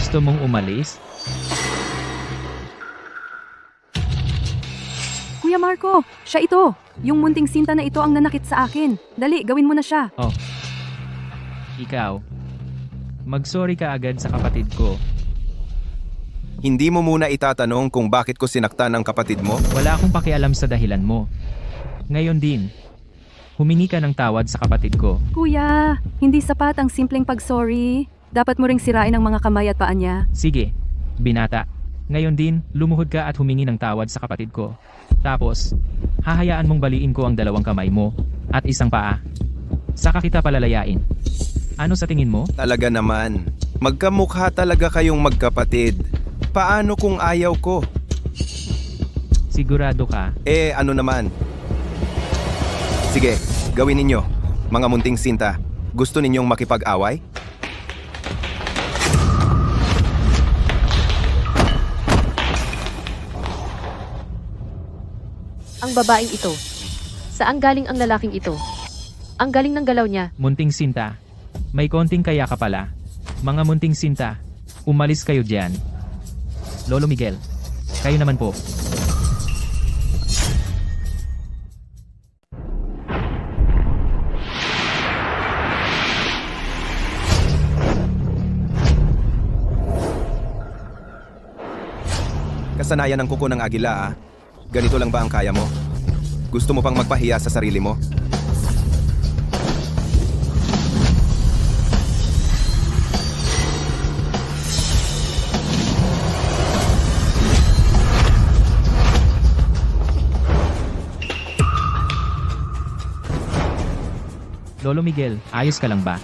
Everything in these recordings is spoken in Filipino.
Gusto mong umalis? Kuya Marco, siya ito. Yung munting sinta na ito ang nanakit sa akin. Dali, gawin mo na siya. Oh. Ikaw. Mag-sorry ka agad sa kapatid ko. Hindi mo muna itatanong kung bakit ko sinaktan ang kapatid mo? Wala akong pakialam sa dahilan mo. Ngayon din. Humingi ka ng tawad sa kapatid ko. Kuya, hindi sapat ang simpleng pag-sorry. Dapat mo ring sirain ang mga kamay at paa niya. Sige, binata. Ngayon din, lumuhod ka at humingi ng tawad sa kapatid ko. Tapos, hahayaan mong baliin ko ang 2 kamay mo at isang paa. Saka kita palalayain. Ano sa tingin mo? Talaga naman. Magkamukha talaga kayong magkapatid. Paano kung ayaw ko? Sigurado ka? Ano naman? Sige, gawin ninyo. Mga munting sinta, gusto ninyong makipag-away? Ang babaeng ito. Saan galing ang lalaking ito? Ang galing ng galaw niya. Munting sinta. May konting kaya ka pala. Mga munting sinta, umalis kayo dyan. Lolo Miguel, kayo naman po. Kasanayan ng kuko ng agila, ah. Ganito lang ba ang kaya mo? Gusto mo pang magpahiya sa sarili mo? Lolo Miguel, ayos ka lang ba?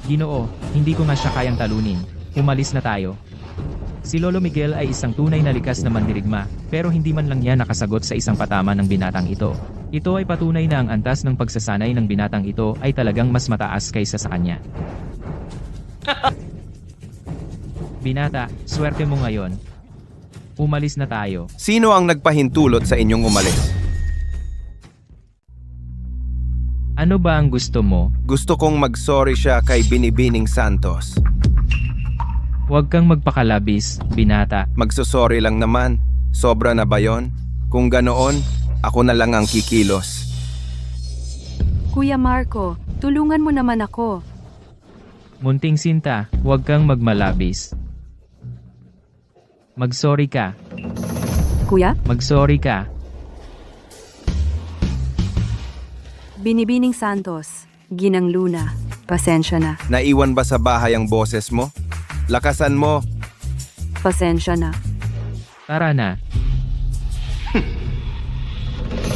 Ginoo, hindi ko nga siya kayang talunin. Umalis na tayo. Si Lolo Miguel ay isang tunay na likas na mandirigma, pero hindi man lang niya nakasagot sa isang patama ng binatang ito. Ito ay patunay na ang antas ng pagsasanay ng binatang ito ay talagang mas mataas kaysa sa kanya. Binata, swerte mo ngayon. Umalis na tayo. Sino ang nagpahintulot sa inyong umalis? Ano ba ang gusto mo? Gusto kong mag-sorry siya kay Binibining Santos. Huwag kang magpakalabis, binata. Magsusorry lang naman. Sobra na ba yon? Kung ganoon, ako na lang ang kikilos. Kuya Marco, tulungan mo naman ako. Munting sinta, huwag kang magmalabis. Mag-sorry ka. Kuya, Mag-sorry ka. Binibining Santos, Ginang Luna, pasensya na. Naiwan ba sa bahay ang boses mo? Lakasan mo. Pasensya na. Tara na.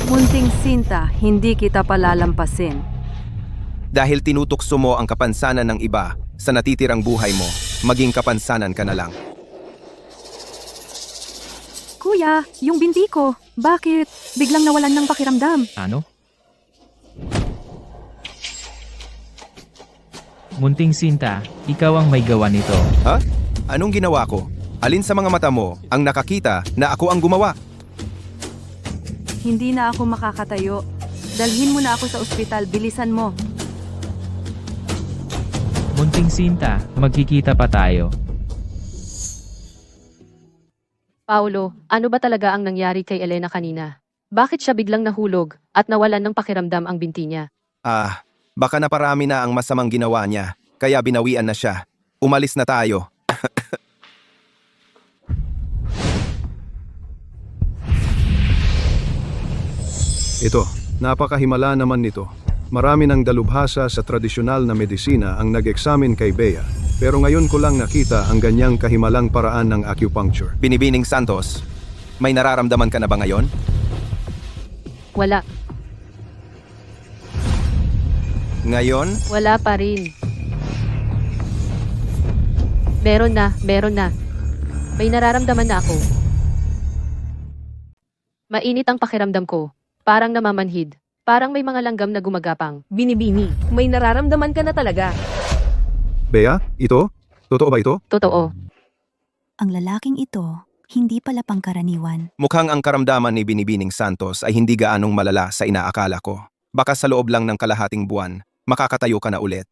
Munting sinta, hindi kita palalampasin. Dahil tinutukso mo ang kapansanan ng iba sa natitirang buhay mo, maging kapansanan ka na lang. Kuya, yung binti ko, bakit? Biglang nawalan ng pakiramdam. Ano? Munting sinta, ikaw ang may gawa nito. Ha? Anong ginawa ko? Alin sa mga mata mo ang nakakita na ako ang gumawa? Hindi na ako makakatayo. Dalhin mo na ako sa ospital, bilisan mo. Munting sinta, magkikita pa tayo. Paulo, ano ba talaga ang nangyari kay Elena kanina? Bakit siya biglang nahulog at nawalan ng pakiramdam ang binti niya? Baka naparami na ang masamang ginawa niya, kaya binawian na siya. Umalis na tayo. Ito, napakahimala naman nito. Marami ng dalubhasa sa tradisyonal na medisina ang nag-examine kay Bea, pero ngayon ko lang nakita ang ganyang kahimalang paraan ng acupuncture. Binibining Santos, may nararamdaman ka na ba ngayon? Wala. Ngayon? Wala pa rin. Meron na. May nararamdaman na ako. Mainit ang pakiramdam ko. Parang namamanhid. Parang may mga langgam na gumagapang. Binibini, may nararamdaman ka na talaga. Bea, ito? Totoo ba ito? Totoo. Ang lalaking ito, hindi pala pangkaraniwan. Mukhang ang karamdaman ni Binibining Santos ay hindi gaanong malala sa inaakala ko. Baka sa loob lang ng kalahating buwan, makakatayo ka na ulit.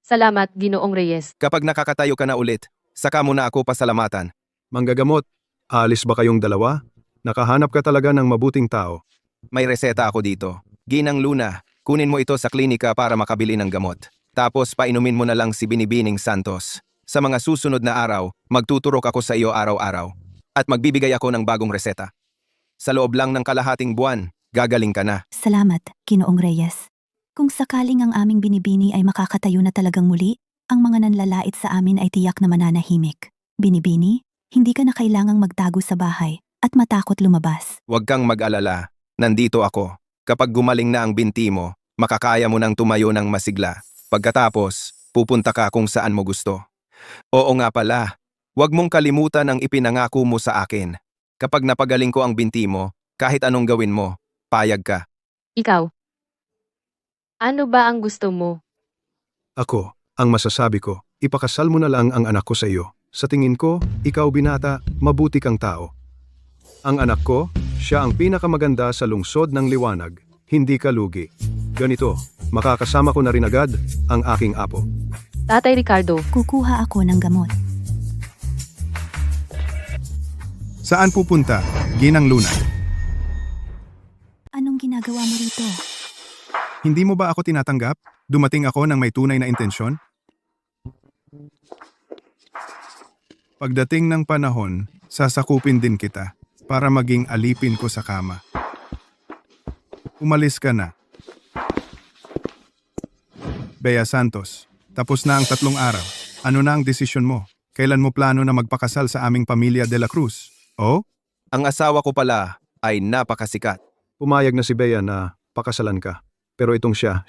Salamat, Ginoong Reyes. Kapag nakakatayo ka na ulit, Saka mo na ako pasalamatan. Manggagamot, aalis ba kayong dalawa? Nakahanap ka talaga ng mabuting tao. May reseta ako dito. Ginang Luna, kunin mo ito sa klinika para makabili ng gamot. Tapos painumin mo na lang si Binibining Santos. Sa mga susunod na araw, magtuturok ako sa iyo araw-araw. At magbibigay ako ng bagong reseta. Sa loob lang ng kalahating buwan, gagaling ka na. Salamat, Ginoong Reyes. Kung sakaling ang aming binibini ay makakatayo na talagang muli, ang mga nanlalait sa amin ay tiyak na mananahimik. Binibini, hindi ka na kailangang magtago sa bahay at matakot lumabas. Huwag kang mag-alala. Nandito ako. Kapag gumaling na ang binti mo, makakaya mo nang tumayo ng masigla. Pagkatapos, pupunta ka kung saan mo gusto. Oo nga pala, huwag mong kalimutan ang ipinangako mo sa akin. Kapag napagaling ko ang binti mo, kahit anong gawin mo, payag ka. Ikaw. Ano ba ang gusto mo? Ako, ang masasabi ko, ipakasal mo na lang ang anak ko sa iyo. Sa tingin ko, ikaw binata, mabuti kang tao. Ang anak ko, siya ang pinakamaganda sa lungsod ng liwanag, hindi ka lugi. Ganito, makakasama ko na rin agad ang aking apo. Tatay Ricardo, Kukuha ako ng gamot. Saan pupunta, Ginang Luna? Anong ginagawa mo rito? Hindi mo ba ako tinatanggap? Dumating ako ng may tunay na intensyon? Pagdating ng panahon, sasakupin din kita para maging alipin ko sa kama. Umalis ka na. Bea Santos, tapos na ang 3 araw. Ano na ang desisyon mo? Kailan mo plano na magpakasal sa aming pamilya de la Cruz? Oh? Ang asawa ko pala ay napakasikat. Pumayag na si Bea na pakasalan ka. Pero itong siya.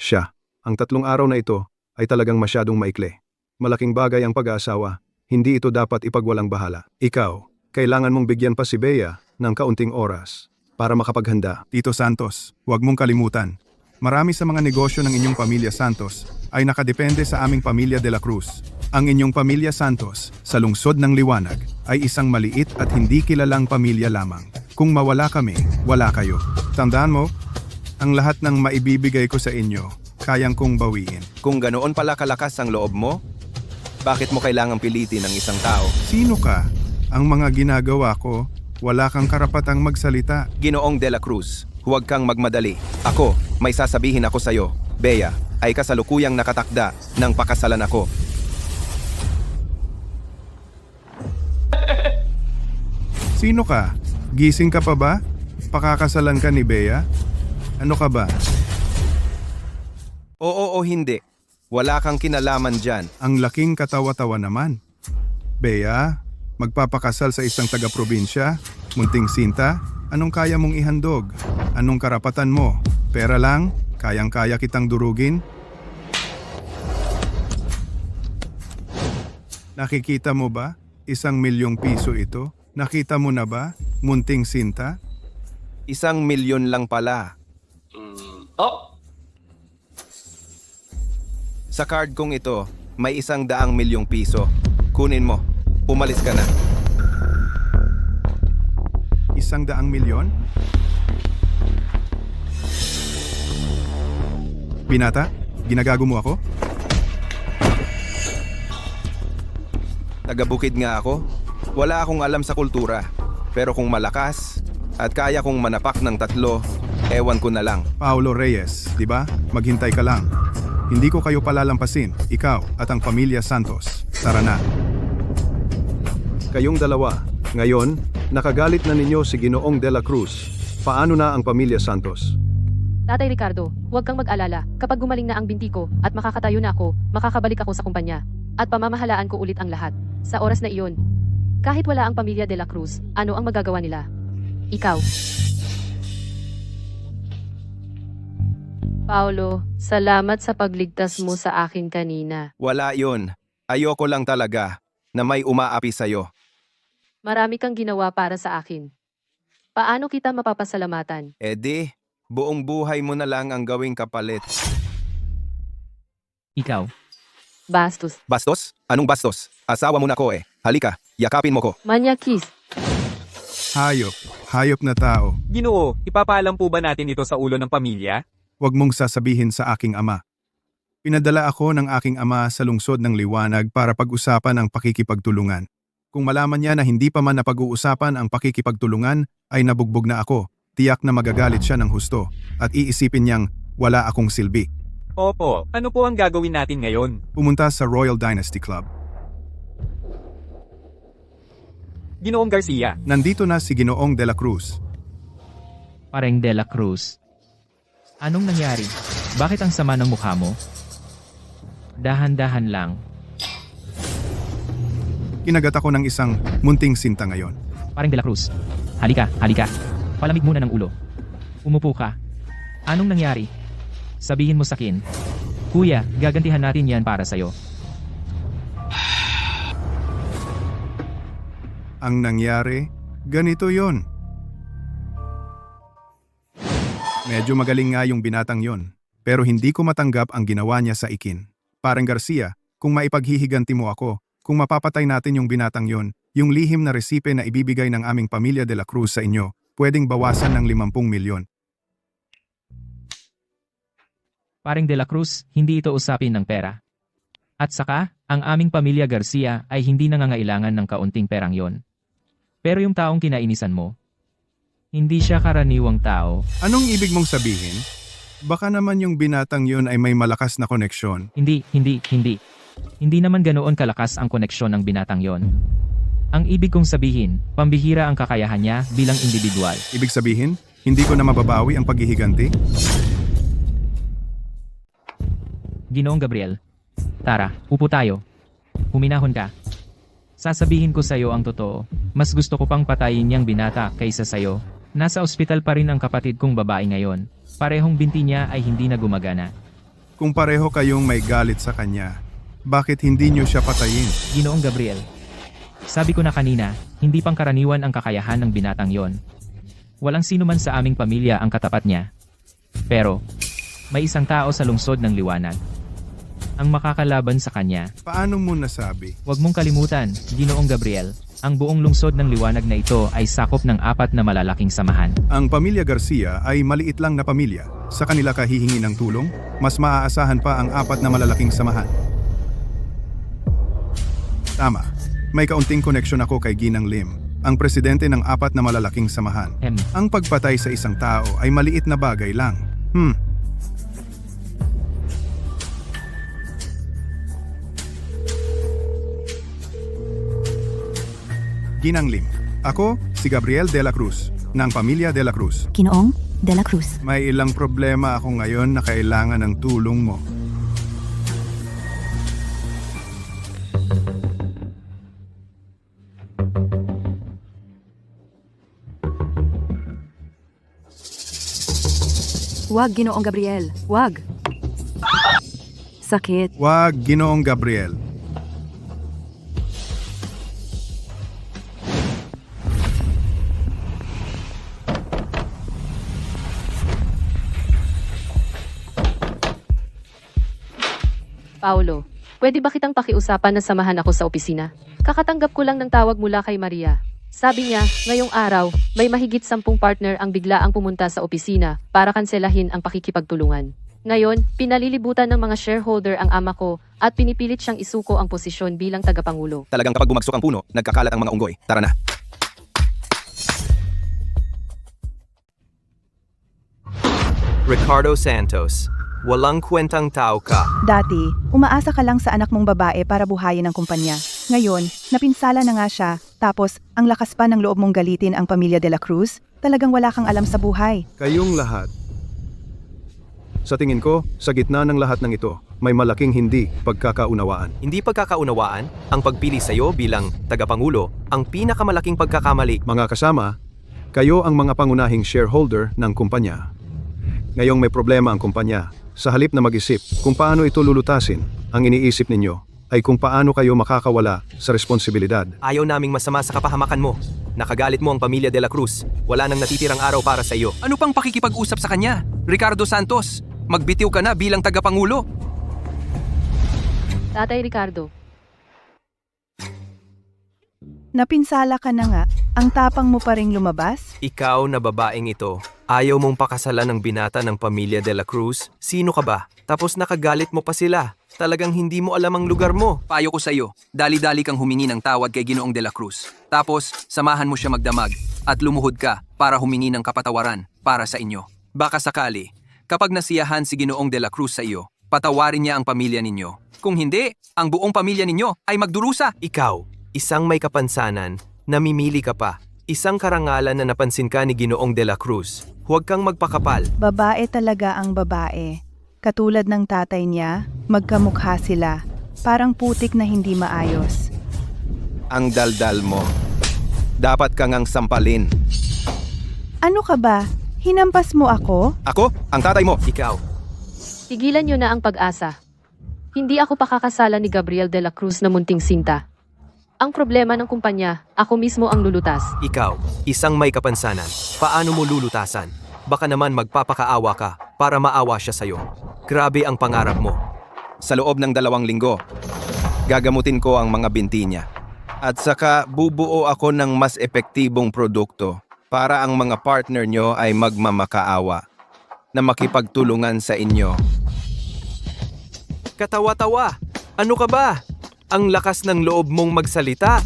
Ang 3 araw na ito ay talagang masyadong maikli. Malaking bagay ang pag-aasawa. Hindi ito dapat ipagwalang bahala. Ikaw, kailangan mong bigyan pa si Bea ng kaunting oras para makapaghanda. Tito Santos, huwag mong kalimutan. Marami sa mga negosyo ng inyong pamilya Santos ay nakadepende sa aming pamilya de la Cruz. Ang inyong pamilya Santos sa lungsod ng liwanag ay isang maliit at hindi kilalang pamilya lamang. Kung mawala kami, wala kayo. Tandaan mo, ang lahat ng maibibigay ko sa inyo, kayang kong bawiin. Kung ganoon pala kalakas ang loob mo, bakit mo kailangang pilitin ng isang tao? Sino ka? Ang mga ginagawa ko, wala kang karapatang magsalita. Ginoong de la Cruz, huwag kang magmadali. Ako, may sasabihin ako sa'yo. Bea, ay kasalukuyang nakatakda ng pakasalan ako. Sino ka? Gising ka pa ba? Pakakasalan ka ni Bea? Ano ka ba? Oo o hindi. Wala kang kinalaman dyan. Ang laking katawa-tawa naman. Bea, magpapakasal sa isang taga-probinsya? Munting sinta? Anong kaya mong ihandog? Anong karapatan mo? Pera lang? Kayang-kaya kitang durugin? Nakikita mo ba? 1,000,000 piso ito. Nakita mo na ba? Munting sinta? 1,000,000 lang pala. Sa card kong ito, may 100,000,000 piso. Kunin mo. Umalis ka na. 100,000,000? Binata, ginagago mo ako? Taga-bukid nga ako. Wala akong alam sa kultura. Pero kung malakas at kaya kong manapak ng 3, ewan ko na lang. Paulo Reyes, di ba? Maghintay ka lang. Hindi ko kayo palalampasin, ikaw at ang pamilya Santos. Tara na. Kayong dalawa, ngayon, nakagalit na ninyo si Ginoong de la Cruz. Paano na ang pamilya Santos? Tatay Ricardo, huwag kang mag-alala. Kapag gumaling na ang binti ko at makakatayo na ako, makakabalik ako sa kumpanya. At pamamahalaan ko ulit ang lahat. Sa oras na iyon, kahit wala ang pamilya de la Cruz, ano ang magagawa nila? Ikaw. Paulo, salamat sa pagligtas mo sa akin kanina. Wala yun. Ayoko lang talaga na may umaapi sa'yo. Marami kang ginawa para sa akin. Paano kita mapapasalamatan? Di, buong buhay mo na lang ang gawing kapalit. Ikaw. Bastos. Bastos? Anong bastos? Asawa mo na ko eh. Halika, yakapin mo ko. Manyakis. Hayop. Hayop na tao. Ginoo, ipapaalam po ba natin ito sa ulo ng pamilya? Huwag mong sasabihin sa aking ama. Pinadala ako ng aking ama sa lungsod ng Liwanag para pag-usapan ang pakikipagtulungan. Kung malaman niya na hindi pa man napag-uusapan ang pakikipagtulungan, ay nabugbog na ako. Tiyak na magagalit siya ng husto at iisipin niyang wala akong silbi. Opo, ano po ang gagawin natin ngayon? Pumunta sa Royal Dynasty Club. Ginoong Garcia, Nandito na si Ginoong de la Cruz. Pareng De La Cruz. Anong nangyari? Bakit ang sama ng mukha mo? Dahan-dahan lang. Kinagat ako ng isang munting sinta ngayon. Pareng De La Cruz. Halika, halika. Palamig muna ng ulo. Umupo ka. Anong nangyari? Sabihin mo sa akin. Kuya, gagantihan natin yan para sa'yo. Ang nangyari, ganito yon. Medyo magaling nga yung binatang yon, pero hindi ko matanggap ang ginawa niya sa ikin. Parang Garcia, kung maipaghihiganti mo ako, kung mapapatay natin yung binatang yon, yung lihim na resipe na ibibigay ng aming pamilya de la Cruz sa inyo, pwedeng bawasan ng 50 milyon. Pareng De La Cruz, hindi ito usapin ng pera. At saka, ang aming pamilya Garcia ay hindi nangangailangan ng kaunting perang yon. Pero yung taong kinainisan mo, hindi siya karaniwang tao. Anong ibig mong sabihin? Baka naman yung binatang yon ay may malakas na koneksyon. Hindi. Hindi naman ganoon kalakas ang koneksyon ng binatang yon. Ang ibig kong sabihin, pambihira ang kakayahan niya bilang individual. Ibig sabihin, hindi ko na mababawi ang paghihiganti? Ginoong Gabriel. Tara, upo tayo. Huminahon ka. Sasabihin ko sa'yo ang totoo. Mas gusto ko pang patayin niyang binata kaysa sa'yo. Nasa ospital pa rin ang kapatid kong babae ngayon. Parehong binti niya ay hindi na gumagana. Kung pareho kayong may galit sa kanya, bakit hindi niyo siya patayin? Ginoong Gabriel. Sabi ko na kanina, hindi pangkaraniwan ang kakayahan ng binatang yon. Walang sino man sa aming pamilya ang katapat niya. Pero, may isang tao sa lungsod ng Liwanag ang makakalaban sa kanya. Paano mo nasabi? Huwag mong kalimutan, Ginoong Gabriel, ang buong lungsod ng Liwanag na ito ay sakop ng 4 na malalaking samahan. Ang pamilya Garcia ay maliit lang na pamilya. Sa kanila ka hihingi ng tulong, mas maaasahan pa ang 4 na malalaking samahan. Tama. May kaunting koneksyon ako kay Ginang Lim, ang presidente ng 4 na malalaking samahan. Ang pagpatay sa isang tao ay maliit na bagay lang. Ginang Lim. Ako, si Gabriel de la Cruz, ng pamilya de la Cruz. Ginoong de la Cruz. May ilang problema ako ngayon na kailangan ng tulong mo. Wag, Ginoong Gabriel. Wag. Sakit. Wag, Ginoong Gabriel. Paulo, pwede ba kitang pakiusapan na samahan ako sa opisina? Kakatanggap ko lang ng tawag mula kay Maria. Sabi niya, ngayong araw, may mahigit 10 partner ang biglaang pumunta sa opisina para kanselahin ang pakikipagtulungan. Ngayon, pinalilibutan ng mga shareholder ang ama ko at pinipilit siyang isuko ang posisyon bilang tagapangulo. Talagang kapag bumagsak ang puno, nagkakalat ang mga unggoy. Tara na. Ricardo Santos, walang kwentang tao ka. Dati, umaasa ka lang sa anak mong babae para buhayin ang kumpanya. Ngayon, napinsala na nga siya, tapos ang lakas pa ng loob mong galitin ang pamilya de la Cruz, talagang wala kang alam sa buhay. Kayong lahat. Sa tingin ko, sa gitna ng lahat ng ito, may malaking hindi pagkakaunawaan. Hindi pagkakaunawaan, ang pagpili sa'yo bilang tagapangulo, ang pinakamalaking pagkakamali. Mga kasama, kayo ang mga pangunahing shareholder ng kumpanya. Ngayong may problema ang kumpanya, sa halip na mag-isip kung paano ito lulutasin, ang iniisip ninyo ay kung paano kayo makakawala sa responsibilidad. Ayaw naming masama sa kapahamakan mo. Nakagalit mo ang pamilya de la Cruz. Wala nang natitirang araw para sa iyo. Ano pang pakikipag-usap sa kanya? Ricardo Santos, magbitiw ka na bilang tagapangulo. Tatay Ricardo, Napinsala ka na nga, ang tapang mo pa ring lumabas? Ikaw na babaeng ito, ayaw mong pakasalan ng binata ng pamilya de la Cruz? Sino ka ba? Tapos nakagalit mo pa sila. Talagang hindi mo alam ang lugar mo. Payo ko sa'yo, dali-dali kang humingi ng tawad kay Ginoong de la Cruz. Tapos, samahan mo siya magdamag at lumuhod ka para humingi ng kapatawaran para sa inyo. Baka sakali, kapag nasiyahan si Ginoong de la Cruz sa iyo, patawarin niya ang pamilya ninyo. Kung hindi, ang buong pamilya ninyo ay magdurusa. Ikaw, isang may kapansanan, namimili ka pa. Isang karangalan na napansin ka ni Ginoong de la Cruz. Huwag kang magpakapal. Babae talaga ang babae. Katulad ng tatay niya, magkamukha sila. Parang putik na hindi maayos. Ang daldal mo. Dapat kang ang sampalin. Ano ka ba? Hinampas mo ako? Ako? Ang tatay mo? Ikaw, Tigilan niyo na ang pag-asa. Hindi ako pakakasalan ni Gabriel de la Cruz na munting sinta. Ang problema ng kumpanya, ako mismo ang lulutas. ikaw, isang may kapansanan. Paano mo lulutasan? Baka naman magpapakaawa ka para maawa siya sa'yo. Grabe ang pangarap mo. Sa loob ng 2 linggo, gagamutin ko ang mga binti niya. At saka bubuo ako ng mas epektibong produkto para ang mga partner nyo ay magmamakaawa na makipagtulungan sa inyo. Katawa-tawa! Ano ka ba? Ang lakas ng loob mong magsalita.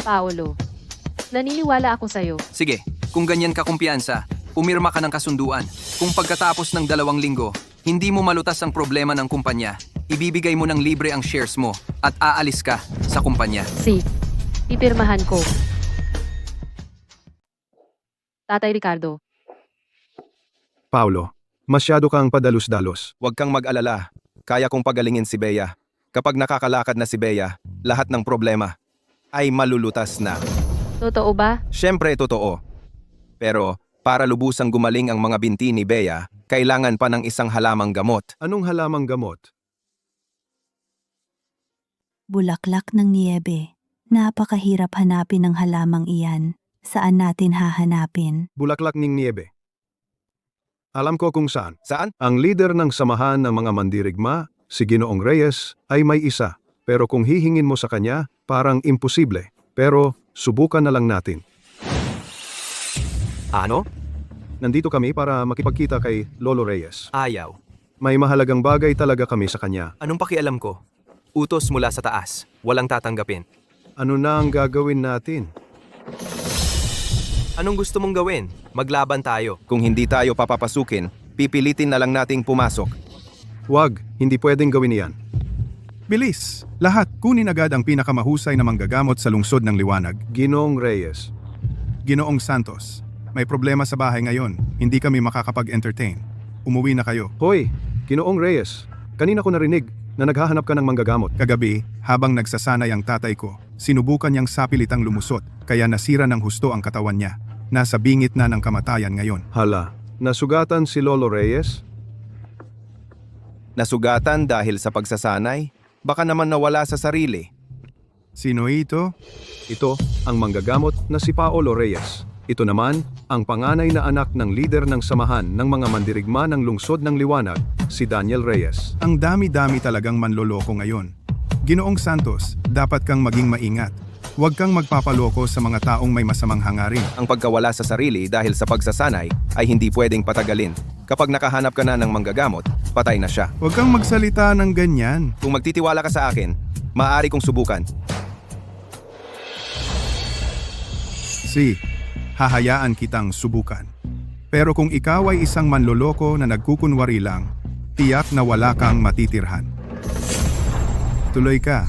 Paolo, naniniwala ako sa'yo. Sige, kung ganyan ka kumpiyansa, pumirma ka ng kasunduan. Kung pagkatapos ng 2 linggo, hindi mo malutas ang problema ng kumpanya, ibibigay mo ng libre ang shares mo at aalis ka sa kumpanya. Si, pipirmahan ko. Tatay Ricardo, Paulo, masyado kang padalus-dalos. Huwag kang mag-alala. Kaya kong pagalingin si Bea. Kapag nakakalakad na si Bea, lahat ng problema ay malulutas na. totoo ba? Siyempre, totoo. Pero para lubusang gumaling ang mga binti ni Bea, kailangan pa ng isang halamang gamot. Anong halamang gamot? Bulaklak ng niyebe. Napakahirap hanapin ng halamang iyan. Saan natin hahanapin? Bulaklak ng niebe. Alam ko kung saan. Saan? Ang leader ng samahan ng mga mandirigma, si Ginoong Reyes, ay may isa. Pero kung hihingin mo sa kanya, parang imposible. Pero subukan na lang natin. Ano? Nandito kami para makipagkita kay Lolo Reyes. Ayaw. May mahalagang bagay talaga kami sa kanya. Anong pakialam ko? Utos mula sa taas. Walang tatanggapin. Ano na ang gagawin natin? Anong gusto mong gawin? Maglaban tayo. Kung hindi tayo papapasukin, pipilitin na lang nating pumasok. Huwag, hindi pwedeng gawin iyan. Bilis! Lahat, kunin agad ang pinakamahusay na manggagamot sa lungsod ng Liwanag. Ginoong Reyes. Ginoong Santos, may problema sa bahay ngayon. Hindi kami makakapag-entertain. Umuwi na kayo. Hoy, Ginoong Reyes. Kanina ko narinig na naghahanap ka ng manggagamot. Kagabi, habang nagsasanay ang tatay ko, sinubukan niyang sapilitang lumusot, kaya nasira ng husto ang katawan niya. Nasa bingit na ng kamatayan ngayon. Hala, nasugatan si Lolo Reyes? Nasugatan dahil sa pagsasanay? Baka naman nawala sa sarili. Sino ito? Ito, ang manggagamot na si Paolo Reyes. Ito naman, ang panganay na anak ng lider ng samahan ng mga mandirigma ng lungsod ng Liwanag, si Daniel Reyes. Ang dami-dami talagang manloloko ngayon. Ginoong Santos, dapat kang maging maingat. Huwag kang magpapaloko sa mga taong may masamang hangarin. Ang pagkawala sa sarili dahil sa pagsasanay ay hindi pwedeng patagalin. Kapag nakahanap ka na ng manggagamot, patay na siya. Huwag kang magsalita ng ganyan. Kung magtitiwala ka sa akin, maaari kong subukan. Hahayaan kitang subukan. Pero kung ikaw ay isang manloloko na nagkukunwari lang, tiyak na wala kang matitirhan. Tuloy ka.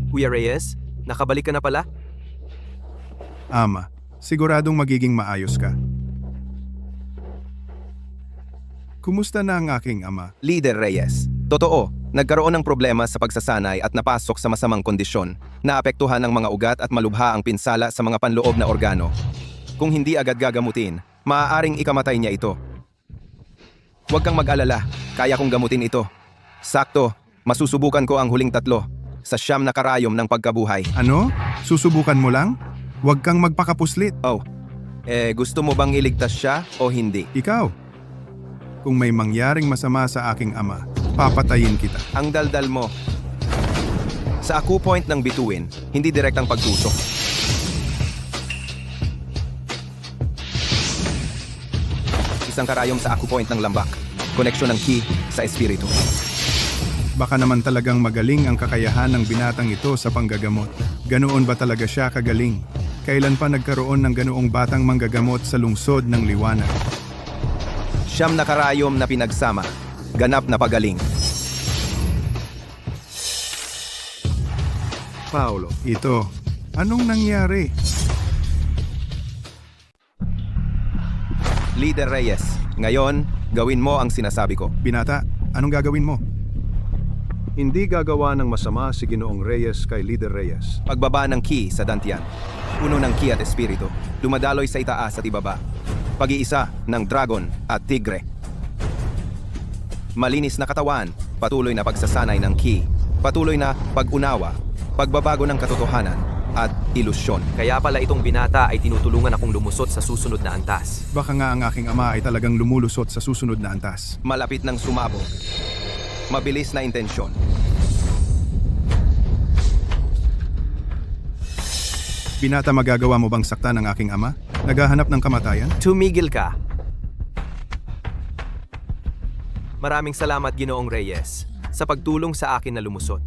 Kuya Reyes, nakabalik ka na pala? Ama, siguradong magiging maayos ka. Kumusta na ang aking ama? Leader Reyes. Totoo, nagkaroon ng problema sa pagsasanay at napasok sa masamang kondisyon. Naapektuhan ang mga ugat at malubha ang pinsala sa mga panloob na organo. Kung hindi agad gagamutin, maaaring ikamatay niya ito. Huwag kang mag-alala, kaya kong gamutin ito. Sakto, masusubukan ko ang huling 3 sa 9 na karayom ng pagkabuhay. Ano? Susubukan mo lang? Huwag kang magpakapuslit. Oh, gusto mo bang iligtas siya o hindi? Ikaw, kung may mangyaring masama sa aking ama, papatayin kita. Ang daldal mo. Sa acupoint ng bituin, hindi direktang pagtusok. isang karayom sa acupoint ng lambak. Koneksyon ng ki sa espiritu. Baka naman talagang magaling ang kakayahan ng binatang ito sa panggagamot. Ganoon ba talaga siya kagaling? Kailan pa nagkaroon ng ganoong batang manggagamot sa lungsod ng liwanag? Siyam na karayom na pinagsama. Ganap na pagaling. Paolo, Ito, anong nangyari? Líder Reyes, ngayon, gawin mo ang sinasabi ko. Binata, anong gagawin mo? hindi gagawa ng masama si Ginoong Reyes kay Líder Reyes. Pagbaba ng ki sa dantian. Puno ng ki at espiritu. Dumadaloy sa itaas at ibaba. Pag-iisa ng dragon at tigre. Malinis na katawan, patuloy na pagsasanay ng ki, patuloy na pag-unawa, pagbabago ng katotohanan, at ilusyon. Kaya pala itong binata ay tinutulungan akong lumusot sa susunod na antas. Baka nga ang aking ama ay talagang lumulusot sa susunod na antas. Malapit ng sumabog. Mabilis na intensyon. Binata, magagawa mo bang saktan ang aking ama? Naghahanap ng kamatayan? Tumigil ka. Maraming salamat, Ginoong Reyes, sa pagtulong sa akin na lumusot.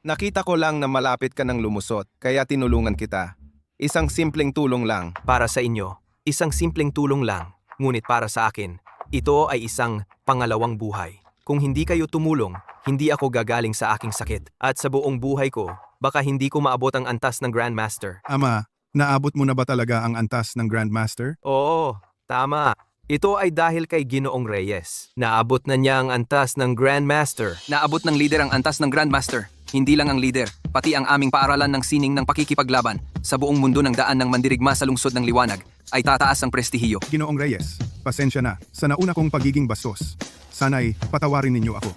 Nakita ko lang na malapit ka ng lumusot, kaya tinulungan kita. Isang simpleng tulong lang. Para sa inyo, isang simpleng tulong lang, ngunit para sa akin, ito ay isang pangalawang buhay. Kung hindi kayo tumulong, hindi ako gagaling sa aking sakit. At sa buong buhay ko, baka hindi ko maabot ang antas ng Grandmaster. Ama, naabot mo na ba talaga ang antas ng Grandmaster? Oo, tama. Ito ay dahil kay Ginoong Reyes. Naabot na niya ang antas ng Grandmaster. Naabot ng leader ang antas ng Grandmaster. Hindi lang ang leader, pati ang aming paaralan ng sining ng pakikipaglaban sa buong mundo ng daan ng mandirigma sa lungsod ng liwanag ay tataas ang prestihiyo. Ginoong Reyes, pasensya na sa nauna kong pagiging bastos. Sana'y patawarin ninyo ako.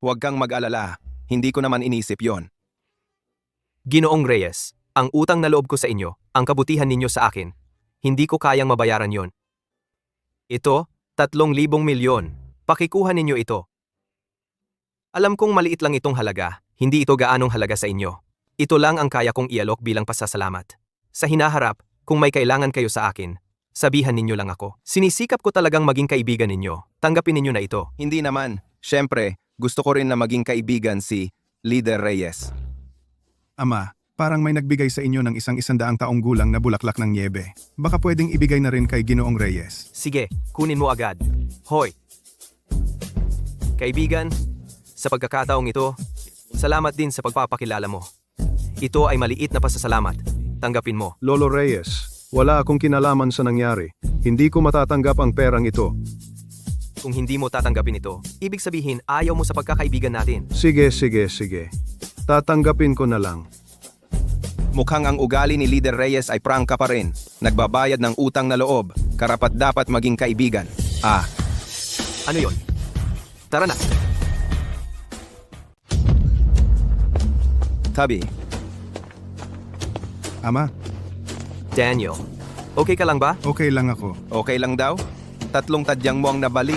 Huwag kang mag-alala, hindi ko naman inisip yon. Ginoong Reyes, ang utang na loob ko sa inyo, ang kabutihan ninyo sa akin, hindi ko kayang mabayaran yon. Ito, 3,000 milyon. Pakikuha ninyo ito. Alam kong maliit lang itong halaga, hindi ito gaanong halaga sa inyo. Ito lang ang kaya kong ialok bilang pasasalamat. Sa hinaharap, kung may kailangan kayo sa akin, sabihan ninyo lang ako. Sinisikap ko talagang maging kaibigan ninyo. Tanggapin ninyo na ito. Hindi naman, syempre, gusto ko rin na maging kaibigan si Líder Reyes. Ama, parang may nagbigay sa inyo ng 100 taong gulang na bulaklak ng niebe. Baka pwedeng ibigay na rin kay Ginoong Reyes. Sige, kunin mo agad. Hoy! Kaibigan, sa pagkakataong ito, salamat din sa pagpapakilala mo. Ito ay maliit na pasasalamat. Tanggapin mo. Lolo Reyes, wala akong kinalaman sa nangyari. Hindi ko matatanggap ang perang ito. Kung hindi mo tatanggapin ito, ibig sabihin ayaw mo sa pagkakaibigan natin. Sige. Tatanggapin ko na lang. Mukhang ang ugali ni Líder Reyes ay prangka pa rin. Nagbabayad ng utang na loob, karapat dapat maging kaibigan. Ano yon? Tara na. Tabi, Ama, Daniel, okay ka lang ba? okay lang ako. okay lang daw? 3 tadyang mo ang nabalik.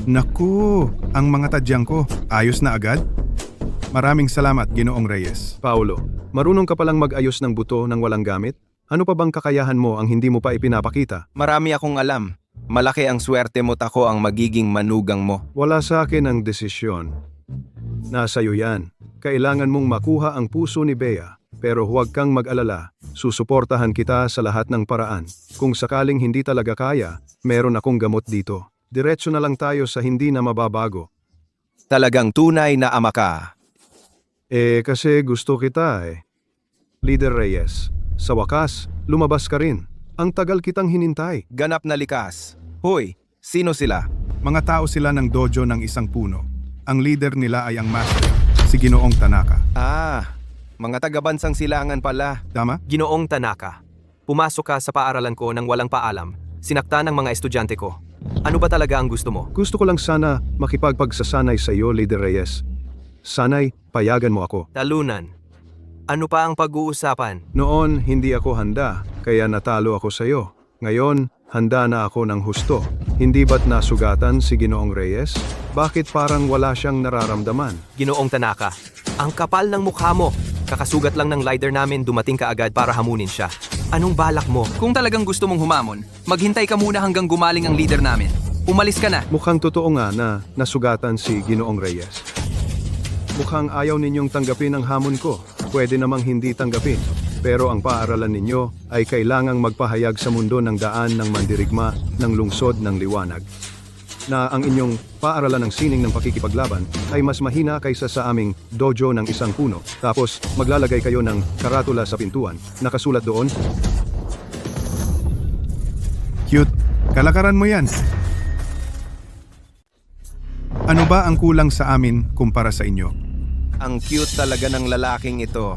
Naku, ang mga tadyang ko, ayos na agad? Maraming salamat, Ginoong Reyes. Paolo, marunong ka palang mag-ayos ng buto ng walang gamit? Ano pa bang kakayahan mo ang hindi mo pa ipinapakita? Marami akong alam. Malaki ang swerte mo't ako ang magiging manugang mo. Wala sa akin ang desisyon. Nasa iyo yan. Kailangan mong makuha ang puso ni Bea. Pero huwag kang mag-alala. Susuportahan kita sa lahat ng paraan. Kung sakaling hindi talaga kaya, meron akong gamot dito. Diretso na lang tayo sa hindi na mababago. Talagang tunay na ama ka. Kasi gusto kita eh. Líder Reyes, sa wakas, lumabas ka rin. Ang tagal kitang hinintay. Ganap na likas. Hoy, sino sila? Mga tao sila ng dojo ng isang puno. Ang leader nila ay ang master, si Ginoong Tanaka. Mga taga-bansang silangan pala. Tama? Ginoong Tanaka, pumasok ka sa paaralan ko nang walang paalam, sinaktan ng mga estudyante ko. Ano ba talaga ang gusto mo? Gusto ko lang sana makipagpagsasanay sa iyo, Líder Reyes. Sana'y payagan mo ako. Talunan. Ano pa ang pag-uusapan? Noon, hindi ako handa, kaya natalo ako sa iyo. Ngayon, handa na ako ng husto. Hindi ba't nasugatan si Ginoong Reyes? Bakit parang wala siyang nararamdaman? Ginoong Tanaka, ang kapal ng mukha mo. Kakasugat lang ng leader namin, dumating ka agad para hamunin siya. Anong balak mo? Kung talagang gusto mong humamon, maghintay ka muna hanggang gumaling ang leader namin. Umalis ka na. Mukhang totoo nga na nasugatan si Ginoong Reyes. Mukhang ayaw ninyong tanggapin ang hamon ko. Pwede namang hindi tanggapin. Pero ang paaralan ninyo ay kailangang magpahayag sa mundo ng daan ng mandirigma ng lungsod ng liwanag. Na ang inyong paaralan ng sining ng pakikipaglaban ay mas mahina kaysa sa aming dojo ng isang puno. Tapos maglalagay kayo ng karatula sa pintuan. Nakasulat doon, Cute. Kalakaran mo yan. Ano ba ang kulang sa amin kumpara sa inyo? Ang cute talaga ng lalaking ito.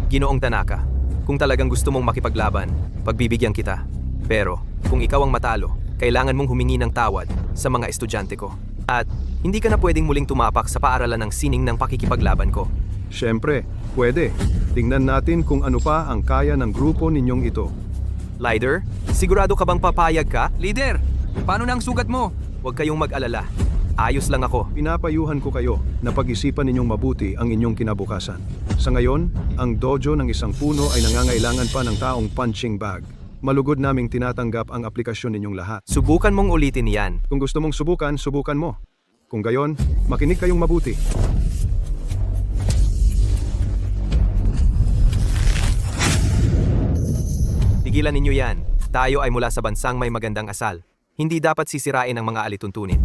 Ginoong Tanaka, kung talagang gusto mong makipaglaban, pagbibigyan kita. Pero, kung ikaw ang matalo, kailangan mong humingi ng tawad sa mga estudyante ko. At, hindi ka na pwedeng muling tumapak sa paaralan ng sining ng pakikipaglaban ko. Siyempre, pwede. Tingnan natin kung ano pa ang kaya ng grupo ninyong ito. Leader, sigurado ka bang papayag ka? Leader, paano na ang sugat mo? Huwag kayong mag-alala. Ayos lang ako. Pinapayuhan ko kayo na pag-isipan ninyong mabuti ang inyong kinabukasan. Sa ngayon, ang dojo ng isang puno ay nangangailangan pa ng taong punching bag. Malugod naming tinatanggap ang aplikasyon ninyong lahat. Subukan mong ulitin yan. Kung gusto mong subukan, subukan mo. Kung gayon, makinig kayong mabuti. Tigilan ninyo yan. Tayo ay mula sa bansang may magandang asal. Hindi dapat sisirain ang mga alituntunin.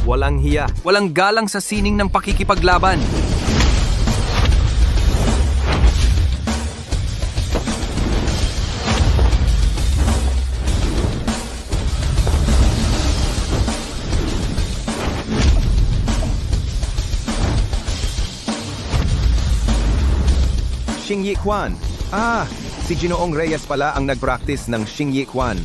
Walang hiya, walang galang sa sining ng pakikipaglaban. Xingyi Quan. Si Ginoong Reyes pala ang nag-practice ng Xingyi Quan.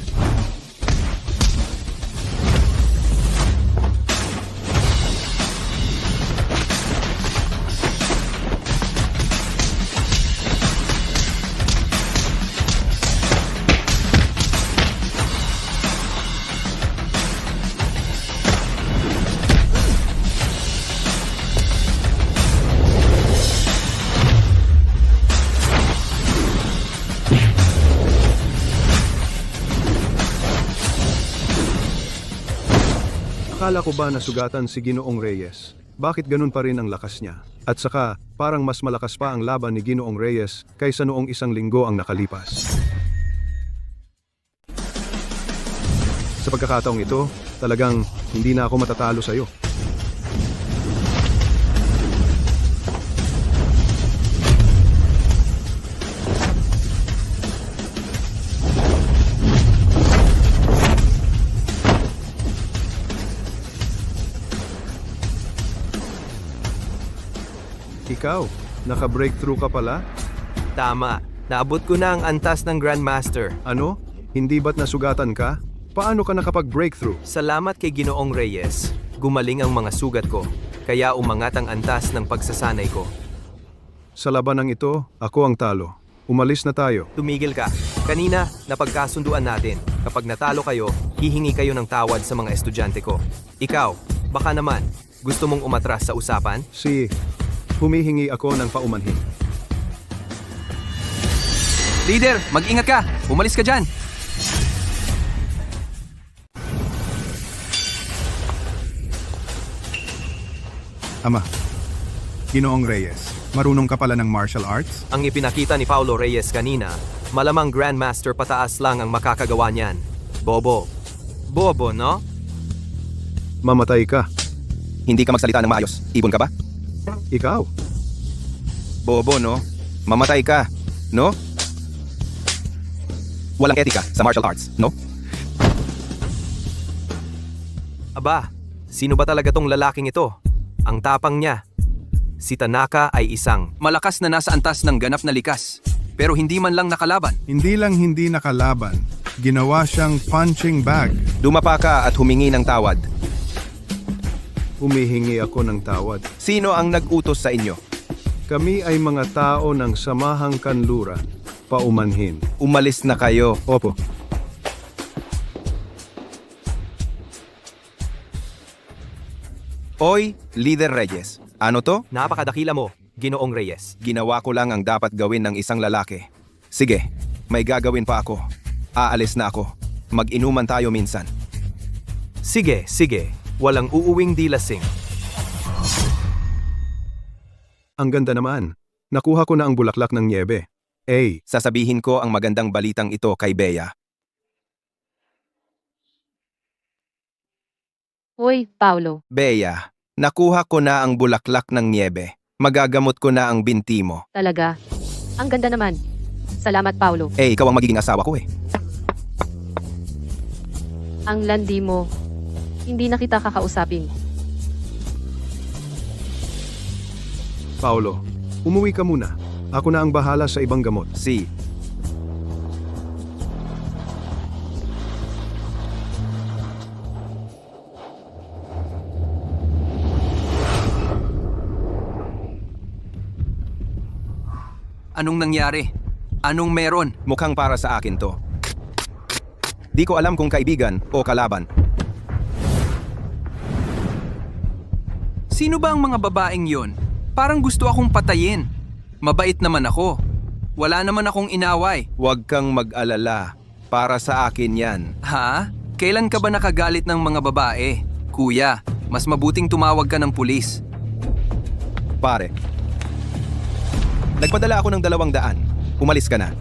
Akala ko ba nasugatan si Ginoong Reyes? Bakit ganun pa rin ang lakas niya? At saka, parang mas malakas pa ang laban ni Ginoong Reyes kaysa noong isang linggo ang nakalipas. Sa pagkakataong ito, talagang hindi na ako matatalo sa iyo. Ikaw, naka-breakthrough ka pala? Tama, naabot ko na ang antas ng Grandmaster. Ano? Hindi ba't nasugatan ka? Paano ka nakapag-breakthrough? Salamat kay Ginoong Reyes, gumaling ang mga sugat ko, kaya umangat ang antas ng pagsasanay ko. Sa labanang ito, ako ang talo. Umalis na tayo. Tumigil ka. Kanina, napagkasunduan natin. Kapag natalo kayo, hihingi kayo ng tawad sa mga estudyante ko. Ikaw, baka naman, gusto mong umatras sa usapan? Humihingi ako ng paumanhin. Leader, mag-ingat ka! Umalis ka dyan! Ama, Ginoong Reyes, marunong ka pala ng martial arts? Ang ipinakita ni Paulo Reyes kanina, malamang Grandmaster pataas lang ang makakagawa niyan. Bobo. Bobo, no? Mamatay ka. Hindi ka magsalita ng maayos. Ibon ka ba? Ikaw. Bobo, no? Mamatay ka, no? Walang etika sa martial arts, no? Aba, sino ba talaga tong lalaking ito? Ang tapang niya. Si Tanaka ay isang malakas na nasa antas ng ganap na likas, pero hindi man lang nakalaban. Hindi lang hindi nakalaban, ginawa siyang punching bag. Dumapa ka at humingi ng tawad. Humihingi ako ng tawad. Sino ang nag-utos sa inyo? Kami ay mga tao ng samahang kanluran. paumanhin. Umalis na kayo. Opo. Oy, Leader Reyes. Ano to? Napakadakila mo, Ginoong Reyes. Ginawa ko lang ang dapat gawin ng isang lalaki. Sige, may gagawin pa ako. Aalis na ako. Mag-inuman tayo minsan. Sige, sige. Walang uuwing dilasing. Ang ganda naman. Nakuha ko na ang bulaklak ng niebe. Sasabihin ko ang magandang balitang ito kay Bea. Hoy, Paulo. Bea, nakuha ko na ang bulaklak ng niebe. Magagamot ko na ang binti mo. Talaga. Ang ganda naman. Salamat, Paulo. Ikaw ang magiging asawa ko eh. Ang landi mo. Hindi na kita kakausapin. Paolo, umuwi ka muna. Ako na ang bahala sa ibang gamot. Anong nangyari? Anong meron? Mukhang para sa akin to. Di ko alam kung kaibigan o kalaban. Sino ba ang mga babaeng yon? Parang gusto akong patayin. Mabait naman ako. Wala naman akong inaway. Huwag kang mag-alala. Para sa akin yan. Ha? Kailan ka ba nakagalit ng mga babae? Kuya, mas mabuting tumawag ka ng pulis. Pare. Nagpadala ako ng 200. Umalis ka na.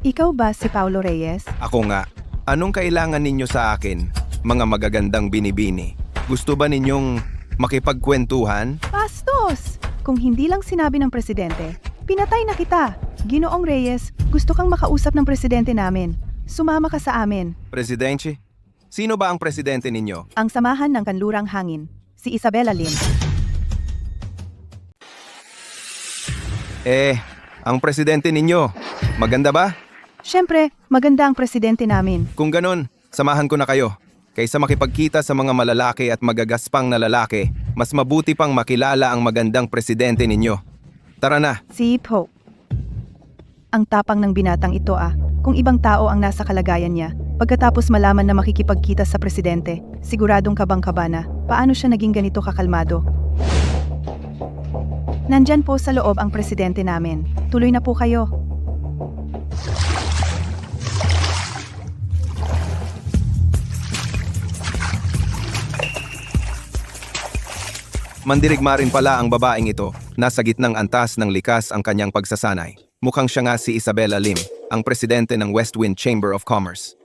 Ikaw ba si Paulo Reyes? Ako nga. Anong kailangan ninyo sa akin, mga magagandang binibini? Gusto ba ninyong makipagkwentuhan? Bastos! Kung hindi lang sinabi ng presidente, pinatay na kita. Ginoong Reyes, gusto kang makausap ng presidente namin. Sumama ka sa amin. Presidente? Sino ba ang presidente ninyo? Ang samahan ng kanlurang hangin, si Isabela Lim. Ang presidente ninyo, maganda ba? Siyempre, maganda ang presidente namin. Kung ganon, samahan ko na kayo. Kaysa makipagkita sa mga malalaki at magagaspang na lalaki, mas mabuti pang makilala ang magandang presidente ninyo. Tara na. Si Pope. Ang tapang ng binatang ito kung ibang tao ang nasa kalagayan niya. Pagkatapos malaman na makikipagkita sa presidente, siguradong kabang-kaba na. Paano siya naging ganito kakalmado? Nandyan po sa loob ang presidente namin. Tuloy na po kayo. Mandirigma rin pala ang babaeng ito. Nasa gitnang antas ng likas ang kanyang pagsasanay. Mukhang siya nga si Isabela Lim, ang presidente ng Westwind Chamber of Commerce.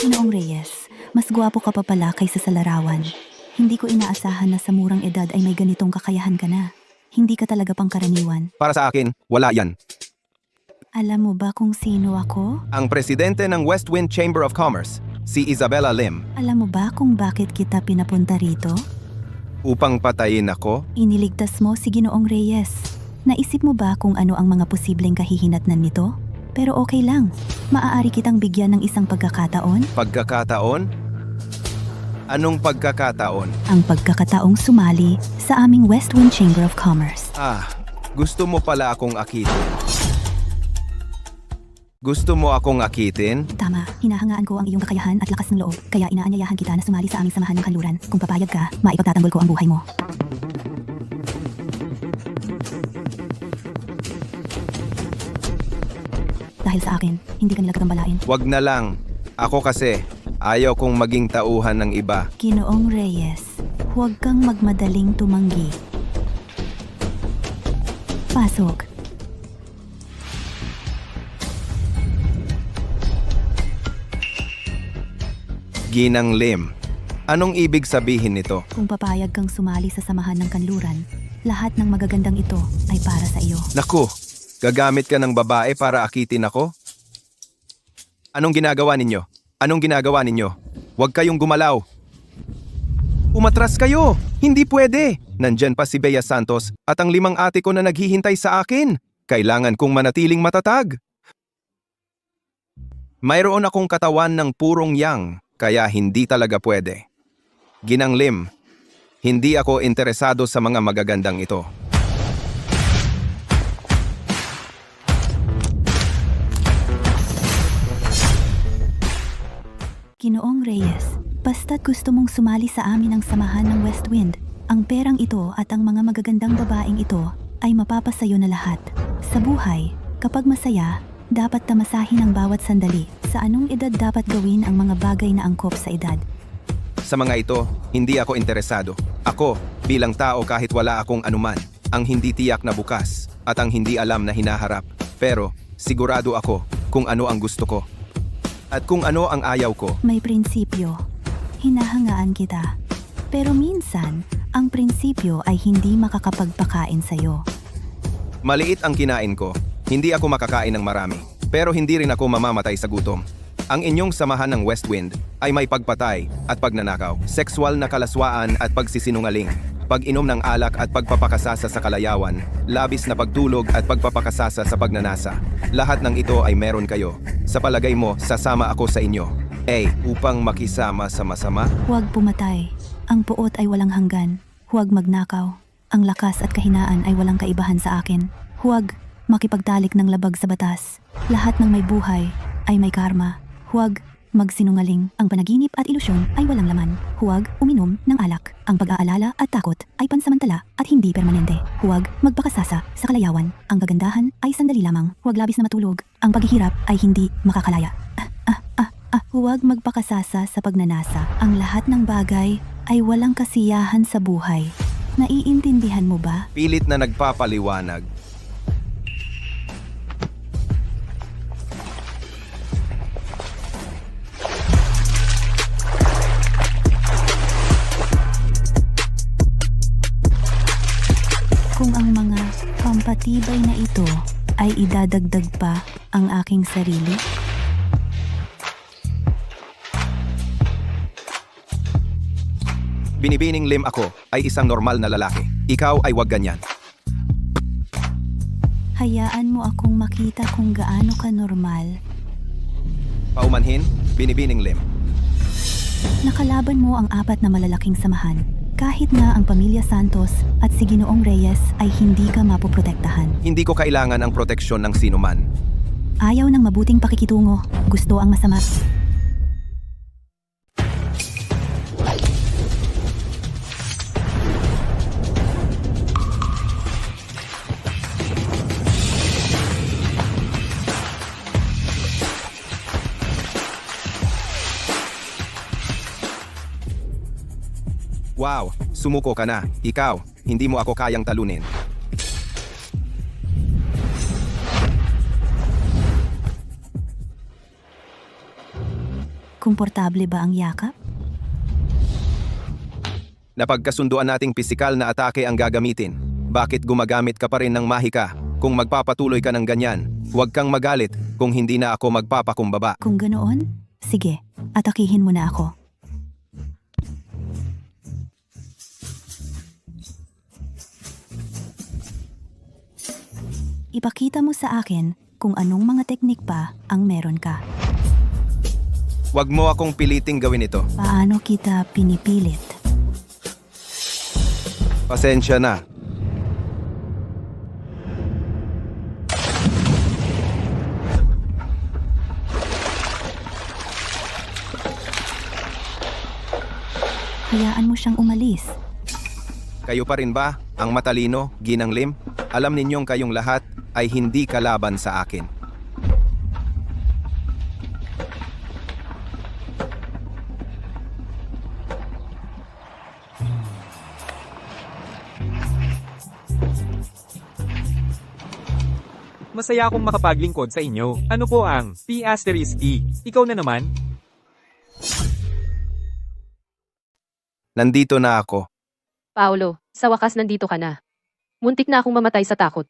Ginoong Reyes, mas gwapo ka pa pala kaysa sa larawan. Hindi ko inaasahan na sa murang edad ay may ganitong kakayahan ka na. Hindi ka talaga pangkaraniwan. Para sa akin, wala yan. Alam mo ba kung sino ako? Ang presidente ng Westwind Chamber of Commerce, si Isabela Lim. Alam mo ba kung bakit kita pinapunta rito? Upang patayin ako? Iniligtas mo si Ginoong Reyes. Naisip mo ba kung ano ang mga posibleng kahihinatnan nito? Pero okay lang. Maaari kitang bigyan ng isang pagkakataon. Pagkakataon? Anong pagkakataon? Ang pagkakataong sumali sa aming Westwind Chamber of Commerce. Gusto mo pala akong akitin. Gusto mo akong akitin? Tama, hinahangaan ko ang iyong kakayahan at lakas ng loob. Kaya inaanyayahan kita na sumali sa aming samahan ng kanluran. Kung papayag ka, maipagtatanggol ko ang buhay mo. Dahil sa akin, hindi ka nila gagambalain. Wag na lang. Ako kasi, ayaw kong maging tauhan ng iba. Ginoong Reyes, huwag kang magmadaling tumanggi. Pasok. Ginang Lim. Anong ibig sabihin nito? Kung papayag kang sumali sa samahan ng kanluran, lahat ng magagandang ito ay para sa iyo. Naku, gagamit ka ng babae para akitin ako? Anong ginagawa ninyo? Anong ginagawa ninyo? Huwag kayong gumalaw. Umatras kayo! Hindi pwede! Nandyan pa si Bea Santos at ang 5 ate ko na naghihintay sa akin. Kailangan kong manatiling matatag. Mayroon akong katawan ng purong yang, kaya hindi talaga pwede. Ginang Lim, hindi ako interesado sa mga magagandang ito. Ginoong Reyes, basta't gusto mong sumali sa amin ang samahan ng West Wind, ang perang ito at ang mga magagandang babaeng ito ay mapapasayo na lahat. Sa buhay, kapag masaya, dapat tamasahin ang bawat sandali. Sa anong edad dapat gawin ang mga bagay na angkop sa edad? Sa mga ito, hindi ako interesado. Ako, bilang tao kahit wala akong anuman, ang hindi tiyak na bukas at ang hindi alam na hinaharap. Pero, sigurado ako kung ano ang gusto ko. At kung ano ang ayaw ko. May prinsipyo. Hinahangaan kita. Pero minsan, ang prinsipyo ay hindi makakapagpakain sa'yo. Maliit ang kinain ko. Hindi ako makakain ng marami. Pero hindi rin ako mamamatay sa gutom. Ang inyong samahan ng West Wind ay may pagpatay at pagnanakaw, sexual na kalaswaan at pagsisinungaling, pag-inom ng alak at pagpapakasasa sa kalayawan, labis na pagtulog at pagpapakasasa sa pagnanasa. Lahat ng ito ay meron kayo. Sa palagay mo, sasama ako sa inyo. Upang makisama sa masama? Huwag pumatay. Ang puot ay walang hanggan. Huwag magnakaw. Ang lakas at kahinaan ay walang kaibahan sa akin. Huwag makipagtalik ng labag sa batas. Lahat ng may buhay ay may karma. Huwag magsinungaling. Ang panaginip at ilusyon ay walang laman. Huwag uminom ng alak. Ang pag-aalala at takot ay pansamantala at hindi permanente. Huwag magpakasasa sa kalayawan. Ang kagandahan ay sandali lamang. Huwag labis na matulog. Ang paghihirap ay hindi makakalaya. Huwag magpakasasa sa pagnanasa. Ang lahat ng bagay ay walang kasiyahan sa buhay. Naiintindihan mo ba? Pilit na nagpapaliwanag. Kung ang mga pampatibay na ito ay idadagdag pa ang aking sarili? Binibining Lim ako ay isang normal na lalaki. Ikaw ay wag ganyan. Hayaan mo akong makita kung gaano ka normal. Paumanhin, Binibining Lim. Nakalaban mo ang 4 na malalaking samahan. Kahit na ang pamilya Santos at si Ginoong Reyes ay hindi ka mapoprotektahan. Hindi ko kailangan ang proteksyon ng sinuman. Ayaw ng mabuting pakikitungo. Gusto ang masama. Wow, sumuko ka na. Ikaw, hindi mo ako kayang talunin. Komportable ba ang yakap? Napagkasunduan nating pisikal na atake ang gagamitin. Bakit gumagamit ka pa rin ng mahika? Kung magpapatuloy ka ng ganyan, huwag kang magalit kung hindi na ako magpapakumbaba. Kung ganoon, sige, atakihin mo na ako. Ipakita mo sa akin kung anong mga teknik pa ang meron ka. Huwag mo akong piliting gawin ito. Paano kita pinipilit? Pasensya na. Hayaan mo siyang umalis. Kayo pa rin ba, ang matalino, Ginang Lim? Alam ninyong kayong lahat ay hindi kalaban sa akin. Masaya akong makapaglingkod sa inyo. Ano po ang P*E? Ikaw na naman? Nandito na ako. Paolo, sa wakas nandito ka na. Muntik na akong mamatay sa takot.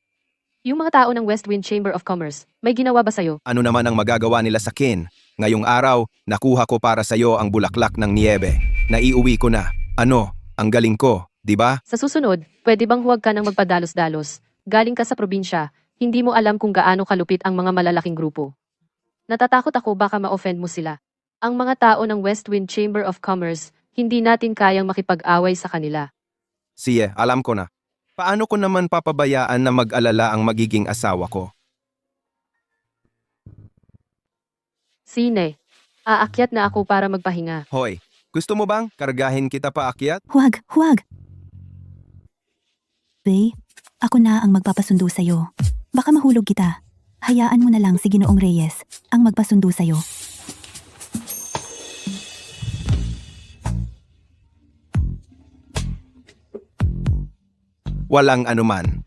Yung mga tao ng West Wind Chamber of Commerce, may ginawa ba sa'yo? Ano naman ang magagawa nila sa kin? Ngayong araw, nakuha ko para sa'yo ang bulaklak ng niebe. Naiuwi ko na. Ano? Ang galing ko, di ba? Sa susunod, pwede bang huwag ka nang magpadalos-dalos? Galing ka sa probinsya, hindi mo alam kung gaano kalupit ang mga malalaking grupo. Natatakot ako baka ma-offend mo sila. Ang mga tao ng Westwind Chamber of Commerce, hindi natin kayang makipag-away sa kanila. Sige, alam ko na. Paano ko naman papabayaan na mag-alala ang magiging asawa ko? Sine, aakyat na ako para magpahinga. Hoy, gusto mo bang kargahin kita paakyat? Huwag, huwag! Bey, ako na ang magpapasundo sa'yo. Baka mahulog kita. Hayaan mo na lang si Ginoong Reyes ang magpasundo sa'yo. Walang anuman.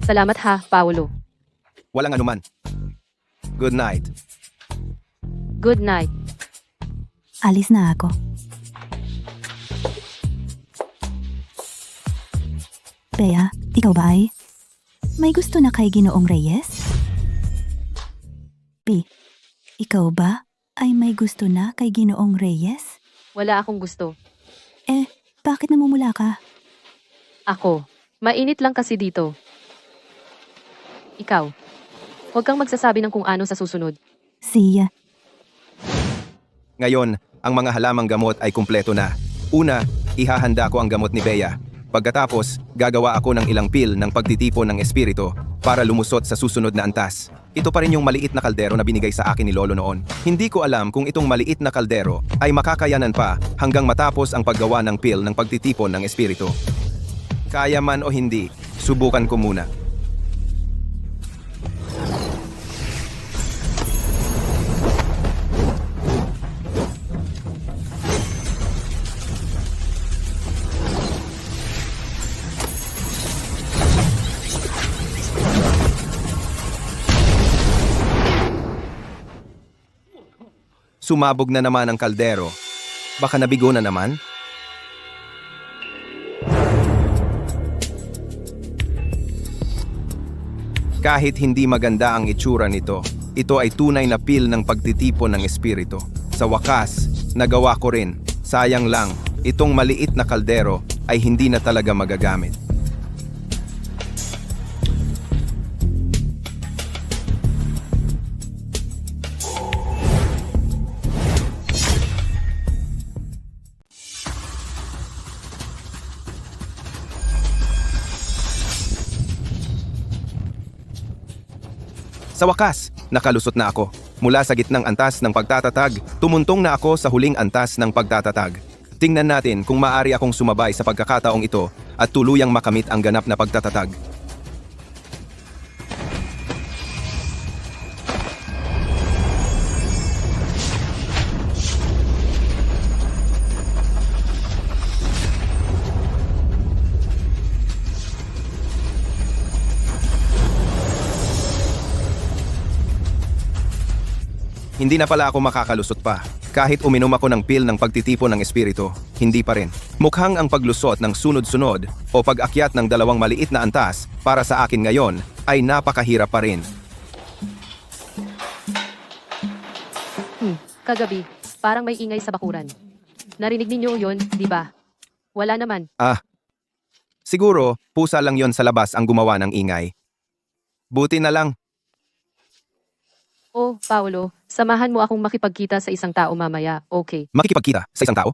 Salamat ha, Paolo. Walang anuman. Good night. Good night. Alis na ako. Bea, ikaw ba ay? May gusto na kay Ginoong Reyes? B, ikaw ba ay may gusto na kay Ginoong Reyes? Wala akong gusto. Eh, bakit namumula ka? Ako, mainit lang kasi dito. Ikaw, huwag kang magsasabi ng kung ano sa susunod. Siya. Ngayon, ang mga halamang gamot ay kumpleto na. Una, ihahanda ko ang gamot ni Bea. Pagkatapos, gagawa ako ng ilang pil ng pagtitipon ng espiritu para lumusot sa susunod na antas. Ito pa rin yung maliit na kaldero na binigay sa akin ni Lolo noon. Hindi ko alam kung itong maliit na kaldero ay makakayanan pa hanggang matapos ang paggawa ng pil ng pagtitipon ng espiritu. Kaya man o hindi, subukan ko muna. Sumabog na naman ang kaldero. Baka nabigo na naman? Kahit hindi maganda ang itsura nito, ito ay tunay na pil ng pagtitipon ng espiritu. Sa wakas, nagawa ko rin. Sayang lang, itong maliit na kaldero ay hindi na talaga magagamit. Sa wakas, nakalusot na ako. Mula sa gitnang antas ng pagtatatag, tumuntong na ako sa huling antas ng pagtatatag. Tingnan natin kung maaari akong sumabay sa pagkakataong ito at tuluyang makamit ang ganap na pagtatatag. Hindi na pala ako makakalusot pa. Kahit uminom ako ng pil ng pagtitipon ng espiritu, hindi pa rin. Mukhang ang paglusot ng sunod-sunod o pag-akyat ng dalawang maliit na antas para sa akin ngayon ay napakahirap pa rin. Kagabi, parang may ingay sa bakuran. Narinig ninyo yun, di ba? Wala naman. Siguro, pusa lang yon sa labas ang gumawa ng ingay. Buti na lang. Oh, Paolo, samahan mo akong makipagkita sa isang tao mamaya, okay? Makikipagkita sa isang tao?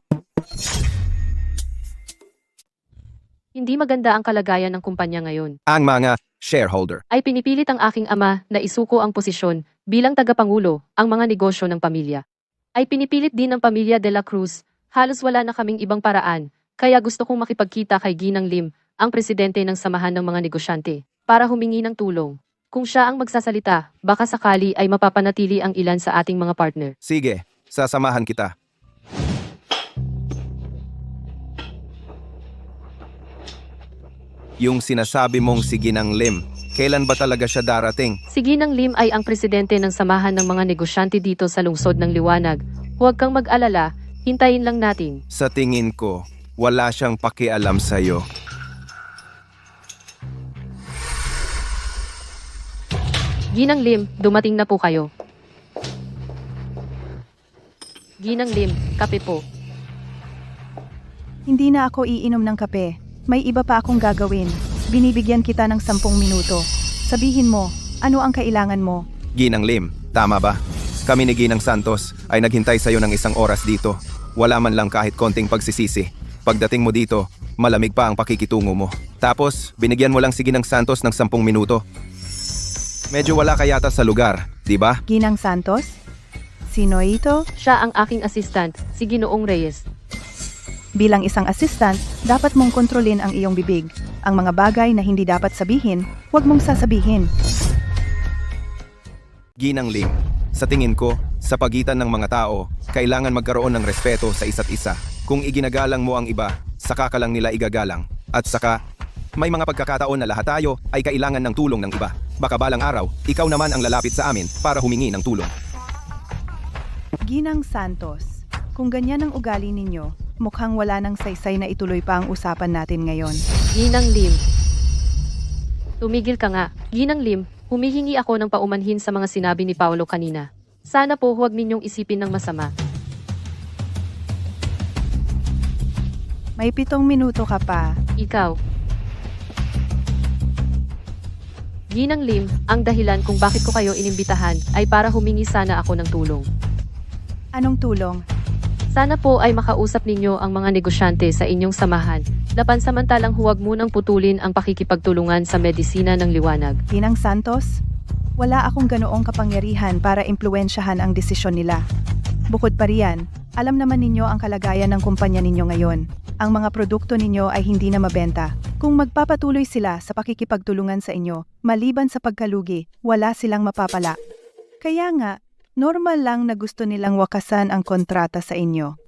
Hindi maganda ang kalagayan ng kumpanya ngayon. Ang mga shareholder. Ay pinipilit ang aking ama na isuko ang posisyon bilang tagapangulo ang mga negosyo ng pamilya. Ay pinipilit din ng pamilya de la Cruz, halos wala na kaming ibang paraan, kaya gusto kong makipagkita kay Ginang Lim, ang presidente ng samahan ng mga negosyante, para humingi ng tulong. Kung siya ang magsasalita, baka sakali ay mapapanatili ang ilan sa ating mga partner. Sige, sasamahan kita. Yung sinasabi mong si Ginang Lim, kailan ba talaga siya darating? Si Ginang Lim ay ang presidente ng samahan ng mga negosyante dito sa lungsod ng Liwanag. Huwag kang mag-alala, hintayin lang natin. Sa tingin ko, wala siyang pakialam sa'yo. Ginang Lim, dumating na po kayo. Ginang Lim, Kape po. Hindi na ako iinom ng kape. May iba pa akong gagawin. Binibigyan kita ng 10 minuto. Sabihin mo, ano ang kailangan mo? Ginang Lim, tama ba? Kami ni Ginang Santos ay naghintay sa'yo ng 1 oras dito. Wala man lang kahit konting pagsisisi. Pagdating mo dito, malamig pa ang pakikitungo mo. Tapos, binigyan mo lang si Ginang Santos ng 10 minuto. Medyo wala ka yata sa lugar, di ba? Ginang Santos? Sino ito? Siya ang aking assistant, si Ginoong Reyes. Bilang isang assistant, dapat mong kontrolin ang iyong bibig. Ang mga bagay na hindi dapat sabihin, huwag mong sasabihin. Ginang Lim, sa tingin ko, sa pagitan ng mga tao, kailangan magkaroon ng respeto sa isa't isa. Kung iginagalang mo ang iba, saka ka lang nila igagalang. At saka, may mga pagkakataon na lahat tayo ay kailangan ng tulong ng iba. Baka balang araw, ikaw naman ang lalapit sa amin para humingi ng tulong. Ginang Santos, kung ganyan ang ugali ninyo, mukhang wala nang saysay na ituloy pa ang usapan natin ngayon. Ginang Lim. Tumigil ka nga. Ginang Lim, humihingi ako ng paumanhin sa mga sinabi ni Paolo kanina. Sana po huwag ninyong isipin ng masama. May 7 minuto ka pa. Ikaw. Ginang Lim, ang dahilan kung bakit ko kayo inimbitahan ay para humingi sana ako ng tulong. Anong tulong? Sana po ay makausap ninyo ang mga negosyante sa inyong samahan na pansamantalang huwag munang putulin ang pakikipagtulungan sa medisina ng liwanag. Ginang Santos, wala akong ganoong kapangyarihan para impluwensyahan ang desisyon nila. Bukod pa riyan, alam naman ninyo ang kalagayan ng kumpanya ninyo ngayon. Ang mga produkto ninyo ay hindi na mabenta. Kung magpapatuloy sila sa pakikipagtulungan sa inyo, maliban sa pagkalugi, wala silang mapapala. Kaya nga, normal lang na gusto nilang wakasan ang kontrata sa inyo.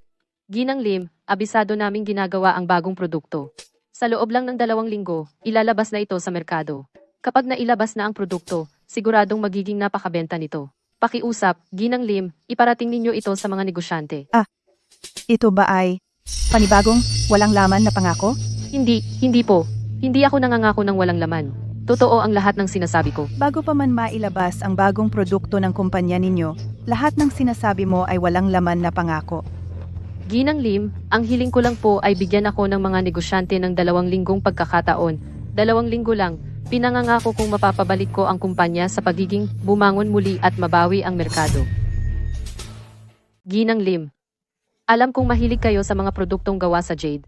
Ginang Lim, abisado naming ginagawa ang bagong produkto. Sa loob lang ng 2 linggo, ilalabas na ito sa merkado. Kapag nailabas na ang produkto, siguradong magiging napakabenta nito. Pakiusap, Ginang Lim, iparating ninyo ito sa mga negosyante. Ito ba ay panibagong, walang laman na pangako? Hindi po. Hindi ako nangangako ng walang laman. Totoo ang lahat ng sinasabi ko. Bago pa man mailabas ang bagong produkto ng kumpanya ninyo, lahat ng sinasabi mo ay walang laman na pangako. Ginang Lim, ang hiling ko lang po ay bigyan ako ng mga negosyante ng 2 linggong pagkakataon. 2 linggo lang, pinangangako kong mapapabalik ko ang kumpanya sa pagiging bumangon muli at mabawi ang merkado. Ginang Lim, alam kong mahilig kayo sa mga produktong gawa sa jade.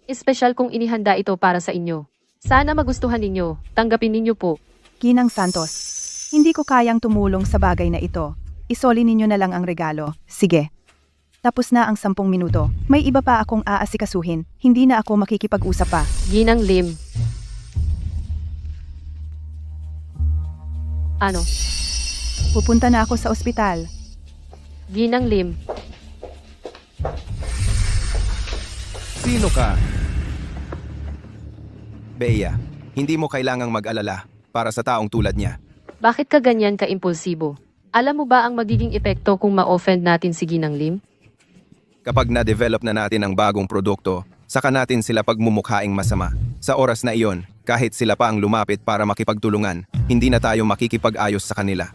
Espesyal kong inihanda ito para sa inyo. Sana magustuhan ninyo, tanggapin ninyo po. Ginang Santos, hindi ko kayang tumulong sa bagay na ito. Isoli ninyo na lang ang regalo. Sige. Tapos na ang 10 minuto. May iba pa akong aasikasuhin. Hindi na ako makikipag-usap pa. Ginang Lim. Ano? Pupunta na ako sa ospital. Ginang Lim. Sino ka? Bea, hindi mo kailangang mag-alala para sa taong tulad niya. Bakit ka ganyan ka-impulsibo? Alam mo ba ang magiging epekto kung ma-offend natin si Ginang Lim? Kapag na-develop na natin ang bagong produkto, saka natin sila pagmumukhaing masama. Sa oras na iyon, kahit sila pa ang lumapit para makipagtulungan, hindi na tayo makikipag-ayos sa kanila.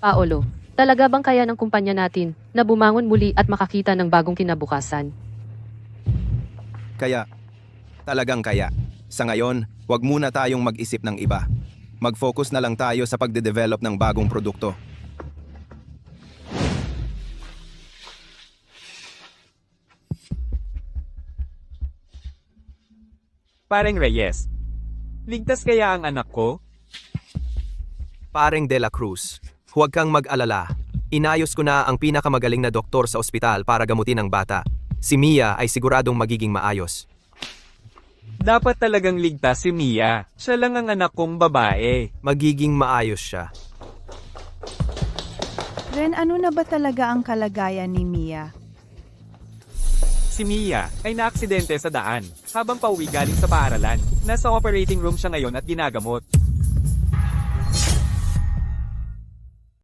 Paolo, talaga bang kaya ng kumpanya natin na bumangon muli at makakita ng bagong kinabukasan? Kaya, talagang kaya. Sa ngayon, huwag muna tayong mag-isip ng iba. Mag-focus na lang tayo sa pagde-develop ng bagong produkto. Pareng Reyes. Ligtas kaya ang anak ko? Pareng De La Cruz, huwag kang mag-alala. Inayos ko na ang pinakamagaling na doktor sa ospital para gamutin ang bata. Si Mia ay siguradong magiging maayos. Dapat talagang ligtas si Mia. Siya lang ang anak kong babae. Magiging maayos siya. Ren, ano na ba talaga ang kalagayan ni Mia? Si Mia ay naaksidente sa daan habang pauwi galing sa paaralan. Nasa operating room siya ngayon at ginagamot.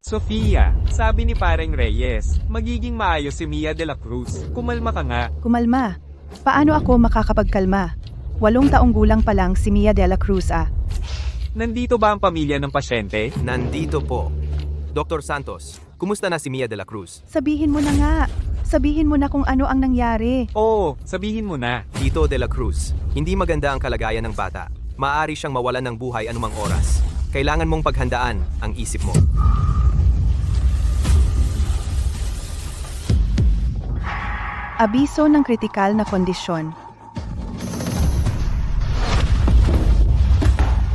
Sofia, sabi ni Pareng Reyes, magiging maayos si Mia de la Cruz. Kumalma ka nga. Kumalma. Paano ako makakapagkalma? 8 taong gulang pa lang si Mia de la Cruz Nandito ba ang pamilya ng pasyente? Nandito po. Dr. Santos, kumusta na si Mia de la Cruz? Sabihin mo na nga. Sabihin mo na kung ano ang nangyari. Oo, sabihin mo na. Tito de la Cruz, hindi maganda ang kalagayan ng bata. Maaari siyang mawalan ng buhay anumang oras. Kailangan mong paghandaan ang isip mo. Abiso ng kritikal na kondisyon.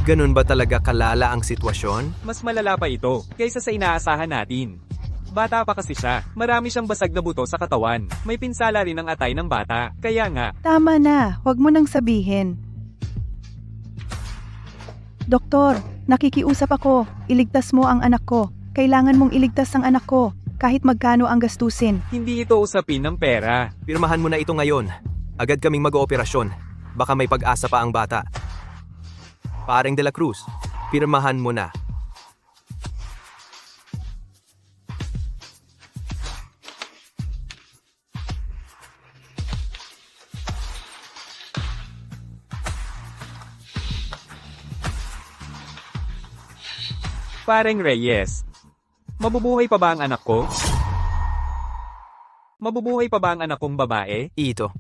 Ganun ba talaga kalala ang sitwasyon? Mas malala pa ito kaysa sa inaasahan natin. Bata pa kasi siya. Marami siyang basag na buto sa katawan. May pinsala rin ang atay ng bata. Kaya nga, Tama na, huwag mo nang sabihin. Doktor, nakikiusap ako. Iligtas mo ang anak ko. Kailangan mong iligtas ang anak ko, kahit magkano ang gastusin. hindi ito usapin ng pera. Pirmahan mo na ito ngayon. Agad kaming mag-ooperasyon. Baka may pag-asa pa ang bata. Paring de la Cruz, pirmahan mo na. Pareng Reyes. Mabubuhay pa ba ang anak ko? Mabubuhay pa ba ang anak kong babae? Ito.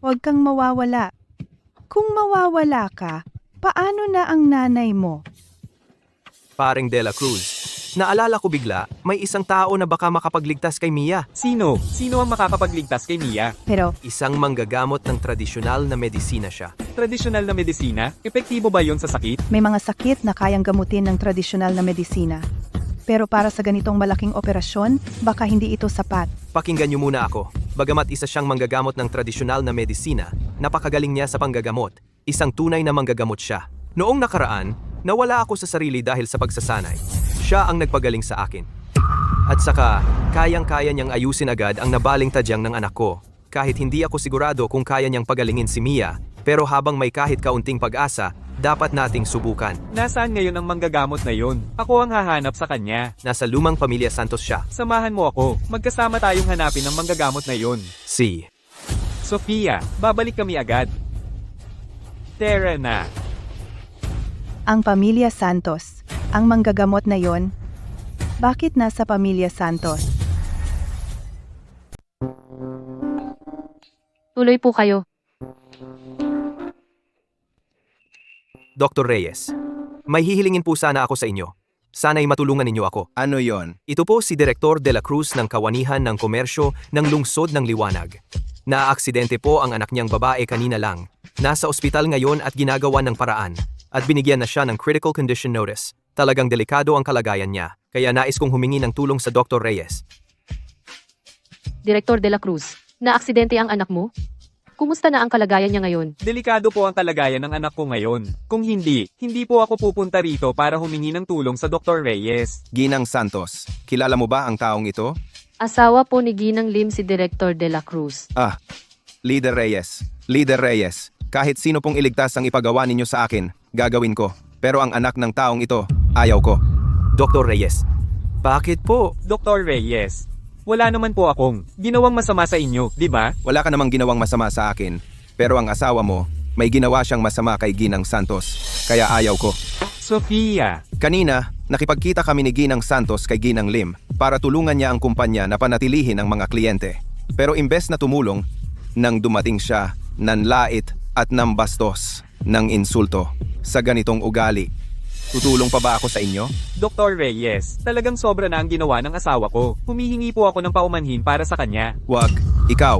Huwag kang mawawala. Kung mawawala ka, paano na ang nanay mo? Paring de la Cruz. Naalala ko bigla, may isang tao na baka makapagligtas kay Mia. Sino? Sino ang makakapagligtas kay Mia? Pero, Isang manggagamot ng tradisyonal na medisina siya. Tradisyonal na medisina? Epektibo ba yon sa sakit? may mga sakit na kayang gamutin ng tradisyonal na medisina. Pero para sa ganitong malaking operasyon, baka hindi ito sapat. Pakinggan niyo muna ako. Bagamat isa siyang manggagamot ng tradisyonal na medisina, napakagaling niya sa panggagamot. Isang tunay na manggagamot siya. Noong nakaraan, nawala ako sa sarili dahil sa pagsasanay. Siya ang nagpagaling sa akin. At saka, kayang-kaya niyang ayusin agad ang nabaling tadyang ng anak ko. Kahit hindi ako sigurado kung kaya niyang pagalingin si Mia, pero habang may kahit kaunting pag-asa, dapat nating subukan. Nasaan ngayon ang manggagamot na yon? Ako ang hahanap sa kanya. Nasa lumang pamilya Santos siya. Samahan mo ako. Magkasama tayong hanapin ang manggagamot na yon. Si Sofia, babalik kami agad. Tara na. Ang pamilya Santos, ang manggagamot na yon, bakit nasa pamilya Santos? Tuloy po kayo. Dr. Reyes. May hihilingin po sana ako sa inyo. Sana'y matulungan ninyo ako. Ano yon? Ito po si Direktor de la Cruz ng Kawanihan ng Komersyo ng Lungsod ng Liwanag. Naaaksidente po ang anak niyang babae kanina lang. Nasa ospital ngayon at ginagawa ng paraan. At binigyan na siya ng critical condition notice. Talagang delikado ang kalagayan niya. Kaya nais kong humingi ng tulong sa Dr. Reyes. Direktor de la Cruz, naaksidente ang anak mo? Kumusta na ang kalagayan niya ngayon? Delikado po ang kalagayan ng anak ko ngayon. Kung hindi po ako pupunta rito para humingi ng tulong sa Dr. Reyes. Ginang Santos, kilala mo ba ang taong ito? Asawa po ni Ginang Lim si Direktor de la Cruz. Leader Reyes. Leader Reyes. Kahit sino pong iligtas ang ipagawa ninyo sa akin, gagawin ko. Pero ang anak ng taong ito, ayaw ko. Dr. Reyes. Bakit po? Dr. Reyes, wala naman po akong ginawang masama sa inyo, di ba? Wala ka namang ginawang masama sa akin. Pero ang asawa mo, may ginawa siyang masama kay Ginang Santos. Kaya ayaw ko. Sofia, Kanina, nakipagkita kami ni Ginang Santos kay Ginang Lim para tulungan niya ang kumpanya na panatilihin ang mga kliyente. Pero imbes na tumulong, nang dumating siya, nanlait at nambastos ng insulto sa ganitong ugali. Tutulong pa ba ako sa inyo? Dr. Reyes, talagang sobra na ang ginawa ng asawa ko. Humihingi po ako ng paumanhin para sa kanya. Wag. Ikaw,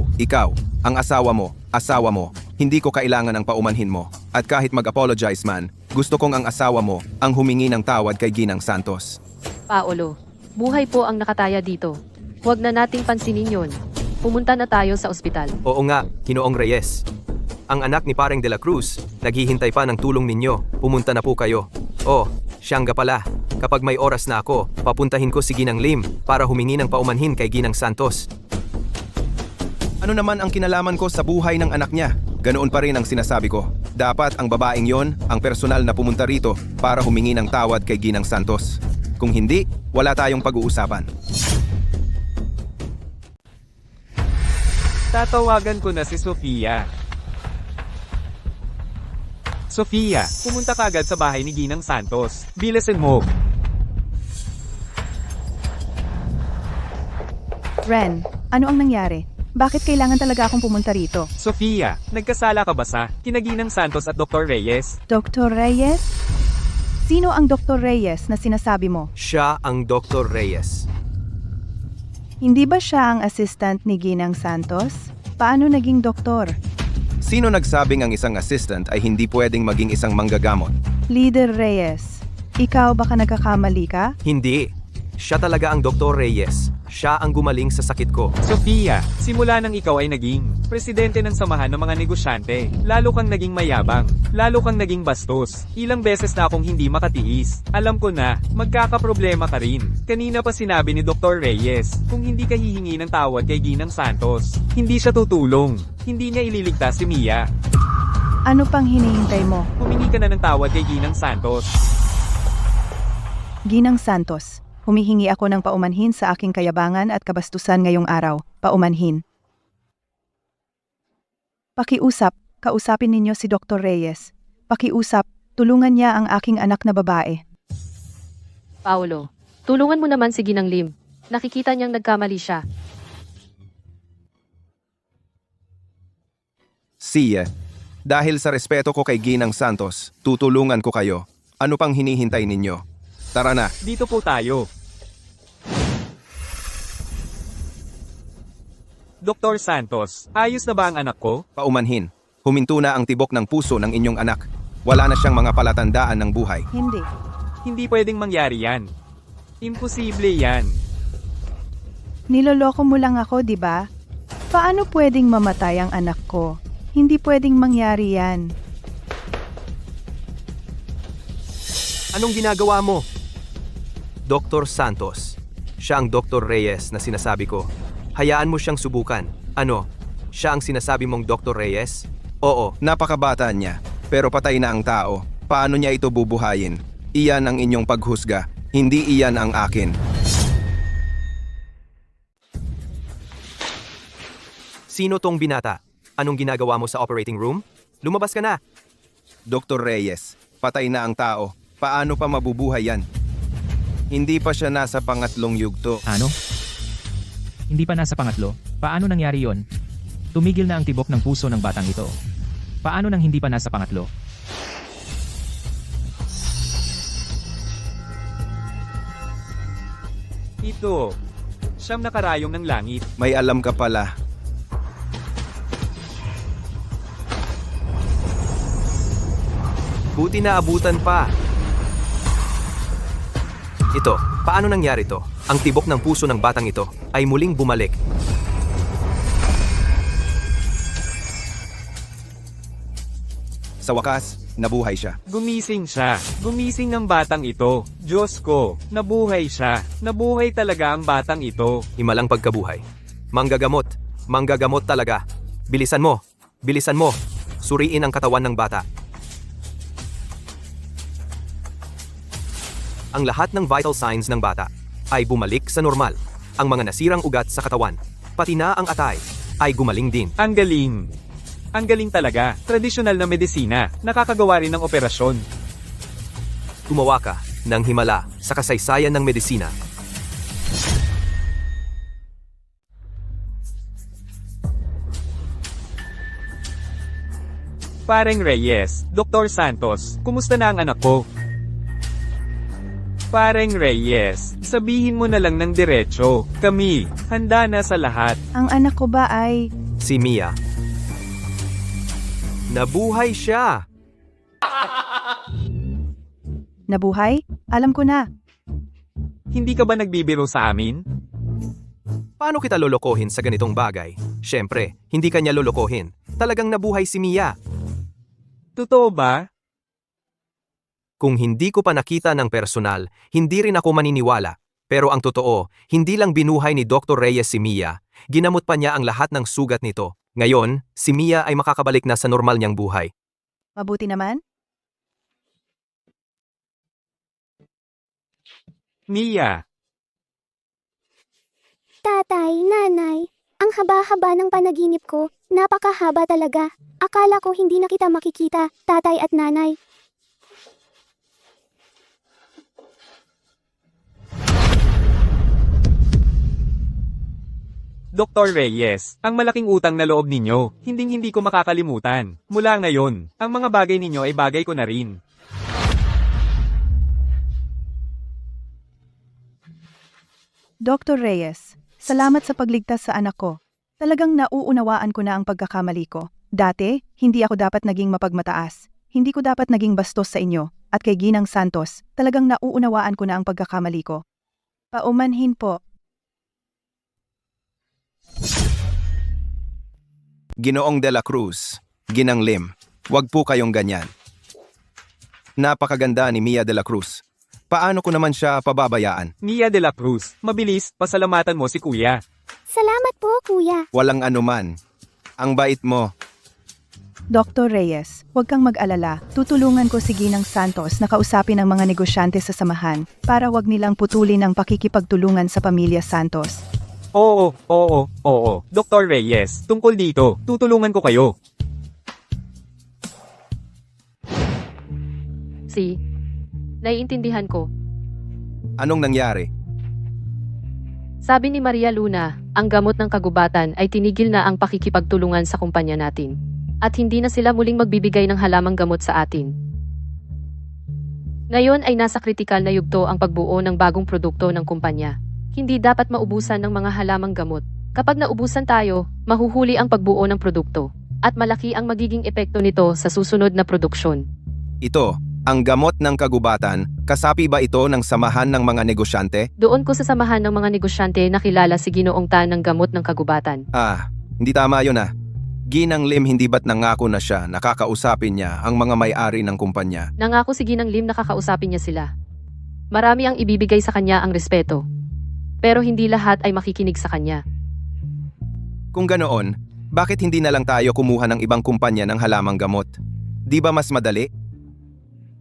ang asawa mo. Hindi ko kailangan ng paumanhin mo. At kahit mag-apologize man, gusto kong ang asawa mo ang humingi ng tawad kay Ginang Santos. Paolo, buhay po ang nakataya dito. Huwag na nating pansinin yon. Pumunta na tayo sa ospital. Oo nga, Ginoong Reyes. Ang anak ni Paring de la Cruz, naghihintay pa ng tulong ninyo. Pumunta na po kayo. Oh, siyang nga pala. Kapag may oras na ako, papuntahin ko si Ginang Lim para humingi ng paumanhin kay Ginang Santos. Ano naman ang kinalaman ko sa buhay ng anak niya? Ganoon pa rin ang sinasabi ko. Dapat ang babaeng yon ang personal na pumunta rito para humingi ng tawad kay Ginang Santos. Kung hindi, wala tayong pag-uusapan. Tatawagan ko na si Sofia. Sofia, pumunta ka agad sa bahay ni Ginang Santos. Bilisan mo. Ren, ano ang nangyari? Bakit kailangan talaga akong pumunta rito? Sofia, nagkasala ka ba sa Kinaginang Santos at Dr. Reyes? Dr. Reyes? Sino ang Dr. Reyes na sinasabi mo? Siya ang Dr. Reyes. Hindi ba siya ang assistant ni Ginang Santos? Paano naging doktor? Sino nagsabing ang isang assistant ay hindi pwedeng maging isang manggagamot? Leader Reyes, ikaw baka nagkakamali ka? Hindi. Siya talaga ang Dr. Reyes. Siya ang gumaling sa sakit ko. Sofia, simula nang ikaw ay naging presidente ng samahan ng mga negosyante, lalo kang naging mayabang, lalo kang naging bastos. Ilang beses na akong hindi makatiis. Alam ko na, magkakaproblema ka rin. Kanina pa sinabi ni Dr. Reyes, kung hindi ka hihingi ng tawad kay Ginang Santos, hindi siya tutulong. Hindi niya ililigtas si Mia. Ano pang hinihintay mo? Humingi ka na ng tawad kay Ginang Santos. Ginang Santos, humihingi ako ng paumanhin sa aking kayabangan at kabastusan ngayong araw. Paumanhin. Pakiusap, kausapin ninyo si Dr. Reyes. Pakiusap, tulungan niya ang aking anak na babae. Paolo, tulungan mo naman si Ginang Lim. Nakikita niyang nagkamali siya. Siya, dahil sa respeto ko kay Ginang Santos, tutulungan ko kayo. Ano pang hinihintay ninyo? Tara na. Dito po tayo. Dr. Santos, ayos na ba ang anak ko? Paumanhin. Huminto na ang tibok ng puso ng inyong anak. Wala na siyang mga palatandaan ng buhay. Hindi. Hindi pwedeng mangyari yan. Imposible yan. Niloloko mo lang ako, di ba? Paano pwedeng mamatay ang anak ko? Hindi pwedeng mangyari yan. Anong ginagawa mo? Dr. Santos. Siya ang Dr. Reyes na sinasabi ko. Hayaan mo siyang subukan. Ano? Siya ang sinasabi mong Dr. Reyes? Oo. Napakabata niya, pero patay na ang tao. Paano niya ito bubuhayin? Iyan ang inyong paghusga, hindi iyan ang akin. Sino tong binata? Anong ginagawa mo sa operating room? Lumabas ka na. Dr. Reyes, patay na ang tao. Paano pa mabubuhay yan? Hindi pa siya nasa pangatlong yugto. Ano? Hindi pa nasa pangatlo? Paano nangyari yon? Tumigil na ang tibok ng puso ng batang ito. Paano nang hindi pa nasa pangatlo? Ito. Siyam na karayong ng langit. May alam ka pala. Buti na abutan pa. Ito, paano nangyari to? Ang tibok ng puso ng batang ito ay muling bumalik. Sa wakas, nabuhay siya. Gumising siya. Gumising ng batang ito. Diyos ko, nabuhay siya. Nabuhay talaga ang batang ito. Himalang pagkabuhay. Manggagamot. Manggagamot talaga. Bilisan mo. Bilisan mo. Suriin ang katawan ng bata. Ang lahat ng vital signs ng bata ay bumalik sa normal. Ang mga nasirang ugat sa katawan, pati na ang atay, ay gumaling din. Ang galing. Ang galing talaga. Tradisyonal na medisina. Nakakagawa rin ng operasyon. Gumawa ka ng himala sa kasaysayan ng medisina. Pareng Reyes, Dr. Santos, kumusta na ang anak ko? Pareng Reyes, sabihin mo na lang ng diretso. Kami, handa na sa lahat. Ang anak ko ba ay... Si Mia. Nabuhay siya! Nabuhay? Alam ko na. Hindi ka ba nagbibiro sa amin? Paano kita lolokohin sa ganitong bagay? Siyempre, hindi kanya lolokohin. Talagang nabuhay si Mia. Totoo ba? Kung hindi ko pa nakita ng personal, hindi rin ako maniniwala. Pero ang totoo, hindi lang binuhay ni Dr. Reyes si Mia, ginamot pa niya ang lahat ng sugat nito. Ngayon, si Mia ay makakabalik na sa normal niyang buhay. Mabuti naman? Mia. Tatay, nanay, ang haba-haba ng panaginip ko, napakahaba talaga. Akala ko hindi na kita makikita, tatay at nanay. Dr. Reyes, ang malaking utang na loob ninyo, hinding-hindi ko makakalimutan. Mula ngayon, ang mga bagay ninyo ay bagay ko na rin. Dr. Reyes, salamat sa pagligtas sa anak ko. Talagang nauunawaan ko na ang pagkakamali ko. Dati, hindi ako dapat naging mapagmataas. Hindi ko dapat naging bastos sa inyo. At kay Ginang Santos, talagang nauunawaan ko na ang pagkakamali ko. Paumanhin po. Ginoong de la Cruz, Ginang Lim, wag po kayong ganyan. Napakaganda ni Mia de la Cruz. Paano ko naman siya pababayaan? Mia de la Cruz, mabilis, pasalamatan mo si kuya. Salamat po, kuya. Walang anuman. Ang bait mo. Dr. Reyes, huwag kang mag-alala. Tutulungan ko si Ginang Santos na kausapin ang mga negosyante sa samahan para wag nilang putulin ang pakikipagtulungan sa pamilya Santos. Oo. Dr. Reyes, tungkol dito, tutulungan ko kayo. Naiintindihan ko. Anong nangyari? Sabi ni Maria Luna, ang gamot ng kagubatan ay tinigil na ang pakikipagtulungan sa kumpanya natin. At hindi na sila muling magbibigay ng halamang gamot sa atin. Ngayon ay nasa kritikal na yugto ang pagbuo ng bagong produkto ng kumpanya. Hindi dapat maubusan ng mga halamang gamot. Kapag naubusan tayo, mahuhuli ang pagbuo ng produkto. At malaki ang magiging epekto nito sa susunod na produksyon. Ito, ang gamot ng kagubatan, kasapi ba ito ng samahan ng mga negosyante? Doon ko sa samahan ng mga negosyante nakilala si Ginoong Tan ng gamot ng kagubatan. Hindi tama yun ah. Ginang Lim hindi ba't nangako na siya nakakausapin niya ang mga may-ari ng kumpanya? Nangako si Ginang Lim nakakausapin niya sila. Marami ang ibibigay sa kanya ang respeto. Pero hindi lahat ay makikinig sa kanya. Kung ganoon, bakit hindi na lang tayo kumuha ng ibang kumpanya ng halamang gamot? Di ba mas madali?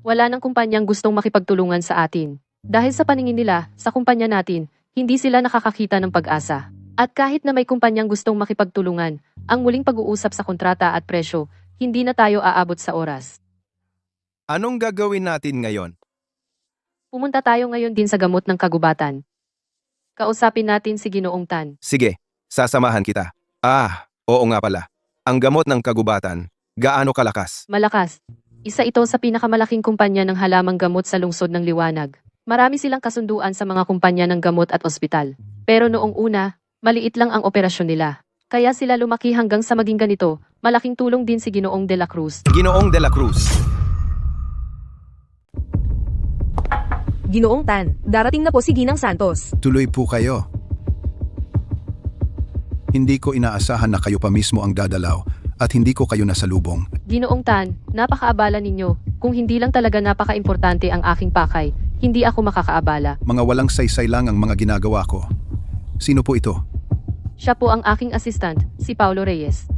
Wala nang kumpanyang gustong makipagtulungan sa atin. Dahil sa paningin nila, sa kumpanya natin, hindi sila nakakakita ng pag-asa. At kahit na may kumpanyang gustong makipagtulungan, ang muling pag-uusap sa kontrata at presyo, hindi na tayo aabot sa oras. Anong gagawin natin ngayon? Pumunta tayo ngayon din sa gamot ng kagubatan. Kausapin natin si Ginoong Tan. Sige, sasamahan kita. Oo nga pala. Ang gamot ng kagubatan, gaano kalakas? Malakas. Isa ito sa pinakamalaking kumpanya ng halamang gamot sa lungsod ng Liwanag. Marami silang kasunduan sa mga kumpanya ng gamot at ospital. Pero noong una, maliit lang ang operasyon nila. Kaya sila lumaki hanggang sa maging ganito. Malaking tulong din si Ginoong de la Cruz. Ginoong de la Cruz. Ginoong Tan, darating na po si Ginang Santos. Tuloy po kayo. Hindi ko inaasahan na kayo pa mismo ang dadalaw at hindi ko kayo nasalubong. Ginoong Tan, napakaabala ninyo. Kung hindi lang talaga napaka-importante ang aking pakay, hindi ako makakaabala. Mga walang saysay lang ang mga ginagawa ko. Sino po ito? Siya po ang aking assistant, si Paulo Reyes.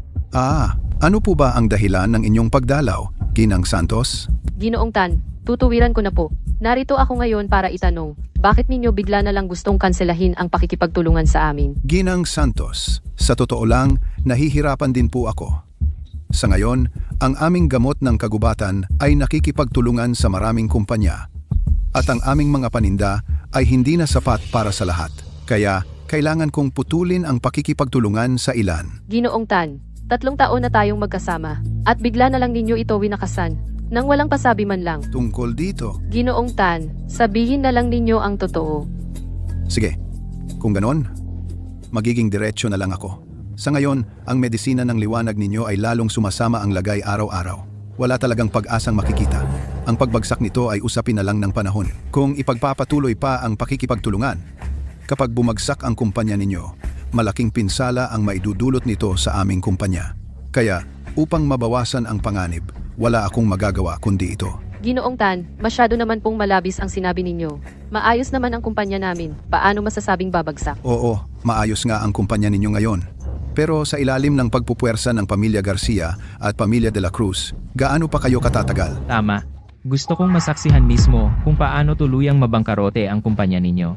Ano po ba ang dahilan ng inyong pagdalaw, Ginang Santos? Ginoong Tan, tutuwiran ko na po. Narito ako ngayon para itanong, bakit ninyo bigla na lang gustong kanselahin ang pakikipagtulungan sa amin? Ginang Santos, sa totoo lang, nahihirapan din po ako. Sa ngayon, ang aming gamot ng kagubatan ay nakikipagtulungan sa maraming kumpanya. At ang aming mga paninda ay hindi na sapat para sa lahat. Kaya, kailangan kong putulin ang pakikipagtulungan sa ilan. Ginoong Tan, 3 taon na tayong magkasama, at bigla na lang ninyo ito winakasan, nang walang pasabi man lang. Tungkol dito. Ginoong Tan, sabihin na lang ninyo ang totoo. Sige, kung ganon, magiging diretsyo na lang ako. Sa ngayon, ang medisina ng liwanag ninyo ay lalong sumasama ang lagay araw-araw. Wala talagang pag-asang makikita. Ang pagbagsak nito ay usapin na lang ng panahon. Kung ipagpapatuloy pa ang pakikipagtulungan, kapag bumagsak ang kumpanya ninyo, malaking pinsala ang maidudulot nito sa aming kumpanya. Kaya, upang mabawasan ang panganib, wala akong magagawa kundi ito. Ginoong Tan, masyado naman pong malabis ang sinabi ninyo. Maayos naman ang kumpanya namin, paano masasabing babagsak? Oo, maayos nga ang kumpanya ninyo ngayon. Pero sa ilalim ng pagpupuwersa ng pamilya Garcia at pamilya de la Cruz, gaano pa kayo katatagal? Tama. Gusto kong masaksihan mismo kung paano tuluyang mabangkarote ang kumpanya ninyo.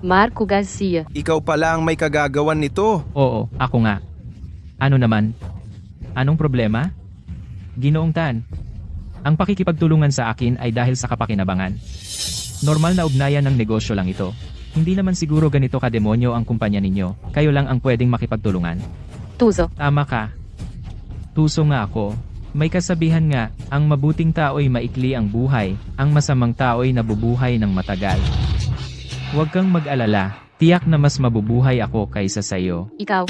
Marco Garcia. Ikaw pala ang may kagagawan nito. Oo, ako nga. Ano naman? Anong problema? Ginoong Tan, ang pakikipagtulungan sa akin ay dahil sa kapakinabangan. Normal na ugnayan ng negosyo lang ito. Hindi naman siguro ganito kademonyo ang kumpanya ninyo, kayo lang ang pwedeng makipagtulungan. Tuzo. Tama ka. Tuso nga ako. May kasabihan nga, ang mabuting tao'y maikli ang buhay, ang masamang tao'y nabubuhay ng matagal. Huwag kang mag-alala, tiyak na mas mabubuhay ako kaysa sayo. Ikaw.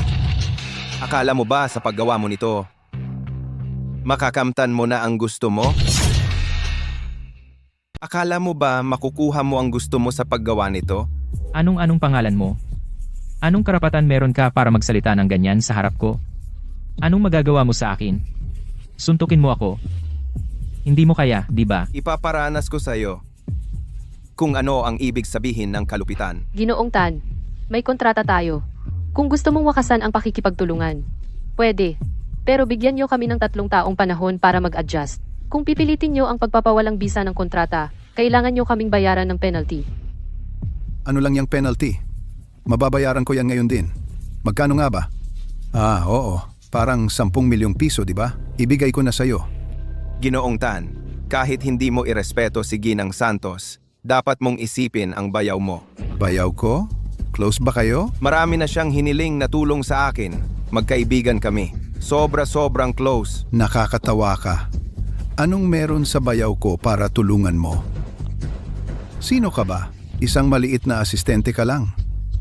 Akala mo ba sa paggawa mo nito, makakamtan mo na ang gusto mo? Akala mo ba makukuha mo ang gusto mo sa paggawa nito? Anong pangalan mo? Anong karapatan meron ka para magsalita ng ganyan sa harap ko? Anong magagawa mo sa akin? Suntukin mo ako. Hindi mo kaya, di ba? Ipaparanas ko sa'yo kung ano ang ibig sabihin ng kalupitan. Ginoong Tan, may kontrata tayo. Kung gusto mong wakasan ang pakikipagtulungan, pwede. Pero bigyan nyo kami ng 3 taong panahon para mag-adjust. Kung pipilitin nyo ang pagpapawalang bisa ng kontrata, kailangan nyo kaming bayaran ng penalty. Ano lang yung penalty? Mababayaran ko yan ngayon din. Magkano nga ba? Oo. Parang 10 milyong piso, di ba? Ibigay ko na sa'yo. Ginoong Tan, kahit hindi mo irespeto si Ginang Santos, dapat mong isipin ang bayaw mo. Bayaw ko? Close ba kayo? Marami na siyang hiniling na tulong sa akin. Magkaibigan kami. Sobra-sobrang close. Nakakatawa ka. Anong meron sa bayaw ko para tulungan mo? Sino ka ba? Isang maliit na asistente ka lang.